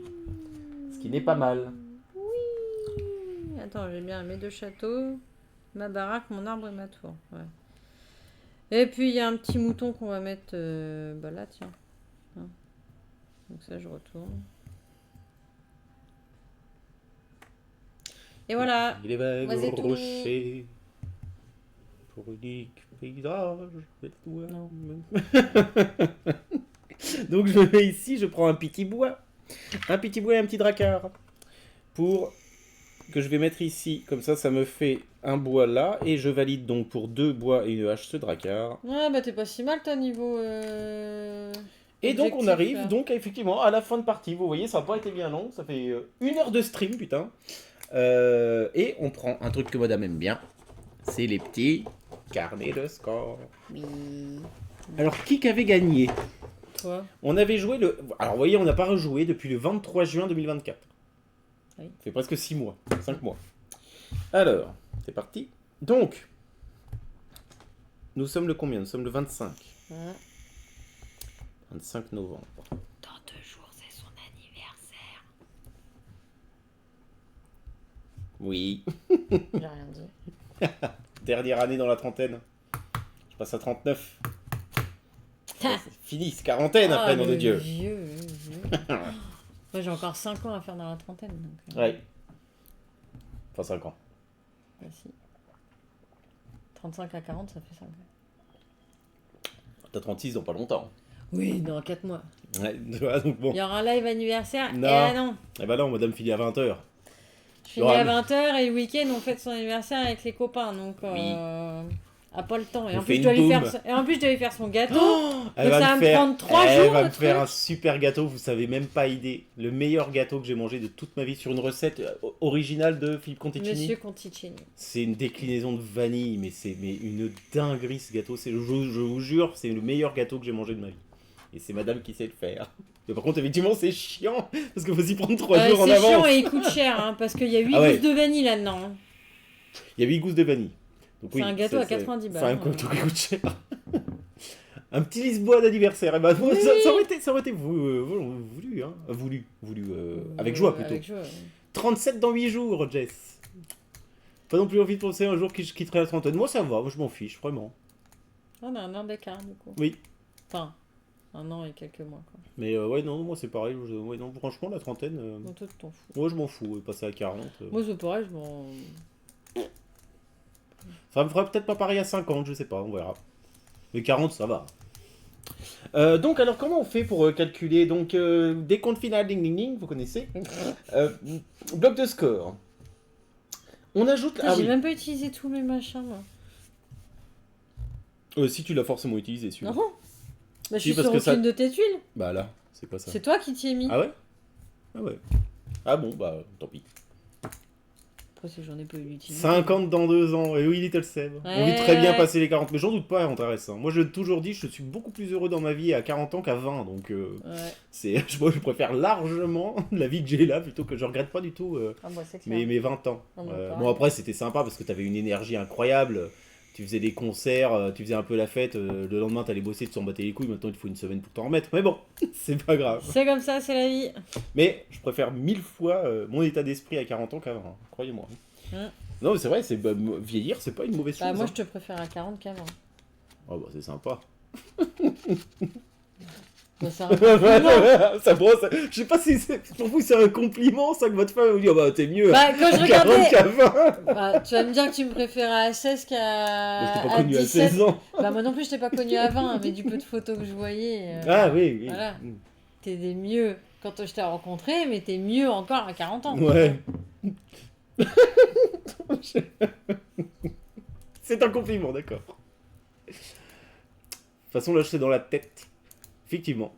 Ce qui n'est pas mal. Oui. Attends, j'ai bien mes 2 châteaux, ma baraque, mon arbre et ma tour. Ouais. Et puis, il y a un petit mouton qu'on va mettre bah là, tiens. Hein. Donc ça, je retourne. Et voilà. Il est vague Moi, c'est au tout. rocher. Pour unique paysage. Non. Donc je vais ici, je prends un petit bois. Un petit bois et un petit dracard. Pour que je vais mettre ici. Comme ça me fait un bois là. Et je valide donc pour 2 bois et une hache ce dracard. Ouais, bah t'es pas si mal, toi, niveau... Et donc on objectif, arrive là. donc effectivement à la fin de partie. Vous voyez, ça n'a pas été bien long. Ça fait 1 heure de stream, putain. Et on prend un truc que madame aime bien. C'est les petits carnets de score. Oui. Alors, qui qu'avait gagné? Toi. On avait joué le... Alors, vous voyez, on n'a pas rejoué depuis le 23 juin 2024. Oui. Ça fait presque 6 mois, 5 mois. Alors, c'est parti. Donc, nous sommes le combien? Nous sommes le 25. Ouais. 25 novembre. Dans 2 jours, c'est son anniversaire. Oui. J'ai rien dit. Dernière année dans la trentaine. Je passe à 39. C'est fini, c'est quarantaine après, nom de Dieu. Vieux. Moi, j'ai encore 5 ans à faire dans la trentaine. Donc, Ouais. Enfin, 5 ans. bah, si. 35 à 40, ça fait 5 ans. T'as 36 dans pas longtemps. Oui, dans 4 mois. Ouais, donc bon. Il y aura un live anniversaire. Non. Et ah non. Eh ben non, madame finit à 20h. Je finis Laura, à 20h et le week-end, on fête son anniversaire avec les copains. Donc, Oui. a pas le temps. Et On en, fait plus, une je dois lui boum. faire... et en plus, je dois lui faire son gâteau. Elle Donc, ça va me prendre 3 jours. Elle va le me faire truc. un super gâteau, vous savez même pas idée. Le meilleur gâteau que j'ai mangé de toute ma vie sur une recette originale de Philippe Conticini. Monsieur Conticini. C'est une déclinaison de vanille, mais c'est une dinguerie ce gâteau. Je vous jure, c'est le meilleur gâteau que j'ai mangé de ma vie. Et c'est madame qui sait le faire. Mais par contre, effectivement, c'est chiant, parce qu'il faut s'y prendre 3 jours en C'est avance. chiant et il coûte cher, hein, parce qu'il y a 8 Ah ouais. gousses de vanille là-dedans. hein. Il y a 8 gousses de vanille. Donc, C'est un gâteau à 90 balles, C'est un hein. gâteau qui coûte cher. Un petit Lisboa d'anniversaire. Eh ben, Oui. ça aurait été voulu, hein. Avec joie plutôt. Avec joie, ouais. 37 dans 8 jours, Jess. Pas non plus envie de penser un jour que je quitterai la trentaine. Moi, ça va, moi, je m'en fiche, vraiment. On a un an d'écart, du coup. Oui. Enfin, 1 an et quelques mois, quoi. Mais ouais, non, moi, c'est pareil. Ouais, non, franchement, la trentaine, Donc, toi, tu t'en fous. moi, je m'en fous. Passer à 40. Moi, c'est pareil, je m'en... Ça me ferait peut-être pas pareil à 50, je sais pas, on verra. Mais 40, ça va. Donc, alors, comment on fait pour calculer donc décompte final, ding ding ding, vous connaissez bloc de score. On ajoute... Putain, Ah j'ai oui, même pas utilisé tous mes machins, moi. si tu l'as forcément utilisé, celui-là. Non. Bah, je Si, suis parce sur que ça- aucune de tes tuiles. Bah là, c'est pas ça. C'est toi qui t'y es mis. Ah ouais? Ah ouais. Ah bon, bah tant pis. Après, c'est que j'en ai pas eu l'utilité. 50 dans 2 ans, et oui, Little Seb. On vit Ouais, très bien ouais. passer les 40, mais j'en doute pas, Antares. Moi, je l'ai toujours dit, je suis beaucoup plus heureux dans ma vie à 40 ans qu'à 20, donc Ouais. moi, je préfère largement la vie que j'ai là, plutôt que je regrette pas du tout Ah, moi, c'est clair. mes 20 ans. Ah, moi, pareil. Bon, après, c'était sympa parce que t'avais une énergie incroyable. Tu faisais des concerts, tu faisais un peu la fête, le lendemain t'allais bosser, tu t'en battais les couilles, maintenant il te faut une semaine pour t'en remettre. Mais bon, c'est pas grave. C'est comme ça, c'est la vie. Mais je préfère 1000 fois mon état d'esprit à 40 ans qu'à 20, croyez-moi. Hein. Non, mais c'est vrai, vieillir, c'est pas une mauvaise chose. Bah, moi, hein. je te préfère à 40 qu'à 20. Oh bah c'est sympa. Bah, c'est un compliment. Ça brosse. Je sais pas si pour vous c'est un compliment ça que votre femme vous dit oh bah t'es mieux Bah, quand je à 40 regardais... qu'à 20. Bah, tu vas me dire que tu me préfères à 16 Moi, je t'ai qu'à pas connu à 17. 16 ans. Bah, moi non plus, je t'ai pas connu à 20, mais du peu de photos que je voyais, Ah oui, oui. voilà. T'es des mieux quand je t'ai rencontré, mais t'es mieux encore à 40 ans. Ouais. C'est un compliment, d'accord. De toute façon, là, je sais dans la tête. Effectivement.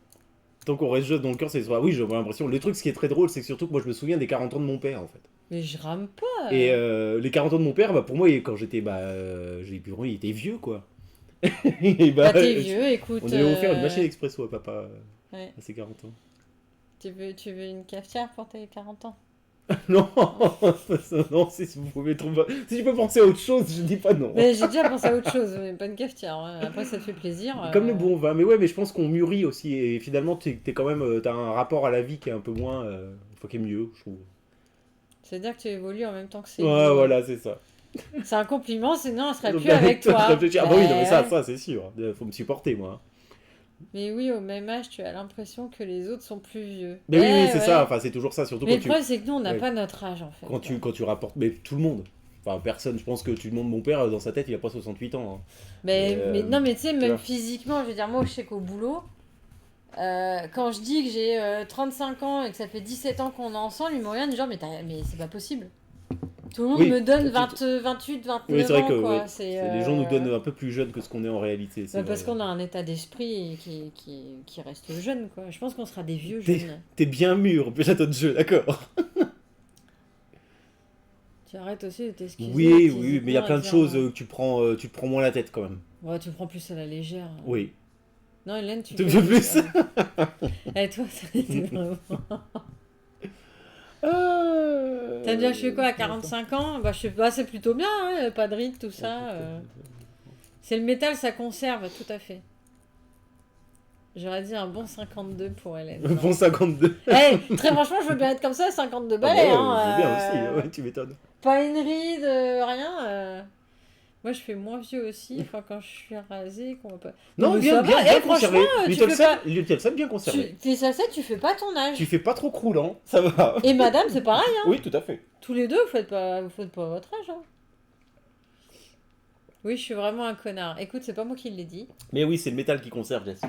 Tant qu'on reste jeune dans le cœur, c'est soit. Oui, j'ai l'impression. Le truc, ce qui est très drôle, c'est que surtout que moi, je me souviens des 40 ans de mon père, en fait. Mais je rame pas. Et les 40 ans de mon père, bah, pour moi, quand j'étais. J'ai plus il était vieux, quoi. Et Bah, t'es vieux, écoute. On devait offert une machine expresso à papa Ouais. à ses 40 ans. Tu veux une cafetière pour tes 40 ans? Non, non, si vous pouvez trouver. Si tu peux penser à autre chose, je dis pas non. Mais j'ai déjà pensé à autre chose, mais pas une cafetière. hein. Après, ça te fait plaisir. Comme le bon vin, mais ouais, mais je pense qu'on mûrit aussi, et finalement, t'es quand même, t'as un rapport à la vie qui est un peu moins, enfin, qui est mieux, je trouve. C'est-à-dire que tu évolues en même temps que c'est. Ouais, voilà, c'est ça. C'est un compliment, sinon elle serait Donc, plus avec toi. réfléchir. Ah bah oui, non, mais Ouais. ça, c'est sûr. Faut me supporter, moi. Mais oui, au même âge, tu as l'impression que les autres sont plus vieux. Mais oui, oui, c'est Ouais. ça, enfin, c'est toujours ça, surtout Mais quand le tu... problème, c'est que nous, on n'a ouais. pas notre âge, en fait. Quand tu rapportes... Mais tout le monde. Enfin, personne, je pense que tu demandes mon père, dans sa tête, il a pas 68 ans. Hein. Mais non, mais tu sais, tu même vois. physiquement, je veux dire, moi, je sais qu'au boulot, quand je dis que j'ai 35 ans et que ça fait 17 ans qu'on est ensemble, ils me regardent genre, mais c'est pas possible. Tout le monde Oui, me donne tout- 20, 28, Oui, 29 c'est vrai ans, que quoi. ouais, les gens nous donnent un peu plus jeunes que ce qu'on est en réalité. C'est Parce vrai. qu'on a un état d'esprit qui reste jeune, quoi. Je pense qu'on sera des vieux T'es jeunes. t'es bien mûr, château de jeu, d'accord. Tu arrêtes aussi de t'excuser. Oui, oui, mais il y a physiquement plein à de dire, choses que tu te prends moins la tête quand même. Ouais, tu prends plus à la légère. Oui. Non, Hélène, tu Tu fais veux plus Et toi, ça t'es vraiment... T'as bien, je fais quoi à 45 ans? Bah, je sais pas, c'est plutôt bien, hein, pas de rides, tout ça. C'est le métal, ça conserve, tout à fait. J'aurais dit un bon 52 pour Hélène. Bon 52. Très franchement, je veux bien être comme ça, 52 Ah bah balais. ouais, Hein, je veux bien aussi, ouais, tu m'étonnes. Pas une ride, rien. Moi, je fais moins vieux aussi, enfin, quand je suis rasée, qu'on va pas... Non, mais bien, ça bien, va. bien Franchement, conservé. tu fais pas... Little Sam, bien conservé. Tu fais ça, tu fais pas ton âge. Tu fais pas trop croulant, ça va. Et madame, c'est pareil, hein. Oui, tout à fait. Tous les deux, vous faites pas votre âge, hein. Oui, je suis vraiment un connard. Écoute, c'est pas moi qui l'ai dit. Mais oui, c'est le métal qui conserve, Jess.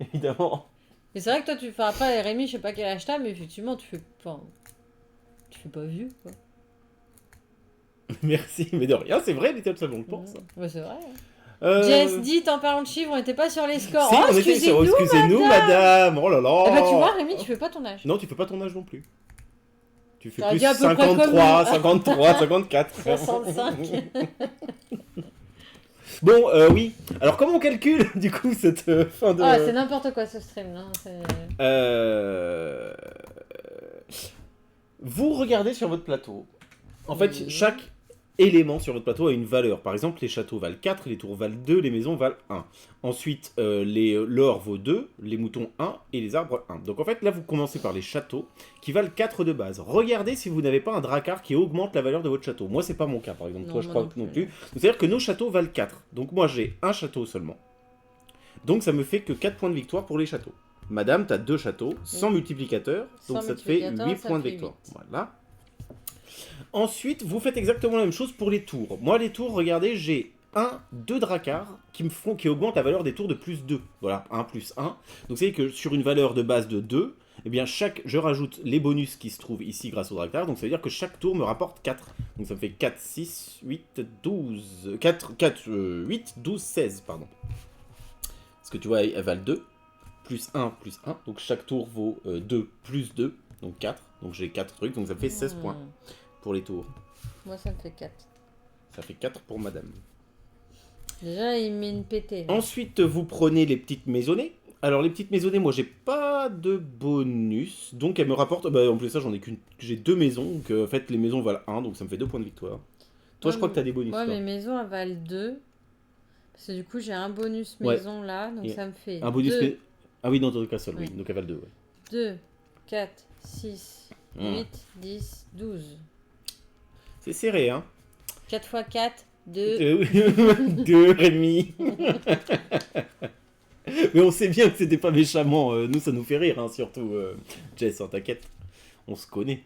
Évidemment. Mais c'est vrai que toi, tu fais après, Rémi, je sais pas quel âge t'as, mais effectivement, tu fais pas vieux, quoi. Merci, mais de rien, c'est vrai, Little Sam, on le pense. Ouais, c'est vrai. Jess, dites en parlant de chiffres, on n'était pas sur les scores. Si, on était sur excusez-nous, madame. Oh là là. Eh bah, tu vois, Rémi, tu fais pas ton âge. Non, tu fais pas ton âge non plus. Tu fais T'aurais plus dit à peu près 53, comme 53, 54. 65. Bon, oui. Alors, comment on calcule, du coup, cette fin de... Ah, c'est n'importe quoi, ce stream, là. Vous regardez sur votre plateau. En fait, Oui. chaque élément sur votre plateau a une valeur. Par exemple, les châteaux valent 4, les tours valent 2, les maisons valent 1. Ensuite, l'or vaut 2, les moutons 1 et les arbres 1. Donc en fait, là, vous commencez par les châteaux qui valent 4 de base. Regardez si vous n'avez pas un dracard qui augmente la valeur de votre château. Moi, c'est pas mon cas, par exemple. Non, Toi, je moi crois non que non plus. plus. C'est-à-dire que nos châteaux valent 4. Donc moi, j'ai un château seulement. Donc ça me fait que 4 points de victoire pour les châteaux. Madame, tu as 2 châteaux, sans multiplicateur, donc Sans ça te fait multiplicateur, 8 ça points de fait victoire. 8. Voilà. Ensuite, vous faites exactement la même chose pour les tours. Moi, les tours, regardez, j'ai 2 dracars qui augmentent la valeur des tours de plus 2. Voilà, 1 plus 1. Donc, vous savez que sur une valeur de base de 2, eh bien, je rajoute les bonus qui se trouvent ici grâce au dracar. Donc, ça veut dire que chaque tour me rapporte 4. Donc, ça me fait 4, 6, 8, 12... 8, 12, 16, pardon. Parce que tu vois, elles valent 2. Plus 1, plus 1. Donc, chaque tour vaut 2 plus 2. Donc, 4. Donc, j'ai 4 trucs. Donc, ça me fait 16 points pour les tours. Moi, ça me fait 4. Ça fait 4 pour madame. Déjà, il met une pétée. Là. Ensuite, vous prenez les petites maisonnées. Alors, les petites maisonnées, moi, j'ai pas de bonus. Donc, elles me rapportent... Bah, en plus de ça, j'ai 2 maisons. Donc, en fait, les maisons valent 1. Donc, ça me fait 2 points de victoire. Toi, je crois que t'as des bonus. Moi, toi. mes maisons, elles valent 2. Parce que du coup, j'ai un bonus maison là. Donc, ça me fait un bonus 2. Ah oui, dans ton castle, oui. Oui. Donc, elles valent 2, ouais. 2, 4, 6, 8, 10, 12. C'est serré, hein. 4 x 4, 2. 2, Rémi. Mais on sait bien que c'était pas méchamment. Nous, ça nous fait rire, hein, surtout. Jess, hein, t'inquiète. On se connaît.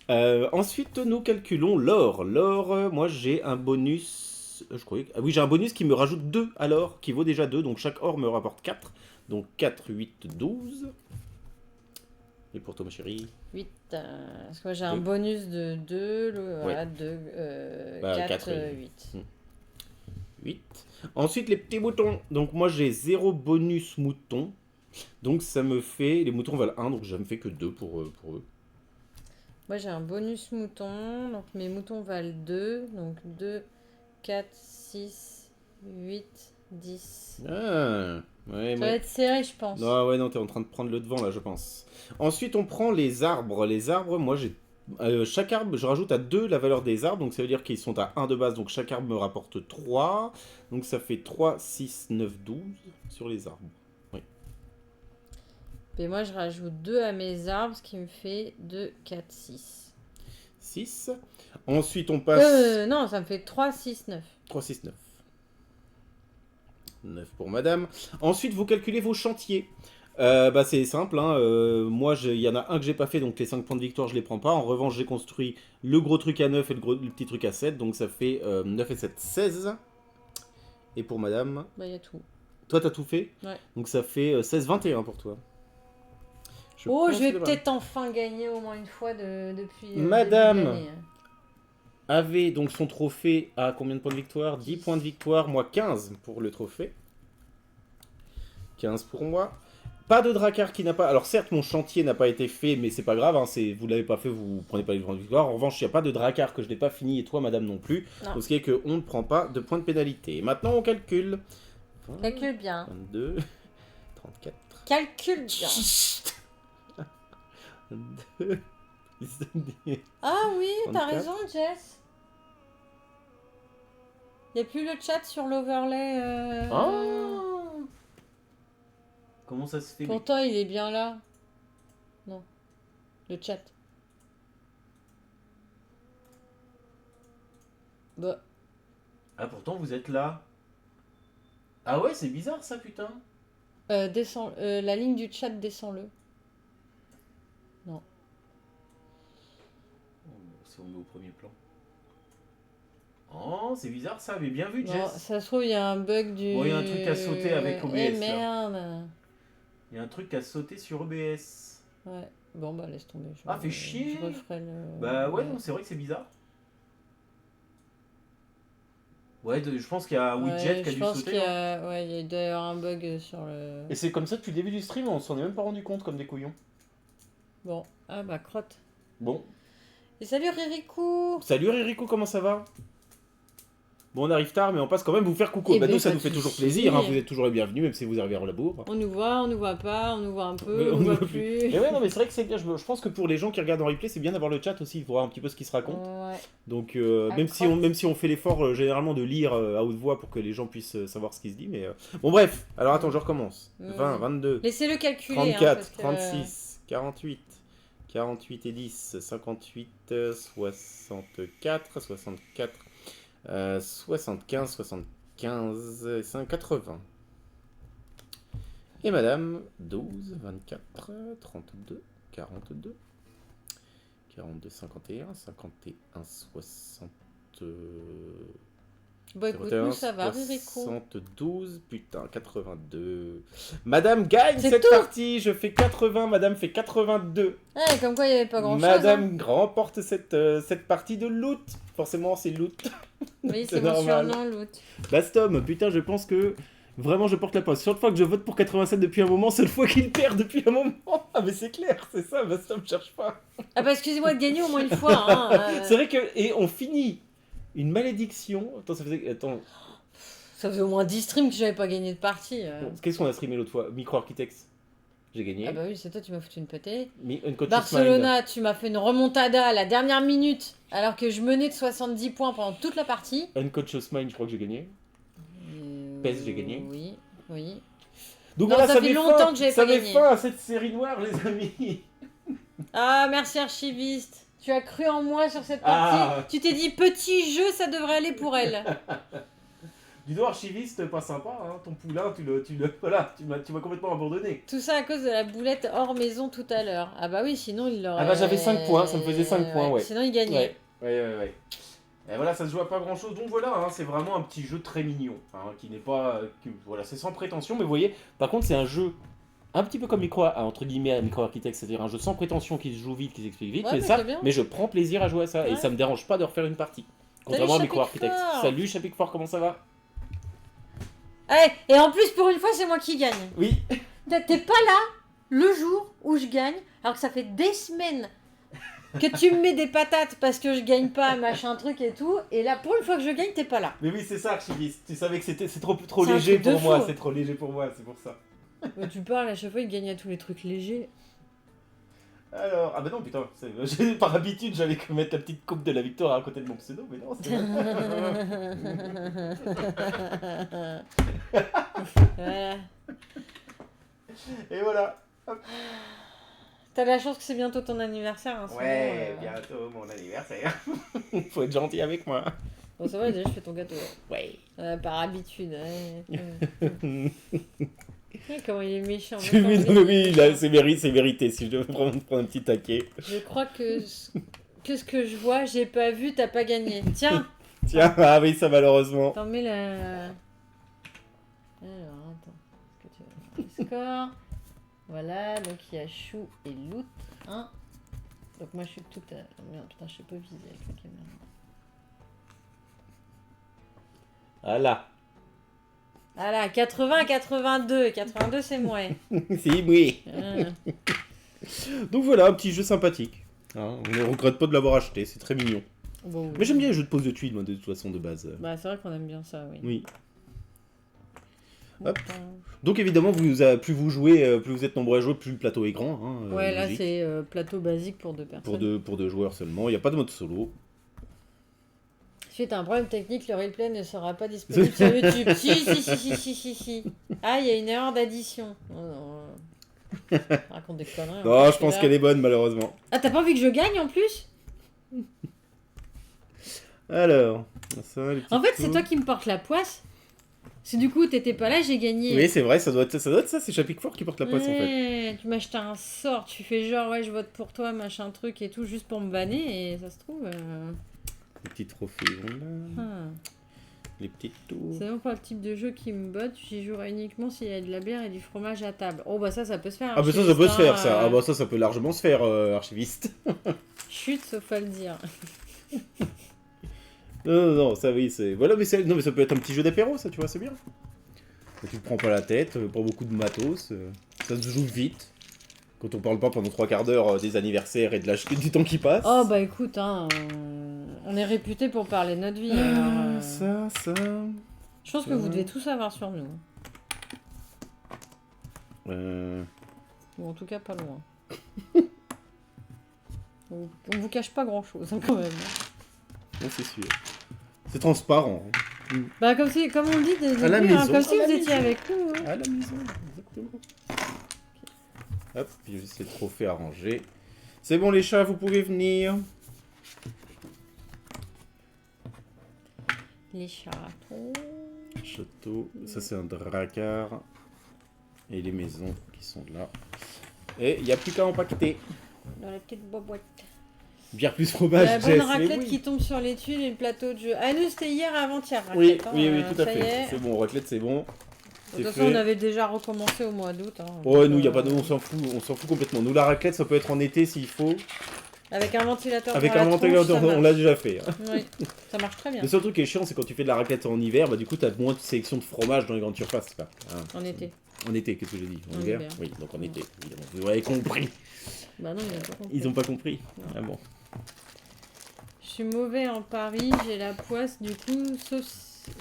Ensuite, nous calculons l'or. L'or, moi, j'ai un bonus... Je croyais... Ah oui, j'ai un bonus qui me rajoute 2 à l'or, qui vaut déjà 2. Donc, chaque or me rapporte 4. Donc, 4, 8, 12. Et pour toi, ma chérie 8. Parce que moi, j'ai un bonus de 2. Voilà, 2, 4, 8. 8. Ensuite, les petits moutons. Donc, moi, j'ai 0 bonus mouton. Donc, ça me fait... Les moutons valent 1, donc ça me fait que 2 pour eux. Moi, j'ai un bonus mouton. Donc, mes moutons valent 2. Donc, 2, 4, 6, 8, 10. Ah, ouais, Ça va être serré, je pense. Non, ouais, non, t'es en train de prendre le devant, là, je pense. Ensuite, on prend les arbres. Les arbres, moi, j'ai... chaque arbre, je rajoute à 2 la valeur des arbres, donc ça veut dire qu'ils sont à 1 de base, donc chaque arbre me rapporte 3. Donc ça fait 3, 6, 9, 12 sur les arbres. Oui. Et moi, je rajoute 2 à mes arbres, ce qui me fait 2, 4, 6. 6. Ensuite, on passe... Non, ça me fait 3, 6, 9. 3, 6, 9. 9 pour madame. Ensuite, vous calculez vos chantiers. C'est simple, hein. Moi, il y en a un que j'ai pas fait, donc les 5 points de victoire, je les prends pas. En revanche, j'ai construit le gros truc à 9 et le petit truc à 7, donc ça fait 9 et 7, 16. Et pour madame... Bah, il y a tout. Toi, t'as tout fait? Ouais. Donc ça fait 16, 21 pour toi. Je vais peut-être enfin gagner au moins une fois depuis... Madame avait donc son trophée à combien de points de victoire? 10 points de victoire, moi 15 pour le trophée. 15 pour moi. Pas de Drakkar qui n'a pas... Alors certes, mon chantier n'a pas été fait, mais c'est pas grave, hein, vous l'avez pas fait, vous prenez pas les points de victoire. En revanche, il n'y a pas de Drakkar que je n'ai pas fini, et toi, madame, non plus. Donc ce qui est qu'on ne prend pas de points de pénalité. Et maintenant, on calcule. Calcule bien. 22, 34... Calcule bien. 22... Ah oui, 34. t'as raison, Jess. Il n'y a plus le chat sur l'overlay. Comment ça se fait? Pourtant, il est bien là. Non. Le chat. Bah. Ah, pourtant, vous êtes là. Ah ouais, c'est bizarre ça, putain. Descends, la ligne du chat, descends-le. Non. Si on met au premier plan. Oh, c'est bizarre ça, mais bien vu, Non, Jess. ça se trouve, il y a un bug du... Bon, il y a un truc à sauter avec OBS. Eh merde. Il y a un truc à sauter sur OBS. Ouais, bon bah laisse tomber. Fait chier. Je referai le... Bah ouais, non, c'est vrai que c'est bizarre. Ouais, je pense qu'il y a un widget qui a dû sauter. Il doit y avoir un bug sur le... Et c'est comme ça depuis le début du stream, on s'en est même pas rendu compte comme des couillons. Bon, ah bah crotte. Bon. Et salut Ririkou. Salut Ririkou, comment ça va? Bon, on arrive tard, mais on passe quand même vous faire coucou. Bah, nous, ça nous fait toujours plaisir, hein, vous êtes toujours les bienvenus, même si vous arrivez à la bourre. On nous voit pas, on nous voit un peu, Mais on nous voit plus. Mais ouais, non, mais c'est vrai que c'est bien. Je pense que pour les gens qui regardent en replay, c'est bien d'avoir le chat aussi, voir un petit peu ce qui se raconte. Ouais. Donc, même si on fait l'effort généralement de lire à haute voix pour que les gens puissent savoir ce qui se dit. Mais bon, bref. Alors, attends, je recommence. 20, 22, Laissez-le calculer. 34, 36, 48. 48 et 10, 58, 64, 64, 75, 75, 80. Et madame, 12, 24, 32, 42, 42, 51, 51, 60... Bah écoute, nous ça va, Ririkou. 72, putain, 82. Madame gagne cette tout. partie, je fais 80, madame fait 82. Ouais, comme quoi il n'y avait pas grand chose. Madame remporte cette partie de loot. Forcément, c'est loot. Oui, c'est mon surnom, loot. Bastom, putain, je pense que vraiment je porte la poste. Chaque fois que je vote pour 87 depuis un moment, c'est le fois qu'il perd depuis un moment. Ah, mais c'est clair, c'est ça, Bastom, cherche pas. Ah, bah excusez-moi de gagner au moins une fois. Hein, C'est vrai que. Et on finit. Une malédiction. Attends, ça faisait. Attends. Ça faisait au moins 10 streams que j'avais pas gagné de partie. Bon, qu'est-ce qu'on a streamé l'autre fois? Micro Architects. J'ai gagné. Ah bah oui, c'est toi, tu m'as foutu une pétée. Barcelona, tu m'as fait une remontada à la dernière minute, alors que je menais de 70 points pendant toute la partie. Unconscious Mind, je crois que j'ai gagné. PES, j'ai gagné. Oui, oui. Donc non, voilà, ça fait longtemps que j'avais pas gagné. Ça met fin à cette série noire, les amis. Ah, merci Archiviste. Tu as cru en moi sur cette partie. Tu t'es dit, petit jeu, ça devrait aller pour elle. Dis donc, Archiviste, pas sympa, hein. Ton poulain, voilà, tu m'as complètement abandonné. Tout ça à cause de la boulette hors maison tout à l'heure. Ah bah oui, sinon il l'aurait... Ah bah j'avais 5 points, ça me faisait 5 points, ouais. Sinon il gagnait. Ouais. Et voilà, ça se joue à pas grand chose. Donc voilà, hein, c'est vraiment un petit jeu très mignon, hein, qui n'est pas... voilà, c'est sans prétention, mais vous voyez, par contre c'est un jeu... Un petit peu comme entre guillemets Micro Architects, c'est-à-dire un jeu sans prétention qui se joue vite, qui s'explique vite, mais je prends plaisir à jouer à ça et ça me dérange pas de refaire une partie. Contrairement à Micro Architects. Salut Chapic Fort, comment ça va? Allez, et en plus pour une fois c'est moi qui gagne. Oui. T'es pas là le jour où je gagne, alors que ça fait des semaines que tu me mets des patates parce que je gagne pas, machin truc et tout, et là pour une fois que je gagne, t'es pas là. Mais oui, c'est ça Archiviste, tu savais que c'est trop léger pour moi, c'est trop léger pour moi, c'est pour ça. Mais tu parles, à chaque fois il gagne à tous les trucs légers. Alors, ah bah non putain, par habitude j'allais mettre la petite coupe de la victoire à côté de mon pseudo, mais non, c'est Voilà. Et voilà. T'as la chance que c'est bientôt ton anniversaire. Hein, ouais, bientôt mon anniversaire. Faut être gentil avec moi. Bon, ça va, déjà, je fais ton gâteau. Ouais. Par habitude. Comment il est méchant. Oui, non, mais oui, là, c'est vérité. Si je devais vraiment prendre un petit taquet. Je crois que ce que je vois, j'ai pas vu, t'as pas gagné. Tiens. Tiens, ah oui, ça malheureusement. T'en mets la... Alors, attends. Est-ce que tu vas faire les scores? Voilà, donc il y a Chou et Loot. Hein. Donc moi, je suis toute... Merde, putain, je sais pas viser avec la caméra. Voilà. Voilà, 80, 82. 82, c'est moi. Si, oui. Ah. Donc voilà, un petit jeu sympathique. Hein, on ne regrette pas de l'avoir acheté, c'est très mignon. Bon, Mais j'aime bien les jeux de pose de tuiles, moi, de toute façon, de base. Bah, c'est vrai qu'on aime bien ça, oui. Oui. Bon, Hop. Donc évidemment, plus vous jouez, plus vous êtes nombreux à jouer, plus le plateau est grand. Hein, ouais, là, logique. c'est plateau basique pour 2 personnes. Pour deux joueurs seulement, il n'y a pas de mode solo. Suite à un problème technique, le replay ne sera pas disponible sur YouTube. Si. Ah, il y a une erreur d'addition. Oh, non. Raconte des conneries. Non, je pense qu'elle est bonne, malheureusement. Ah, t'as pas envie que je gagne en plus? Alors, ça, les petits En fait, c'est coups. toi qui me portes la poisse. Si du coup, t'étais pas là, j'ai gagné. Oui, c'est vrai, ça doit être ça, c'est Chapic Fort qui porte la poisse en fait. Ouais, tu m'as acheté un sort, tu fais genre, ouais, je vote pour toi, machin truc et tout, juste pour me banner, et ça se trouve... Les petits trophées vont là, les petites tours. C'est vraiment pas le type de jeu qui me botte, j'y jouerai uniquement s'il y a de la bière et du fromage à table. Oh bah ça peut se faire. Ah bah ça peut se faire ça, ah bah ça peut largement se faire, archiviste. Chut, sauf à le dire. Non, ça oui, c'est... Voilà, mais ça peut être un petit jeu d'apéro, ça, tu vois, c'est bien. Et tu te prends pas la tête, pas beaucoup de matos, ça se joue vite. Quand on parle pas pendant 3/4 d'heure des anniversaires et du temps qui passe. Oh bah écoute, hein, on est réputé pour parler de notre vie. Alors, Ça... je pense que vous devez tout savoir sur nous. Ou en tout cas pas loin. On vous cache pas grand chose quand même. Non, c'est sûr. C'est transparent. Hein. Bah comme on dit de À la début, hein, maison. comme si À la vous étiez maison. avec nous. Hein. À la maison, exactement. Hop, puis juste les trophées à ranger. C'est bon les chats, vous pouvez venir. Les chatons. Château, ça c'est un dracard. Et les maisons qui sont là. Et il n'y a plus qu'à empaqueter. Dans la petite boîte. Bière plus fromage, La bonne Jess, raclette mais oui. qui tombe sur les tuiles et le plateau de jeu. Ah nous c'était hier avant-hier. Oui, raclette, hein, oui, tout à ça y fait. est. C'est bon, raclette c'est bon. De C'est toute façon, fait. on avait déjà recommencé au mois d'août. Hein, Ouais, nous, y a pas de... on s'en fout complètement. Nous, la raclette, ça peut être en été s'il faut. Avec un ventilateur. Avec dans un la ventilateur, tronche, ça on l'a déjà fait. Hein. marche. Oui, ça marche très bien. Le seul truc qui est chiant, c'est quand tu fais de la raclette en hiver, bah du coup, t'as moins de sélection de fromage dans les grandes surfaces. Quoi. Hein. En été. En été, qu'est-ce que j'ai dit? En En hiver? hiver. Oui, donc en été, évidemment. Vous avez compris. Bah non, ils ont pas compris. Ils ont pas compris. Non. Ah bon. Je suis mauvais en Paris, j'ai la poisse, du coup, sauf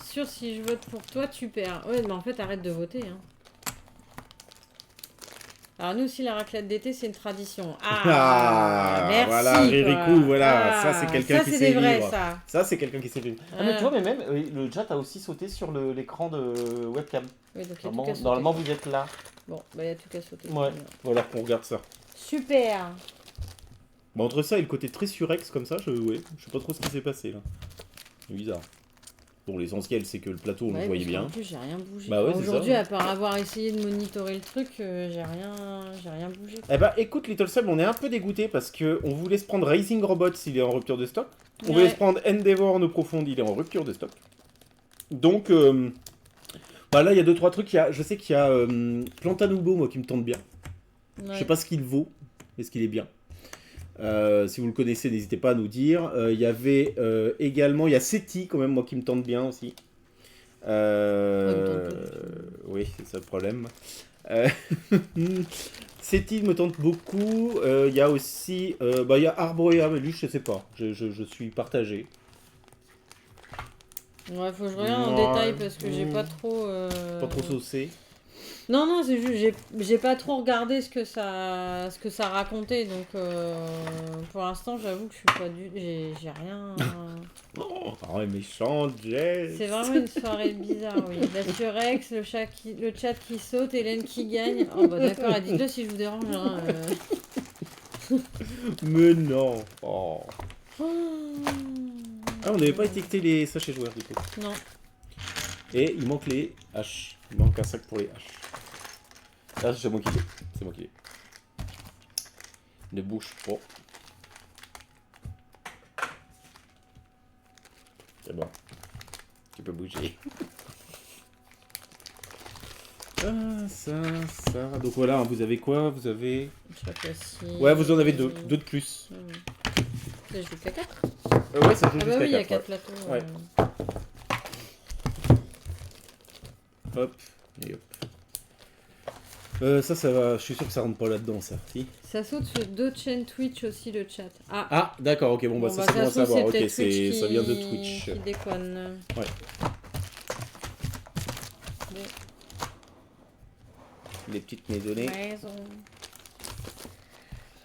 sûr si je vote pour toi, tu perds. Ouais, mais en fait, arrête de voter. Hein. Alors nous aussi, la raclette d'été, c'est une tradition. Ah, merci. Voilà, quoi. Ririkou, voilà. Ah, Ça, c'est quelqu'un qui c'est sait des vrais, vivre. ça. Ça, c'est quelqu'un qui sait vivre. Ah, mais Ah. tu vois, mais même, le chat a aussi sauté sur l'écran de webcam. Oui, donc il y a tout Normalement, qu'à sauter. normalement, vous êtes là. Bon, bah il y a tout qu'à sauter. Ouais. Voilà, qu'on regarde ça. Super. Bah, entre ça et le côté très surex comme ça, je sais pas trop ce qui s'est passé là. C'est bizarre. Bon, l'essentiel, c'est que le plateau, on Ouais, le voyait parce bien. qu'en plus, j'ai rien bougé. Bah ouais, c'est Aujourd'hui, ça. à part avoir essayé de monitorer le truc, j'ai rien bougé. Eh bah, écoute, Little Seb, on est un peu dégoûté parce que on voulait se prendre Racing Robots, il est en rupture de stock. On voulait Ouais. se prendre Endeavor No Profonde, il est en rupture de stock. Donc, bah là, il y a 2-3 trucs. Je sais qu'il y a Plantanubo, moi, qui me tente bien. Je Ouais. sais pas ce qu'il vaut, mais ce qu'il est bien. Si vous le connaissez, n'hésitez pas à nous dire. Il y avait également, il y a Seti quand même, moi qui me tente bien aussi. Oui, c'est ça le problème. Seti me tente beaucoup. Il y a aussi, il y a Arborea, mais lui je sais pas. Je suis partagé. Ouais, faut que je regarde en Ouais. détail parce que j'ai pas trop. Pas trop saucé. Non, c'est juste j'ai pas trop regardé ce que ça racontait, donc pour l'instant j'avoue que je suis pas j'ai rien. Oh, elle est méchante, Jess. C'est vraiment une soirée bizarre, oui. La surex, le chat qui saute, Hélène qui gagne. Oh bah d'accord, dites-le si je vous dérange. Hein, Mais non. Oh. Ah, on n'avait pas étiqueté les sachets joueurs du coup. Non. Et il manque les haches. Il manque un sac pour les haches. Ah, c'est moi qui l'ai. C'est moi qui l'ai. Ne bouge pas. C'est bon. Tu peux bouger. Ah, ça. Donc voilà, vous avez quoi? Vous avez... Ouais, vous en avez deux. Deux de plus. Ça joue qu'à 4. Ouais, ça joue Ah bah jusqu'à oui, il y a 4. 4 plateaux. Ouais. Hop. Et hop. Ça va. Je suis sûr que ça rentre pas là-dedans, ça. Si. Ça saute sur d'autres chaînes Twitch aussi, le chat. Ah, d'accord, ok, bon, bah ça c'est bon à savoir. Ok, ça vient de Twitch. Qui déconne. Ouais. Les petites maisonnées. Maison.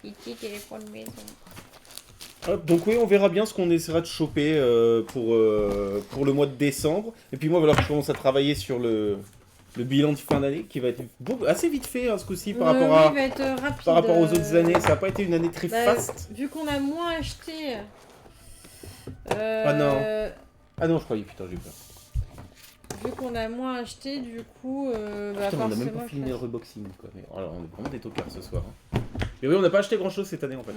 Petit téléphone maison. Hop, donc oui, on verra bien ce qu'on essaiera de choper pour le mois de décembre. Et puis moi, voilà, je commence à travailler sur le bilan de fin d'année qui va être assez vite fait hein, ce coup-ci par rapport oui, il va être rapide. par rapport aux autres années. Ça n'a pas été une année très faste. Vu qu'on a moins acheté. Ah non. Ah non, je croyais, putain, j'ai eu peur. Vu qu'on a moins acheté, du coup. Putain, on a même pas filmé le reboxing quoi. Mais, alors, on est vraiment des tocards ce soir. Hein. Mais oui, on n'a pas acheté grand chose cette année en fait.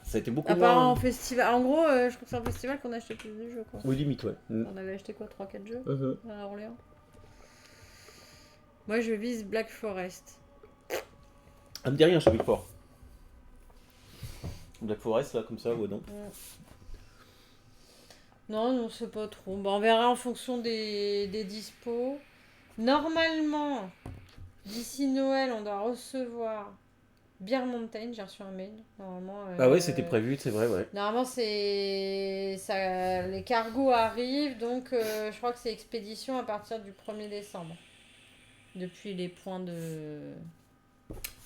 Ça a été beaucoup moins... en festival. En gros, je crois que c'est en festival qu'on a acheté plus de jeux quoi. Oui, limite, ouais. On avait acheté quoi, 3-4 jeux à Orléans. Moi je vise Black Forest. Ça me dit rien, Big Four. Black Forest là, comme ça, ouais, non. Non, c'est pas trop. Bon, on verra en fonction des dispos. Normalement, d'ici Noël, on doit recevoir Beer Mountain. J'ai reçu un mail. Normalement. Ah ouais, c'était prévu, c'est vrai, ouais. Normalement, les cargos arrivent, donc je crois que c'est expédition à partir du 1er décembre. Depuis les points de...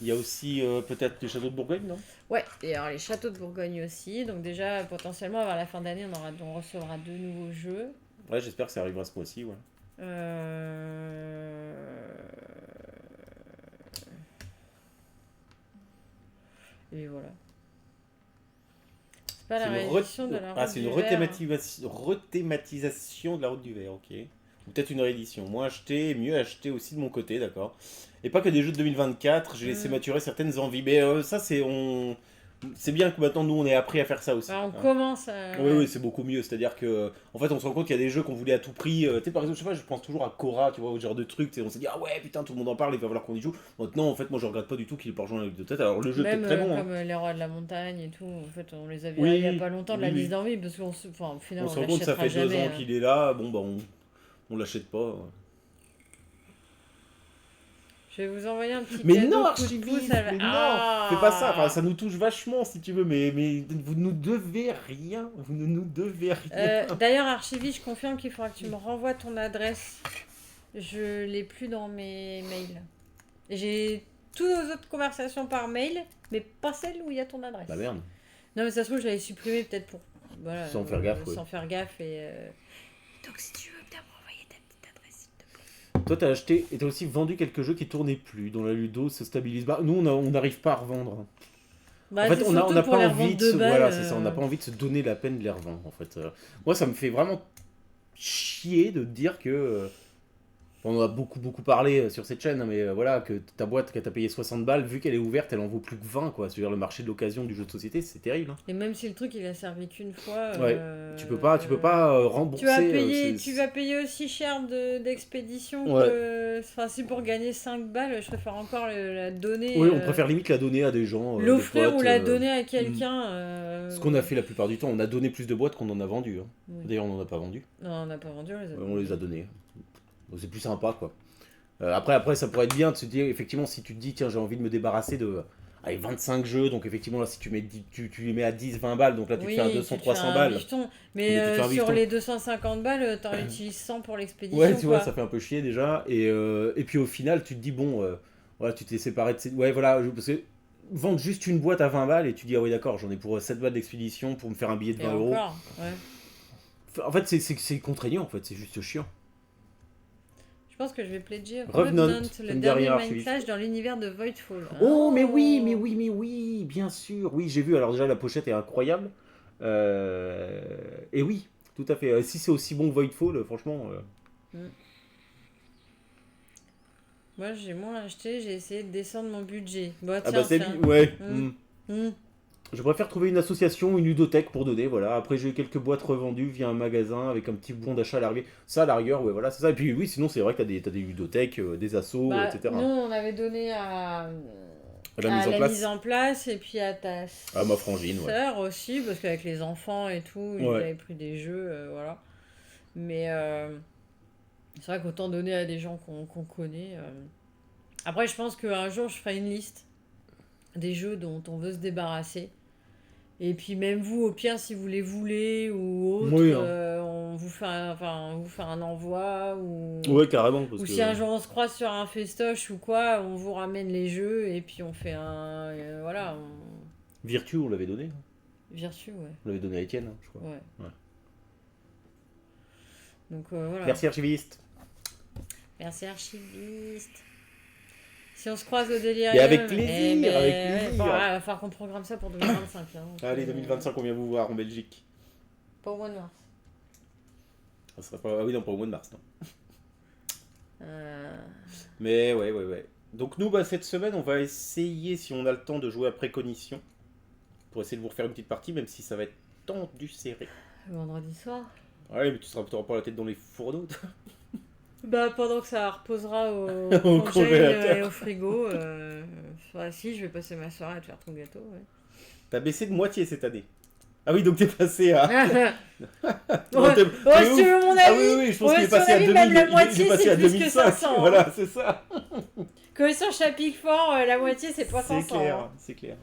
Il y a aussi peut-être les châteaux de Bourgogne, non? Ouais, et alors les châteaux de Bourgogne aussi. Donc déjà, potentiellement, vers la fin d'année, on recevra 2 nouveaux jeux. Ouais, j'espère que ça arrivera ce mois-ci, ouais. Et voilà. C'est pas la réédition de la Route c'est du une rethématisation de la Route du Verre, ok. Ou peut-être une réédition. Moins acheté, mieux acheté aussi de mon côté, d'accord. Et pas que des jeux de 2024, j'ai laissé maturer certaines envies. Mais ça, c'est bien que maintenant, nous, on ait appris à faire ça aussi. On commence à... Oui, c'est beaucoup mieux. C'est-à-dire que, en fait, on se rend compte qu'il y a des jeux qu'on voulait à tout prix. Tu sais, par exemple, je sais pas, je pense toujours à Cora, tu vois, au genre de truc. On s'est dit, ah ouais, putain, tout le monde en parle, il va falloir qu'on y joue. Maintenant, en fait, moi, je regrette pas du tout qu'il ait pas rejoint la Ligue de tête. Alors, le jeu était très bon. Même les Rois de la Montagne et tout, en fait, on les a vus il y a pas longtemps de la liste d'envie, parce qu'au final, on se rend compte que ça fait 2 ans qu'il est là. Bon, bah, on l'achète pas. Je vais vous envoyer un petit mais cadeau non, coup de Archiviste, pouce mais non, fais pas ça. Enfin, ça nous touche vachement, si tu veux, mais vous nous devez rien. Vous ne nous devez rien. D'ailleurs, Archiviste, je confirme qu'il faudra que tu me renvoies ton adresse. Je l'ai plus dans mes mails. J'ai toutes nos autres conversations par mail, mais pas celle où il y a ton adresse. Bah merde. Non, mais ça se trouve, je l'avais supprimé peut-être pour... Voilà, sans faire gaffe, sans faire gaffe et... Donc si tu veux bien m'envoyer ta petite adresse, s'il te plaît. Toi, t'as acheté et t'as aussi vendu quelques jeux qui tournaient plus, dont la Ludo se stabilise pas. Nous, on n'arrive pas à revendre. Bah, en fait, on n'a pas envie de se, balles, voilà, c'est ça, on n'a pas envie de se donner la peine de les revendre. En fait, moi, ça me fait vraiment chier de dire que on en a beaucoup parlé sur cette chaîne, mais voilà, que ta boîte que t'as payé 60 balles, vu qu'elle est ouverte, elle en vaut plus que 20, quoi. C'est-à-dire le marché de l'occasion du jeu de société, c'est terrible. Hein. Et même si le truc il a servi qu'une fois, ouais. Tu peux pas rembourser. Tu vas payer aussi cher d'expédition que. Enfin, si pour gagner 5 balles, je préfère encore la donner. Oui, on préfère limite la donner à des gens. L'offrir ou la donner à quelqu'un. Ce qu'on a fait la plupart du temps, on a donné plus de boîtes qu'on en a vendu. Hein. Oui. D'ailleurs, on n'en a pas vendu. Non, on n'a pas vendu, on les a données. C'est plus sympa, quoi. Après, ça pourrait être bien de se dire, effectivement, si tu te dis, tiens, j'ai envie de me débarrasser de 25 jeux, donc effectivement, là, si tu les mets à 10-20 balles, donc là, tu te fais un 200-300 balles. Bifton. Mais sur les 250 balles, t'en utilises 100 pour l'expédition. Ouais, tu vois, ça fait un peu chier déjà. Et puis au final, tu te dis, bon, voilà, tu t'es séparé de ces... Ouais, voilà, parce que vendre juste une boîte à 20 balles et tu dis, ah oui, d'accord, j'en ai pour 7 balles d'expédition pour me faire un billet de 20 euros. Encore, ouais. En fait, c'est contraignant, en fait, c'est juste chiant. Je pense que je vais pledger Revenant, le dernier Mindclash dans l'univers de Voidfall. Oh, mais oui, bien sûr. Oui, j'ai vu. Alors déjà, la pochette est incroyable. Et oui, Tout à fait. Si c'est aussi bon que Voidfall, franchement... Moi, j'ai moins acheté, j'ai essayé de descendre mon budget. Bah, Ah tiens, bah c'est... tiens. Ouais. Mm. Je préfère trouver une association, une ludothèque pour donner, voilà. Après, j'ai eu quelques boîtes revendues via un magasin avec un petit bon d'achat à l'arrivée. Ça, à la rigueur, ouais, voilà, c'est ça. Et puis, oui, sinon, c'est vrai que t'as des ludothèques, des assos, Bah, etc. nous, on avait donné à La mise en place. mise en place et puis à ta À ma frangine, ouais. sœur aussi, parce qu'avec les enfants et tout, ils Ouais. avaient pris des jeux, voilà. Mais c'est vrai qu'autant donner à des gens qu'on connaît. Après, je pense qu'un jour, je ferai une liste des jeux dont on veut se débarrasser. Et puis même vous, au pire, si vous les voulez ou autre, Oui, hein. on vous fait un envoi ou... Ouais, carrément. Parce Ou que... si un jour on se croise sur un festoche ou quoi, on vous ramène les jeux et puis on fait un... voilà, Virtu, on l'avait donné. Virtu, ouais. On l'avait donné à Étienne, je crois. Ouais. Ouais. Donc voilà. Merci, archiviste. Merci archiviste. Si on se croise au délire. Et avec plaisir, avec plaisir. Bon, il va falloir qu'on programme ça pour 2025. Hein, Allez, 2025, on vient vous voir en Belgique. Pas au mois de mars. Ça sera pas... Ah oui, non, pas au mois de mars, non. Mais ouais. Donc nous, bah, cette semaine, on va essayer, si on a le temps, de jouer à Précognition. Pour essayer de vous refaire une petite partie, même si ça va être tendu serré. Vendredi soir. Ouais, mais tu seras pas la tête dans les fourneaux. Bah, pendant que ça reposera au Au congèle congélateur. et au frigo, si, je vais passer ma soirée à te faire ton gâteau. Ouais. T'as baissé de moitié cette année. Ah oui, donc t'es passé à... Ouais, Non, t'es si ouf. tu veux mon avis, Ah oui, je pense qu'il est passé à 2000. même la Il est moitié, passé c'est à plus que 2005. 500. Hein. Voilà, c'est ça. Que sur Chapic Fort, la moitié, c'est pas 500. C'est clair, hein. c'est clair.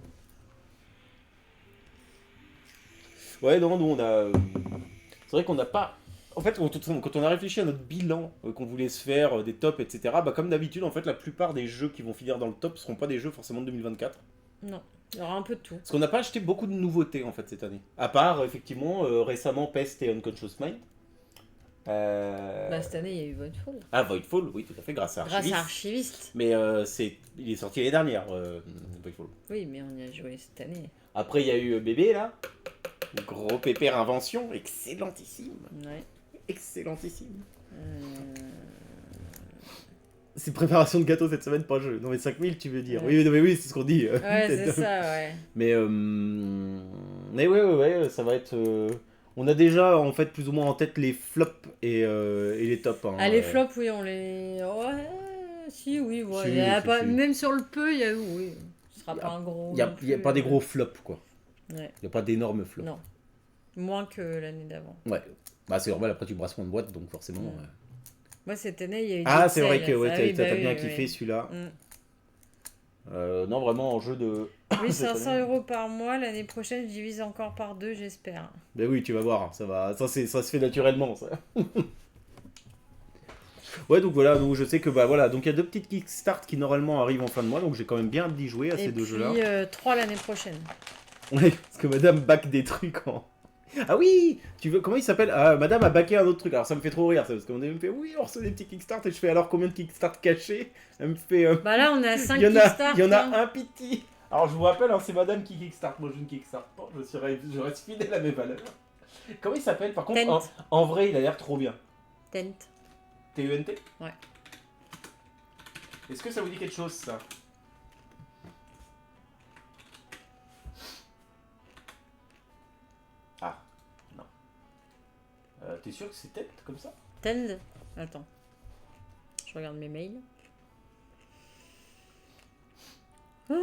Ouais, non, nous on a... C'est vrai qu'on n'a pas... En fait, quand on a réfléchi à notre bilan qu'on voulait se faire, des tops, etc., bah comme d'habitude, en fait, la plupart des jeux qui vont finir dans le top ne seront pas des jeux forcément de 2024. Non, il y aura un peu de tout. Parce qu'on n'a pas acheté beaucoup de nouveautés, en fait, cette année. À part, effectivement, récemment, Pest et Unconscious Mind. Bah, cette année, il y a eu Voidfall. Ah, Voidfall, oui, tout à fait, grâce à Archivist. Grâce à Archiviste. Mais il est sorti l'année dernière, Voidfall. Oui, mais on y a joué cette année. Après, il y a eu Bébé, là. Gros pépère invention, excellentissime. Ouais. Excellentissime. C'est préparation de gâteau cette semaine, pas jeu. Non mais 5000 tu veux dire. Ouais. Oui, non, mais oui, c'est ce qu'on dit. Ouais, c'est ça, ouais. Mais ouais, ça va être... On a déjà en fait plus ou moins en tête les flops et les tops. Hein. Ah, les flops, oui, on les... Ouais, si, oui, ouais. Si, Il y a si, pas... si. Même sur le peu, il y a eu, oui. Ce sera Y a- pas un gros... Il n'y a, non y a plus, pas des gros flops quoi. Ouais. Il n'y a pas d'énormes flops. Non. Moins que l'année d'avant. Ouais. Bah c'est normal, après tu brasses moins de boîtes donc forcément... Mm. Moi, cette année, il y a eu... Ah Dead c'est vrai Cell. que ouais, Ah t'as oui, bah t'as bien oui, kiffé oui. celui-là. Mm. Non vraiment en jeu de... 1500 € par mois, l'année prochaine, je divise encore par 2, j'espère. Ben oui, tu vas voir, ça se fait naturellement, ça. Ouais, donc voilà, donc je sais que bah voilà, donc il y a 2 petites kickstart qui normalement arrivent en fin de mois, donc j'ai quand même bien hâte d'y jouer à Et ces deux jeux-là. puis 3 l'année prochaine. Ouais, parce que Madame back des trucs en... Ah oui, tu veux comment il s'appelle? Ah, Madame a backé un autre truc. Alors ça me fait trop rire, ça, parce qu'on me fait oui, on reçoit des petits kickstart et je fais alors combien de kickstart cachés? Elle me fait. Bah là, on a 5 il y en a, kickstart. il y en a hein. un piti. Alors je vous rappelle, hein, c'est Madame qui kickstart. Moi je ne kickstart pas. Je reste fidèle à mes valeurs. Comment il s'appelle? Par contre, Tent. en vrai, il a l'air trop bien. Tent. T-E-N-T? Ouais. Est-ce que ça vous dit quelque chose, ça? Ah, non. T'es sûr que c'est tête comme ça? Tend. Attends. Je regarde mes mails. Tend.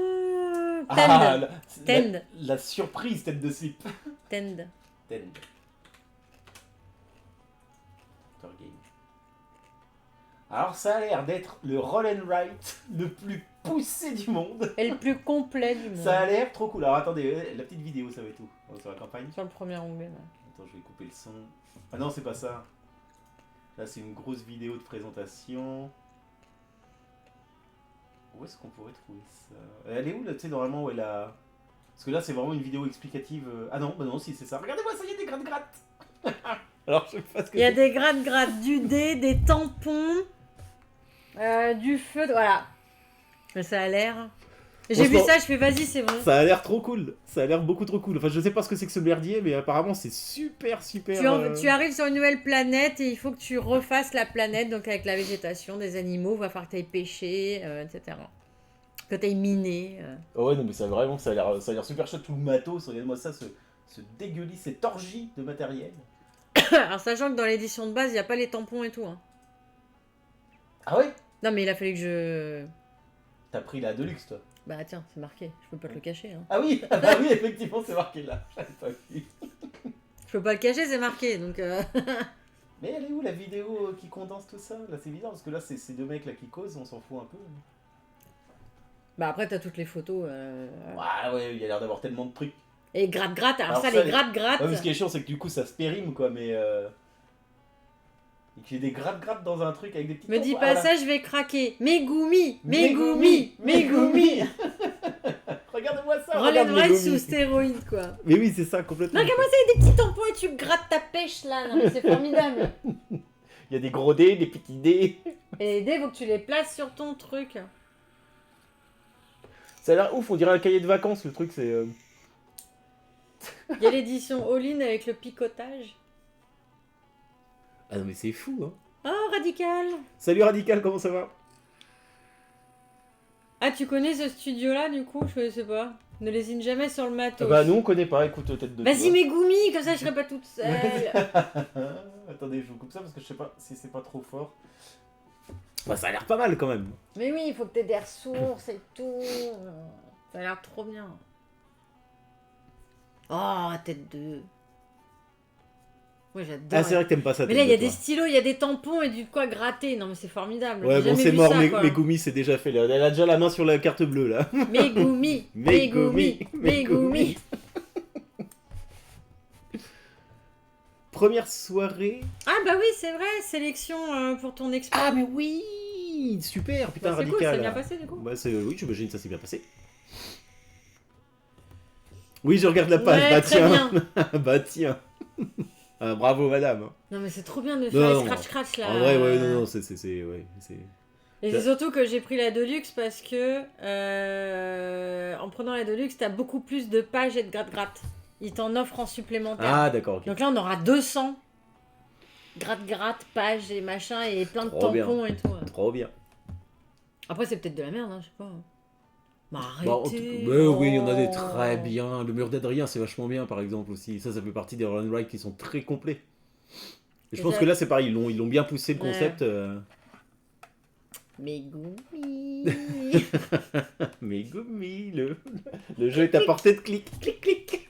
Ah, Tend. la surprise tête de slip. Tend. Tend. Game. Alors ça a l'air d'être le roll and write le plus poussé du monde. Et le plus complet du monde. Ça a l'air trop cool. Alors attendez, la petite vidéo ça va être où? Sur la campagne. Sur le premier onglet, là. Attends, je vais couper le son. Ah non, c'est pas ça. Là, c'est une grosse vidéo de présentation. Où est-ce qu'on pourrait trouver ça? Elle est où là? Tu sais, normalement, où elle a. Parce que là, c'est vraiment une vidéo explicative. Ah non, bah non, si, c'est ça. Regardez-moi, ça y est, des gratte-gratte. Alors, je sais pas ce que Il y a c'est. des gratte-gratte, du dé, des tampons, du feu, voilà. Mais ça a l'air... J'ai vu Franchement, ça, je fais vas-y, c'est bon. Ça a l'air trop cool. Ça a l'air beaucoup trop cool. Enfin, je sais pas ce que c'est que ce merdier, mais apparemment, c'est super. Tu arrives sur une nouvelle planète et il faut que tu refasses la planète, donc avec la végétation, des animaux, va falloir que tu ailles pêcher, etc. Que tu ailles miner. Oh ouais, non, mais ça, vraiment, ça a l'air super chouette. Tout le matos, regarde-moi ça, ce dégueulis, cette orgie de matériel. Alors, sachant que dans l'édition de base, il n'y a pas les tampons et tout. Hein. Ah ouais? Non, mais il a fallu que je. T'as pris la Deluxe, toi? Bah, tiens, c'est marqué. Je peux pas te le cacher. Hein. Ah oui, ah bah oui, effectivement, c'est marqué là. J'avais pas vu. Je peux pas le cacher, c'est marqué. Donc. Mais elle est où la vidéo qui condense tout ça? Là, c'est bizarre parce que là, c'est ces deux mecs là qui causent, on s'en fout un peu. Bah, après, t'as toutes les photos. Ouais, il y a l'air d'avoir tellement de trucs. Et gratte-gratte. Alors, ça, ça, les gratte-gratte. Ouais, mais ce qui est chiant, c'est que du coup, ça se périme quoi, mais. Et qu'il y ait des gratte-gratte dans un truc avec des petites. Me dis tampons. pas Ah, là. ça, je vais craquer. Megumi. Regarde-moi ça, Relève regarde Wright Megumi. sous stéroïdes, quoi. Mais oui, c'est ça, complètement. Non, regarde-moi ça, il y a des petits tampons et tu grattes ta pêche, là. Non, mais c'est formidable. Il y a des gros dés, des petits dés. Et les dés, faut que tu les places sur ton truc. Ça a l'air ouf, on dirait un cahier de vacances, le truc, c'est. Il y a l'édition all-in avec le picotage. Ah non, mais c'est fou, hein. Oh, radical. Salut Radical, comment ça va? Ah, tu connais ce studio-là, du coup? Je sais pas. Ne lésine jamais sur le matos. Bah, nous on connaît pas, écoute, tête de. Vas-y, Megumi, comme ça je serai pas toute seule. Attendez, je vous coupe ça parce que je sais pas si c'est pas trop fort. Bah, ça a l'air pas mal quand même. Mais oui, il faut que t'aies des ressources et tout. Ça a l'air trop bien. Oh, tête de... Moi j'adore. Ah, c'est vrai que t'aimes pas ça. Mais là, il y a des stylos, il y a des tampons et du quoi gratter. Non, mais c'est formidable. Ouais, J'ai bon, jamais c'est vu mort, ça, quoi. Megumi c'est déjà fait. Là. Elle a déjà la main sur la carte bleue là. Megumi. Première soirée. Ah, bah oui, c'est vrai. Sélection pour ton expo. Ah, mais oui. Super, putain, Bah, c'est Radical. cool, ça a bien passé du coup. Bah, oui, j'imagine que ça s'est bien passé. Oui, je regarde la page. Ouais, Bah, très tiens. bien. Bah, tiens. Ah, bravo, madame. Non, mais c'est trop bien de Non, faire non, les scratch là. En vrai, ouais, non, c'est. Ouais, c'est. Et c'est surtout que j'ai pris la Deluxe parce que en prenant la Deluxe, t'as beaucoup plus de pages et de gratte-gratte. Ils t'en offrent en supplémentaire. Ah, d'accord, ok. Donc là, on aura 200 gratte-gratte, pages et machin, et plein de Trop bien. tampons et tout. Trop bien. Après, c'est peut-être de la merde, hein, je sais pas. Bah, Bah, arrêtez. oui, il y en a des Oh. très bien. Le mur d'Adrien, c'est vachement bien, par exemple, aussi. Ça fait partie des run and ride qui sont très complets. Et je Et pense ça- que là, c'est pareil. Ils l'ont bien poussé, le Ouais. concept. Megumi. Megumi, le jeu est à portée de clic. Clic, clic.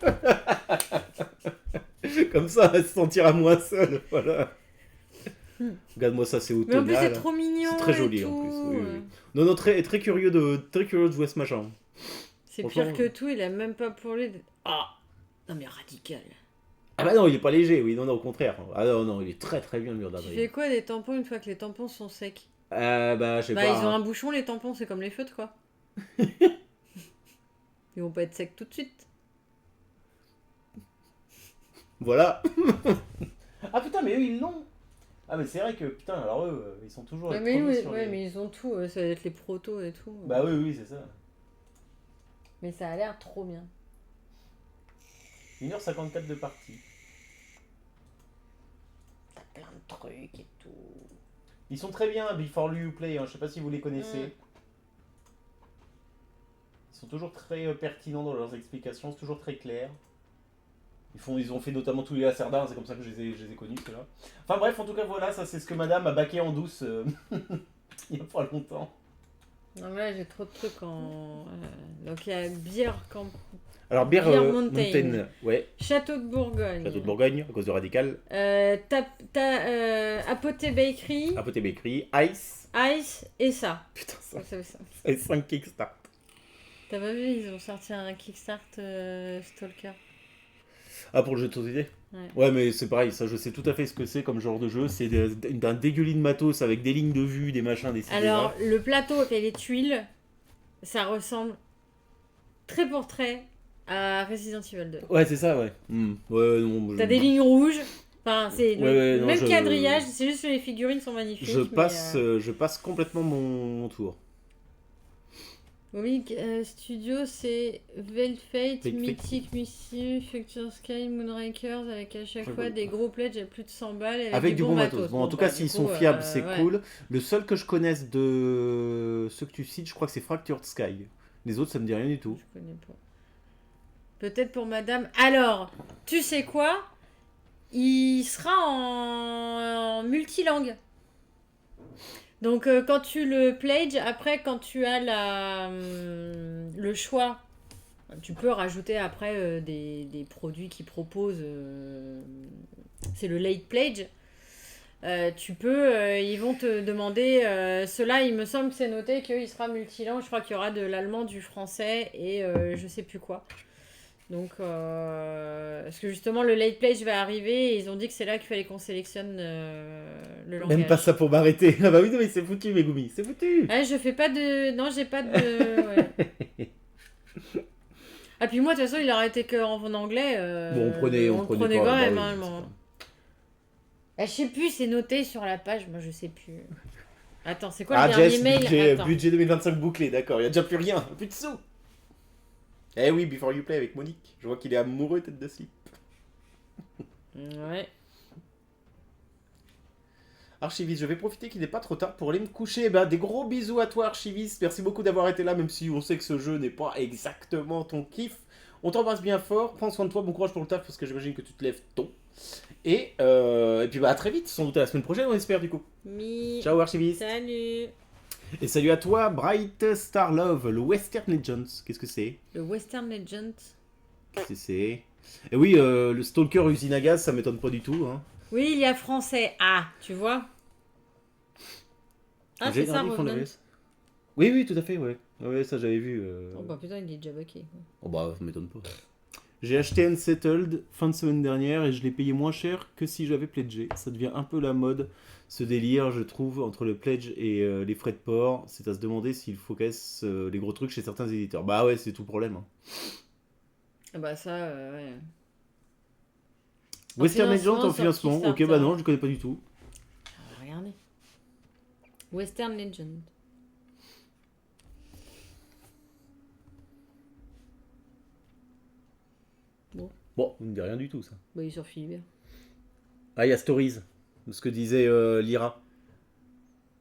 Comme ça, elle se sentira moins seule. Voilà. Regarde-moi ça, c'est Mais en plus, automnal. c'est trop mignon. C'est très et joli, tout. en plus. Oui, oui. Non, très, très curieux de jouer ce machin. C'est Franchement, pire que tout, il a même pas pour lui. Ah! Non, mais radical. Ah bah non, il est pas léger, oui, non, au contraire. Ah non, il est très très bien le mur Tu d'Adrien. fais quoi des tampons une fois que les tampons sont secs? Bah, je sais Bah, pas. ils ont hein. un bouchon, les tampons, c'est comme les feutres, quoi. Ils vont pas être secs tout de suite. Voilà. Ah putain, mais eux, ils l'ont. Ah, mais c'est vrai que, putain, alors eux, ils sont toujours. Ouais, les mais, premiers oui, sur ouais, les- mais ils ont tout, ça va être les protos et tout. Bah oui, c'est ça. Mais ça a l'air trop bien. 1h54 de partie. T'as plein de trucs et tout. Ils sont très bien, Before You Play, hein. Je sais pas si vous les connaissez. Ils sont toujours très pertinents dans leurs explications, c'est toujours très clair. Ils ont fait notamment tous les Lacerdins, c'est comme ça que je les ai connus, ceux-là. Enfin bref, en tout cas, voilà, ça c'est ce que madame a baqué en douce il y a pas longtemps. Donc là, j'ai trop de trucs en. Donc il y a Beer Camp. Alors, Beer Mountain. Mountain, ouais, Château de Bourgogne. Château de Bourgogne, à cause de Radical. T'as Apothé Bakery, Apothé Bakery, Ice. Ice et ça. Putain, ça, Ça. c'est 5 Kickstart. T'as pas vu, ils ont sorti un Kickstart Stalker. Ah, pour le jeu de société? Ouais, mais c'est pareil, ça je sais tout à fait ce que c'est comme genre de jeu. C'est d'un dégueulis de matos avec des lignes de vue, des machins, des Alors, le plateau avec les tuiles, ça ressemble très pour trait à Resident Evil 2. Ouais, c'est ça, ouais. Ouais, non. T'as des lignes rouges, enfin, c'est le non, même quadrillage, c'est juste que les figurines sont magnifiques. Je passe complètement mon tour. Oui, studio, c'est Velfate, Velfate. Mythic, Missy, Future Sky, Moonrakers, avec à chaque fois des gros pledges à plus de 100 balles et Avec du bon matos. Bon, en tout cas, du s'ils coup, sont fiables, c'est ouais. cool. Le seul que je connaisse de ceux que tu cites, je crois que c'est Fractured Sky. Les autres, ça me dit rien du tout. Je connais pas. Peut-être pour madame. Alors, tu sais quoi? Il sera en multilangue. Donc, quand tu le pledge, après, quand tu as le choix, tu peux rajouter après des produits qu'ils proposent. C'est le late pledge. Tu peux, ils vont te demander. Cela, il me semble que c'est noté qu'il sera multilangue. Je crois qu'il y aura de l'allemand, du français et je sais plus quoi. Donc, parce que justement, le late pledge va arriver et ils ont dit que c'est là qu'il fallait qu'on sélectionne le langage. Même pas ça pour m'arrêter. Ah bah oui, non, mais c'est foutu, Megumi, c'est foutu. Ouais, je fais pas de. Non, j'ai pas de. Ouais. Ah, puis moi, de toute façon, il aurait été qu'en anglais. Bon, on prenait quand pas. même, Bah oui, hein, bon. Je sais plus, c'est noté sur la page, moi je sais plus. Attends, c'est quoi le dernier Jess, mail? budget 2025 bouclé, d'accord, il y a déjà plus rien, plus de sous. Eh oui, Before You Play avec Monique. Je vois qu'il est amoureux tête de slip. Ouais. Archiviste, je vais profiter qu'il n'est pas trop tard pour aller me coucher. Bah, des gros bisous à toi, Archiviste. Merci beaucoup d'avoir été là, même si on sait que ce jeu n'est pas exactement ton kiff. On t'embrasse bien fort. Prends soin de toi. Bon courage pour le taf parce que j'imagine que tu te lèves tôt. Et puis bah, à très vite. Sans doute à la semaine prochaine, on espère du coup. Ciao, Archiviste. Salut. Et salut à toi, Bright Star Love, le Western Legends. Qu'est-ce que c'est? Le Western Legend. Qu'est-ce que c'est? Et oui, le Stalker usine à gaz, ça m'étonne pas du tout. Hein. Oui, il y a français. Ah, tu vois. Ah, c'est ça, Revenant. Oui, oui, tout à fait, ouais. Ouais, ça j'avais vu. Oh bah putain, il est déjà baqué. Oh bah, ça m'étonne pas. J'ai acheté Unsettled fin de semaine dernière et je l'ai payé moins cher que si j'avais pledgé. Ça devient un peu la mode, ce délire, je trouve, entre le pledge et les frais de port. C'est à se demander s'il faut caisse les gros trucs chez certains éditeurs. Bah ouais, c'est tout le problème. Hein. Ah bah ça, ouais. Western Legend en financement. Ok, bah non, je connais pas du tout. Regardez. Western Legend. Bon, il me dit rien du tout ça. Bah, il est sur Philibert. Ah, il y a Stories, ce que disait Lyra.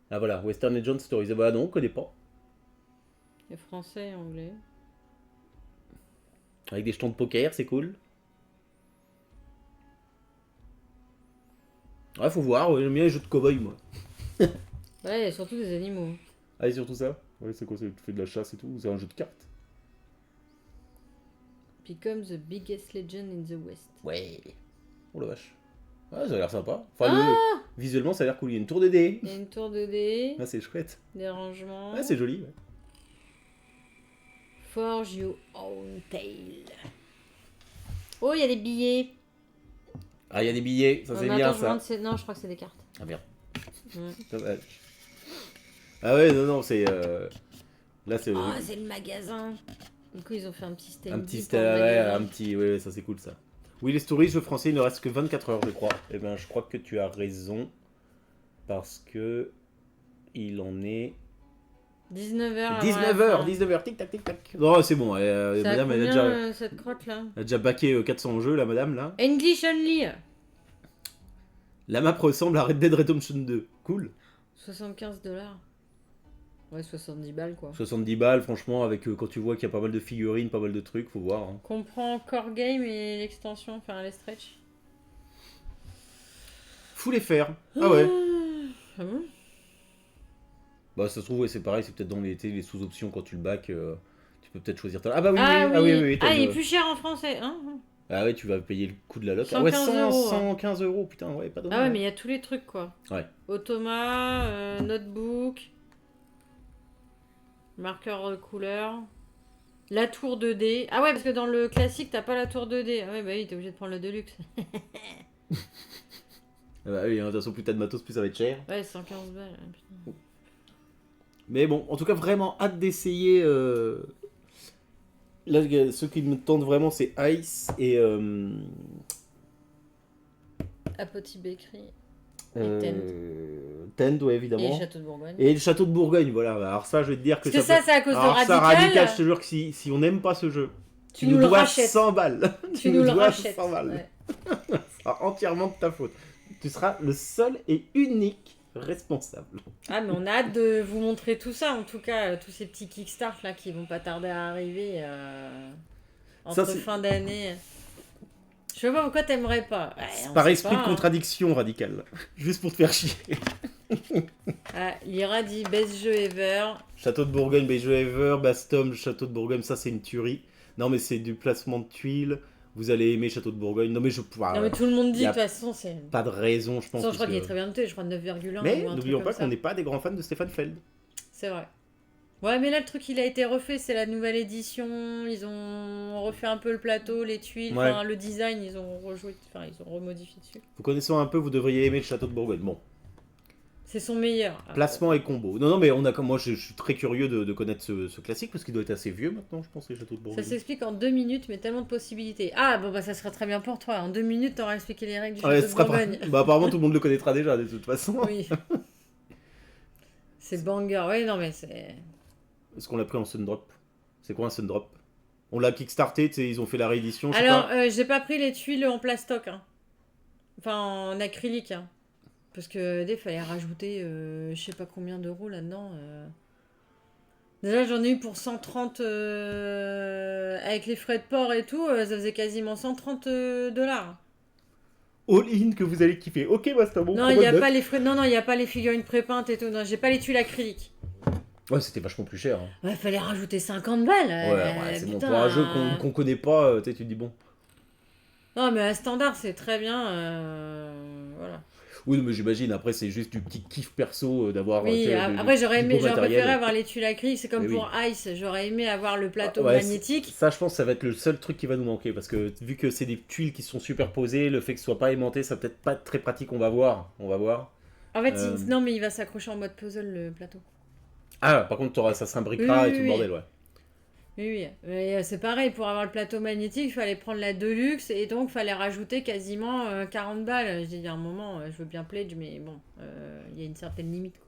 Ah voilà, Western Legend Stories. Bah non, on connaît pas. Il y a français et anglais. Avec des jetons de poker, c'est cool. Ouais, faut voir, j'aime bien les jeux de cow-boy moi. Ouais, il y a surtout des animaux. Ah, et surtout ça? Ouais, c'est quoi? Tu fais de la chasse et tout? C'est un jeu de cartes? Become the biggest legend in the West. Ouais. Oh la vache. Ah, ça a l'air sympa. Enfin, visuellement, ça a l'air cool. Il y a une tour de dés. Il y a une tour de dés. Ah, c'est chouette. Des rangements. Ah, c'est joli. Ouais. Forge your own tail. Oh, il y a des billets. Ah, il y a des billets. Ça, c'est Non, bien attends, ça. Non, je crois que c'est des cartes. Ah, merde. Ouais. Dommage. Ah, ouais, non, c'est. Là, c'est. Oh, c'est le magasin. Du coup, ils ont fait un petit stand. Un petit un petit. Ouais, ça, c'est cool ça. Oui, les stories, jeux français, il ne reste que 24 heures, je crois. Eh ben, je crois que tu as raison. Parce que. Il en est. 19h. 19h, tic tac, tic tac. Non, c'est bon. Madame, elle a déjà. Cette crotte là. Elle a déjà baqué 400 jeux, la madame, là. English only. La map ressemble à Red Dead Redemption 2. Cool. 75 $. Ouais, 70 balles quoi. 70 balles, franchement, avec quand tu vois qu'il y a pas mal de figurines, pas mal de trucs, faut voir. Hein. Comprends core game et l'extension, enfin les stretch. Faut les faire. Ah ouais. Ah bon? Bah ça se trouve, ouais, c'est pareil, c'est peut-être dans les sous-options quand tu le back. Tu peux peut-être choisir ta. Ah bah oui, oui. Ah, il est plus cher en français. Hein? Ah ouais, tu vas payer le coût de la loc. 115 ah ouais, 100, €. 115 euros, putain, ouais, pas dommage. Ah ouais, mais il y a tous les trucs quoi. Ouais. Automa, notebook, marqueur de couleur, la tour 2D. Ah ouais, parce que dans le classique, t'as pas la tour 2D. Ah ouais, bah oui, t'es obligé de prendre le deluxe. Ah bah oui, hein, de toute façon, plus t'as de matos, plus ça va être cher. Ouais, 115 balles. Putain. Mais bon, en tout cas, vraiment hâte d'essayer. Là, ceux qui me tentent vraiment, c'est Ice et. Apothy Bakery. Tend, ouais, Et évidemment. Château de Bourgogne. Et le château de Bourgogne, voilà. Alors ça, je vais te dire que Parce que ça, c'est à cause de Alors ça, Radical. je te jure que si on n'aime pas ce jeu, Tu nous nous le dois rachètes. 100 balles. Tu nous le dois rachètes. 100 balles. Ouais. Ce sera entièrement de ta faute. Tu seras le seul et unique responsable. Ah, mais on a hâte de vous montrer tout ça, en tout cas, tous ces petits kickstarts là qui vont pas tarder à arriver entre Ça, c'est- fin d'année. Je sais pas pourquoi t'aimerais pas. Ouais, on Par sait esprit pas, de contradiction radicale. Juste pour te faire chier. Ah, Lyra dit best jeu ever. Château de Bourgogne, BG Ever, Bastom, Château de Bourgogne, ça c'est une tuerie. Non mais c'est du placement de tuiles. Vous allez aimer Château de Bourgogne. Non mais je... Non, mais tout le monde dit y de a toute façon, c'est. pas de raison, je pense. Je crois qu'il est parce que- très bien noté, je crois 9,1. Mais ou un n'oublions truc pas comme ça. qu'on n'est pas des grands fans de Stéphane Feld. C'est vrai. Ouais, mais là, le truc, il a été refait, c'est la nouvelle édition. Ils ont refait un peu le plateau, les tuiles, Ouais. enfin, le design, ils ont rejoué, enfin, ils ont remodifié dessus. Vous connaissant un peu, vous devriez aimer le Château de Bourgogne. Bon, C'est son meilleur. placement et combo. Non, non, mais on a comme moi, je suis très curieux de connaître ce classique parce qu'il doit être assez vieux maintenant, je pense, les Châteaux de Ça Bourgogne. s'explique en 2 minutes, mais tellement de possibilités. Ah, bon, bah, ça serait très bien pour toi. En 2 minutes, t'auras expliqué les règles du Ouais, château ce de sera pas... Bourgogne. Bah apparemment tout le monde le connaîtra déjà de toute façon. Oui. C'est banger. Ouais, non, mais c'est. Est-ce qu'on l'a pris en Sundrop? C'est quoi un Sundrop? On l'a kickstarté, tu sais, ils ont fait la réédition. je sais Alors, pas. j'ai pas pris les tuiles en plastoc. Hein. Enfin, en acrylique. Hein. Parce que il fallait rajouter je sais pas combien d'euros là-dedans. Déjà, j'en ai eu pour 130 avec les frais de port et tout. Ça faisait quasiment 130 dollars. All in que vous allez kiffer. Ok, bah c'est un bon Non, il y a pas les frais. Non, non, il y a pas les figurines prépeintes et tout. Non, j'ai pas les tuiles acryliques. Ouais, c'était vachement plus cher. Hein. Ouais, fallait rajouter 50 balles. Ouais, c'est bon. putain. Pour un jeu qu'on connaît pas, tu sais, tu te dis bon. Non, mais à standard, c'est très bien. Voilà. Oui, mais j'imagine, après, c'est juste du petit kiff perso d'avoir. tu Oui, sais, après j'aurais du beau préféré matériel. avoir les tuiles acryliques, c'est comme Mais pour Ice, j'aurais aimé avoir le plateau Ouais, magnétique. Ça, je pense, ça va être le seul truc qui va nous manquer parce que vu que c'est des tuiles qui sont superposées, le fait que ce soit pas aimanté, ça va peut-être pas être très pratique. On va voir. On va voir. En fait, Euh. non, mais il va s'accrocher en mode puzzle le plateau. Ah, par contre, ça s'imbriquera Oui, et tout oui, le bordel, ouais. Oui, oui. Mais c'est pareil, pour avoir le plateau magnétique, il fallait prendre la Deluxe et donc il fallait rajouter quasiment 40 balles. J'ai dit à un moment, je veux bien pledge, mais bon, il y a une certaine limite. Quoi.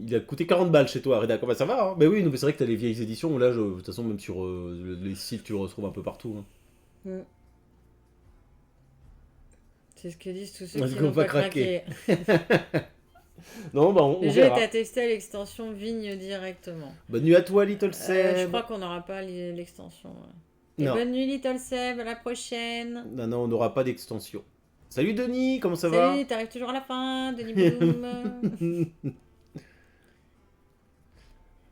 Il a coûté 40 balles chez toi, Reda. Bah, ça va, hein. Mais oui, non, mais c'est vrai que t'as les vieilles éditions où là, de toute façon, même sur les sites, tu le retrouves un peu partout. Hein. Mm. C'est ce que disent tous ceux Parce qui qu'on n'ont va pas craquer. craqué. Non, bah on Le jeu est verra. attesté à l'extension Vigne directement. Bonne nuit à toi, Little Seb. Je crois qu'on n'aura pas l'extension. Ouais. Et Non. bonne nuit Little Seb, à la prochaine. Non, non, on n'aura pas d'extension. Salut Denis, comment ça va? Salut, t'arrives toujours à la fin, Denis Bloom.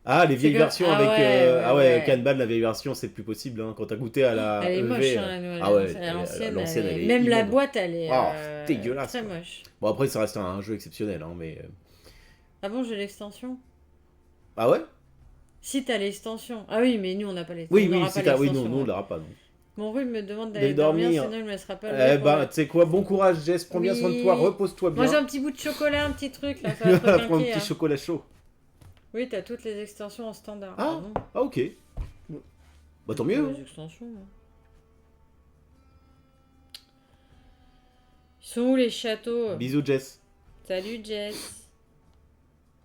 Ah, les vieilles que- versions ah avec. ouais, Ah ouais, ouais. Canban, la vieille version, c'est plus possible. Hein. Quand t'as goûté à la. Elle est EV, moche, hein, la nouvelle. Ah ouais, l'ancienne, elle est même la immonde. boîte, elle est Oh, dégueulasse, très quoi. moche. Bon, après, ça reste un jeu exceptionnel, hein, mais. Ah bon, j'ai l'extension? Ah ouais? Si t'as l'extension. Ah oui, mais nous on n'a pas l'extension. Oui, On oui, n'aura si pas t'as. Oui, l'extension, non, on ouais. l'aura pas, non. Mon rhume me demande D'aller d'aller dormir, dormir. sinon il me laissera pas Eh lever pour ben, le- tu sais quoi, bon courage, Jess, prends bien soin de toi, Oui. repose-toi bien. Mange un petit bout de chocolat, un petit truc là, ça va te Prends un requinquer, petit hein. chocolat chaud. Oui, t'as toutes les extensions en standard. Ah. bon. Ah, ok. Bah, tant mieux. Les extensions. Hein. Ils sont où les châteaux? Bisous, Jess. Salut Jess.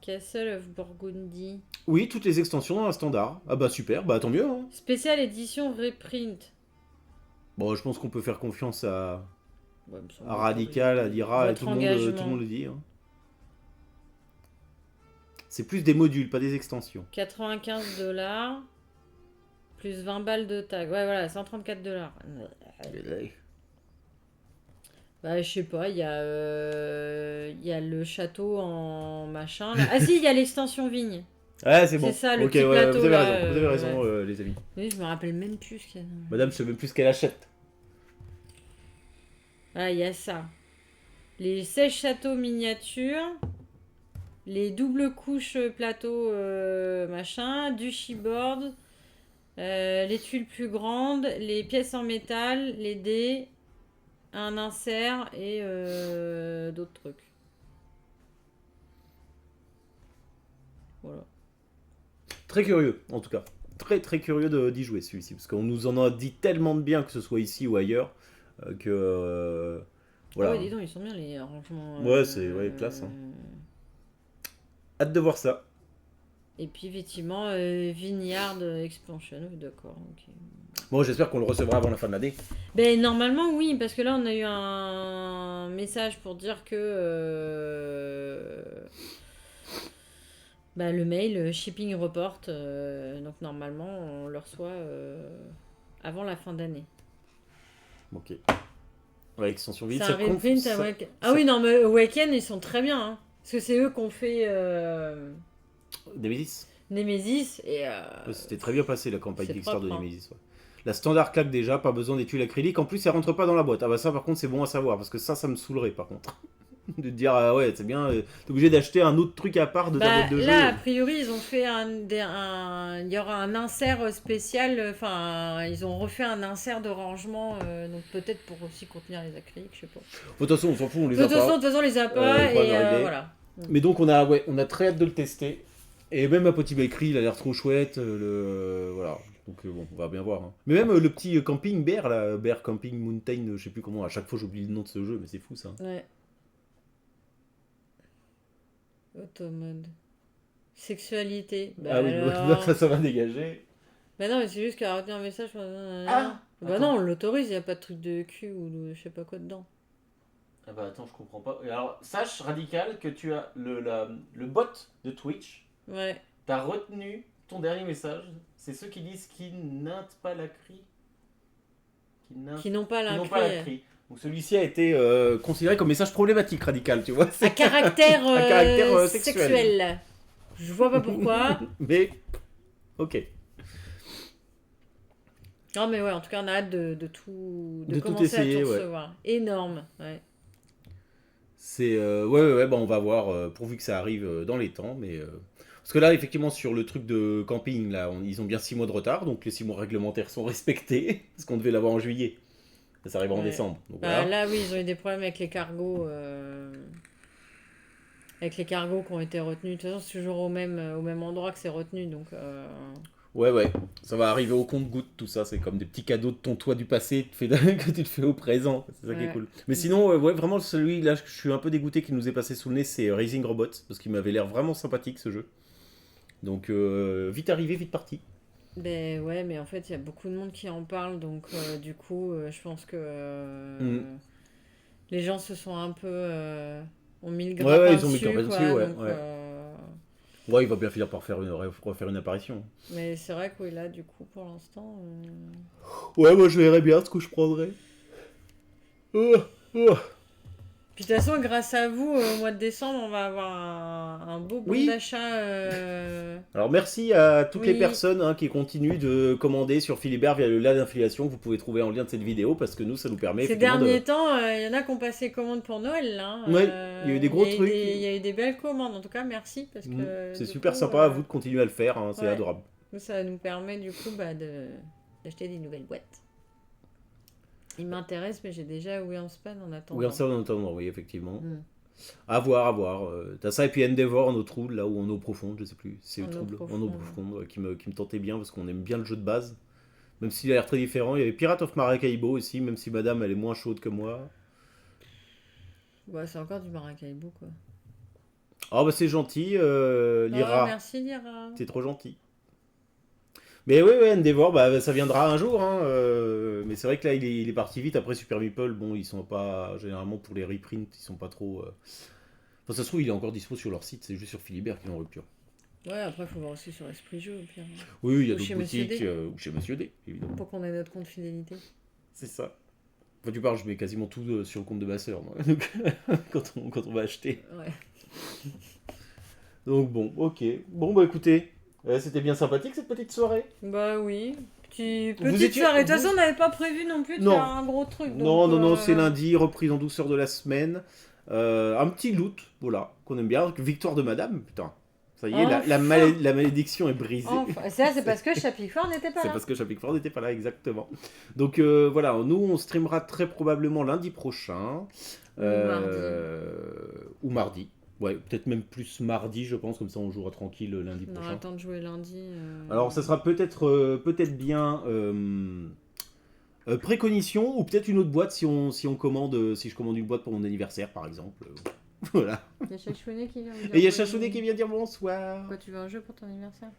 Castle of Burgundy. Oui, toutes les extensions dans un standard. Ah bah super, bah tant mieux. Hein. Spécial édition reprint. Bon, je pense qu'on peut faire confiance Ouais, me semble à Radical, à Lyra, et Votre tout le engagement. monde le dit. Hein. C'est plus des modules, pas des extensions. 95 $. Plus 20 balles de tag. Ouais, voilà, 134 $. Bah, je sais pas, il y a le château en machin. Là. Ah si, il y a l'extension vigne. Ouais, c'est bon. C'est ça, le Ok, petit ouais, plateau, vous avez là, raison, vous avez raison les amis. Oui, je me rappelle même plus ce qu'il y a. Madame, je sais même plus ce qu'elle achète. Ah, il y a ça. Les 16 châteaux miniatures. Les doubles couches plateau machin. Du chipboard. Les tuiles plus grandes. Les pièces en métal. Les dés. Un insert et d'autres trucs. Voilà. Très curieux, en tout cas. Très très curieux d'y jouer celui-ci. Parce qu'on nous en a dit tellement de bien, que ce soit ici ou ailleurs, que Voilà. Ah ouais, dis donc, ils sont bien les arrangements. Ouais, c'est classe. Hein. Hâte de voir ça. Et puis effectivement, Vineyard Expansion, d'accord. Ok. Bon, j'espère qu'on le recevra avant la fin de l'année. Ben normalement oui, parce que là on a eu un message pour dire que bah, le mail shipping report, donc normalement on le reçoit avant la fin d'année. Ok. Ouais, extension vide, C'est un ça compte. reprint à Awaken. Ah oui, non, mais Awaken ils sont très bien. Hein, parce que c'est eux qui ont fait Nemesis. Nemesis et Ouais, c'était très bien passé la campagne c'est Kickstarter de propre, hein. Nemesis. Ouais. La standard claque déjà, pas besoin d'études acryliques. En plus, elle rentre pas dans la boîte. Ah bah ça, par contre, c'est bon à savoir parce que ça me saoulerait par contre. De te dire, ah ouais, c'est bien, t'es obligé d'acheter un autre truc à part de ta Bah, boîte de jeu. là, a priori, ils ont fait il y aura un insert spécial. Enfin, ils ont refait un insert de rangement, donc peut-être pour aussi contenir les acryliques, je sais pas. De toute façon, on s'en fout, on les De a toute façon, pas. on les a pas Le problème et est réglé. voilà. Mais donc, on a très hâte de le tester. Et même à Petit Bakery, il a l'air trop chouette. Voilà. Donc bon, on va bien voir. Hein. Mais même le petit camping Bear, là, Bear Camping Mountain, je sais plus comment. À chaque fois, j'oublie le nom de ce jeu, mais c'est fou ça. Ouais. Automode. Sexualité. Bah Ah oui, alors... ça va dégager. Bah non, mais c'est juste qu'à retenir un message. Ah, bah attends. non, on l'autorise, il n'y a pas de truc de cul ou de je sais pas quoi dedans. Ah bah attends, je comprends pas. Et alors, sache, Radical, que tu as le bot de Twitch. Ouais. T'as retenu ton dernier message. C'est ceux qui disent qu'ils n'intent pas la cri. Qui n'ont pas Qui n'ont l'incrit. pas la cri. Donc celui-ci a été considéré comme message problématique, Radical, tu vois. À caractère, À caractère sexuel. Je vois pas pourquoi. Mais, ok. Non mais ouais, en tout cas on a hâte de tout De tout commencer essayer, à tout ouais. recevoir. Énorme, ouais. C'est ouais, bon, on va voir pourvu que ça arrive dans les temps, mais parce que là effectivement sur le truc de camping là, ils ont bien 6 mois de retard, donc les 6 mois réglementaires sont respectés parce qu'on devait l'avoir en juillet. Ça arrive en Ouais. décembre. Donc, Bah, voilà. là oui, ils ont eu des problèmes avec les cargos. Avec les cargos qui ont été retenus. De toute façon, c'est toujours au même endroit que c'est retenu. Donc, Ouais, ça va arriver au compte-goutte tout ça, c'est comme des petits cadeaux de ton toi du passé que tu te fais au présent, c'est ça qui est Ouais. cool. Mais sinon, ouais, vraiment celui là, je suis un peu dégoûté qu'il nous ait passé sous le nez, c'est Raising Robots, parce qu'il m'avait l'air vraiment sympathique ce jeu. Donc vite arrivé, vite parti. ben ouais, mais en fait, il y a beaucoup de monde qui en parle. Donc, du coup, je pense que les gens se sont un peu. Ont mis le grappin Ouais, ils ont mis dessus, le grappin quoi, dessus, ouais, donc, ouais. Ouais, il va bien finir par refaire une apparition. mais c'est vrai que oui, là, du coup, pour l'instant. Ouais, moi je verrais bien ce que je prendrais. Puis de toute façon, grâce à vous, au mois de décembre, on va avoir un beau bon Oui. d'achat. Alors merci à toutes les Oui. personnes hein, qui continuent de commander sur Philibert via le lien d'affiliation que vous pouvez trouver en lien de cette vidéo parce que nous ça nous permet Ces effectivement derniers temps, il y en a qui ont passé commande pour Noël, là. Hein. Ouais, il y a eu des gros trucs. Il y a eu des belles commandes, en tout cas, merci. Parce que, c'est du super coup, sympa à vous de continuer à le faire, hein, c'est ouais. adorable. Ça nous permet, du coup, d'acheter des nouvelles boîtes. Il m'intéresse, mais j'ai déjà Winspan en attendant. Oui, ça en attendant, oui, effectivement. Mm. À voir. T'as ça et puis Endeavor en eau trouble, là ou en eau profonde, je sais plus. C'est En eau trouble, profonde. en eau profonde, qui me tentait bien parce qu'on aime bien le jeu de base. Même s'il a l'air très différent. Il y avait Pirate of Maracaibo aussi, même si madame elle est moins chaude que moi. Ouais, c'est encore du Maracaibo, quoi. Ah bah c'est gentil, Lyra. Oh, merci, Lyra. C'est trop gentil. Mais oui, Endeavor, bah, ça viendra un jour. Hein, mais c'est vrai que là, il est parti vite. Après, Super Meeple, bon, ils sont pas. Généralement, pour les reprints, ils sont pas trop. Enfin, ça se trouve, il est encore dispo sur leur site. C'est juste sur Philibert qu'ils est en rupture. Ouais, après, il faut voir aussi sur Esprit Jeu, au pire. Oui, il y a Ou d'autres chez Monsieur boutiques. D. Ou chez Monsieur D, évidemment. Pour qu'on ait notre compte fidélité. C'est ça. Enfin, tu parles, je mets quasiment tout sur le compte de ma sœur, moi. Donc, quand on va acheter. Ouais. Donc, bon, ok. Bon, bah écoutez, c'était bien sympathique cette petite soirée. Bah oui. Vous Petite étiez- soirée. De toute vous- façon, on n'avait pas prévu non plus de Non. faire un gros truc. Non, donc, c'est lundi, reprise en douceur de la semaine. Un petit loot, voilà, qu'on aime bien. Victoire de madame, putain. Ça y est, la Enfin. malédiction est brisée. Enfin, ça, c'est parce que Chapic Fort n'était pas C'est là. parce que Chapic Ford n'était pas là, exactement. Donc voilà, nous on streamera très probablement lundi prochain. Ou mardi. Ouais, peut-être même plus mardi, je pense, comme ça on jouera tranquille lundi On aura prochain. le temps de jouer lundi. Alors ça sera peut-être bien Préconition, ou peut-être une autre boîte si je commande une boîte pour mon anniversaire, par exemple. Voilà. Il y a Chachounet qui vient me dire. Et il y a Chachounet qui vient dire bonsoir. Quoi, tu veux un jeu pour ton anniversaire?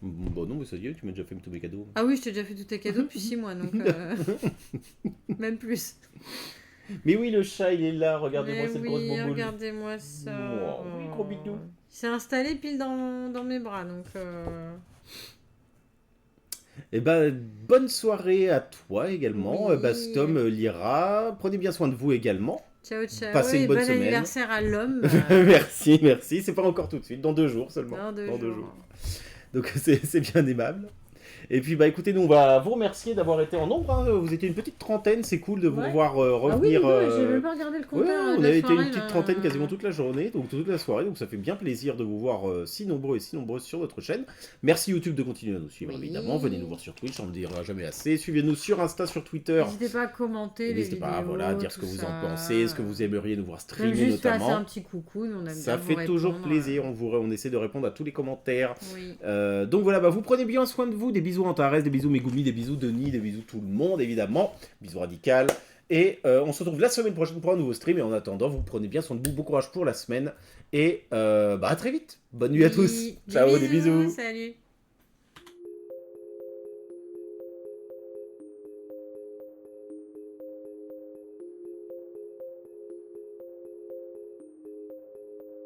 Bon, non, mais ça y est, tu m'as déjà fait tous mes cadeaux. Ah oui, je t'ai déjà fait tous tes cadeaux depuis 6 mois, donc même plus. Mais oui, le chat, il est là, regardez-moi cette grosse oui, bomboule. regardez-moi ça. Oh, oui, gros bidou. Il s'est installé pile dans mes bras, donc... Eh ben, bonne soirée à toi également, Oui. Bastom, Lyra. Prenez bien soin de vous également. Ciao, ciao. Passez une bonne bon semaine. anniversaire à l'homme. Merci, merci. C'est pas encore tout de suite, dans 2 jours seulement. Dans 2 jours. Donc c'est bien aimable. Et puis bah écoutez, nous on va vous remercier d'avoir été en nombre, hein. Vous étiez une petite trentaine, c'est cool de vous revoir revenir. Ah oui, j'ai même pas regardé le compteur. Ouais, on de a la été soirée, une petite trentaine quasiment toute la journée, donc toute la soirée, donc ça fait bien plaisir de vous voir si nombreux et si nombreuses sur notre chaîne. Merci YouTube de continuer à nous suivre évidemment, venez nous voir sur Twitch, on ne le dira jamais assez. Suivez-nous sur Insta, sur Twitter. N'hésitez pas à commenter les vidéos. N'hésitez pas à dire ce que vous en pensez, ce que vous aimeriez nous voir streamer même juste notamment. passer un petit coucou, nous on aime Ça bien fait vous toujours répondre. plaisir, on essaie de répondre à tous les commentaires. Oui. Donc voilà, bah, vous prenez bien soin de vous, des bisous Antares, des bisous Megumi, des bisous Denis, des bisous tout le monde évidemment, bisous Radical. Et on se retrouve la semaine prochaine pour un nouveau stream, et en attendant, vous prenez bien soin de vous, bon courage pour la semaine, et à très vite. Bonne nuit à tous, ciao, des bisous. Salut.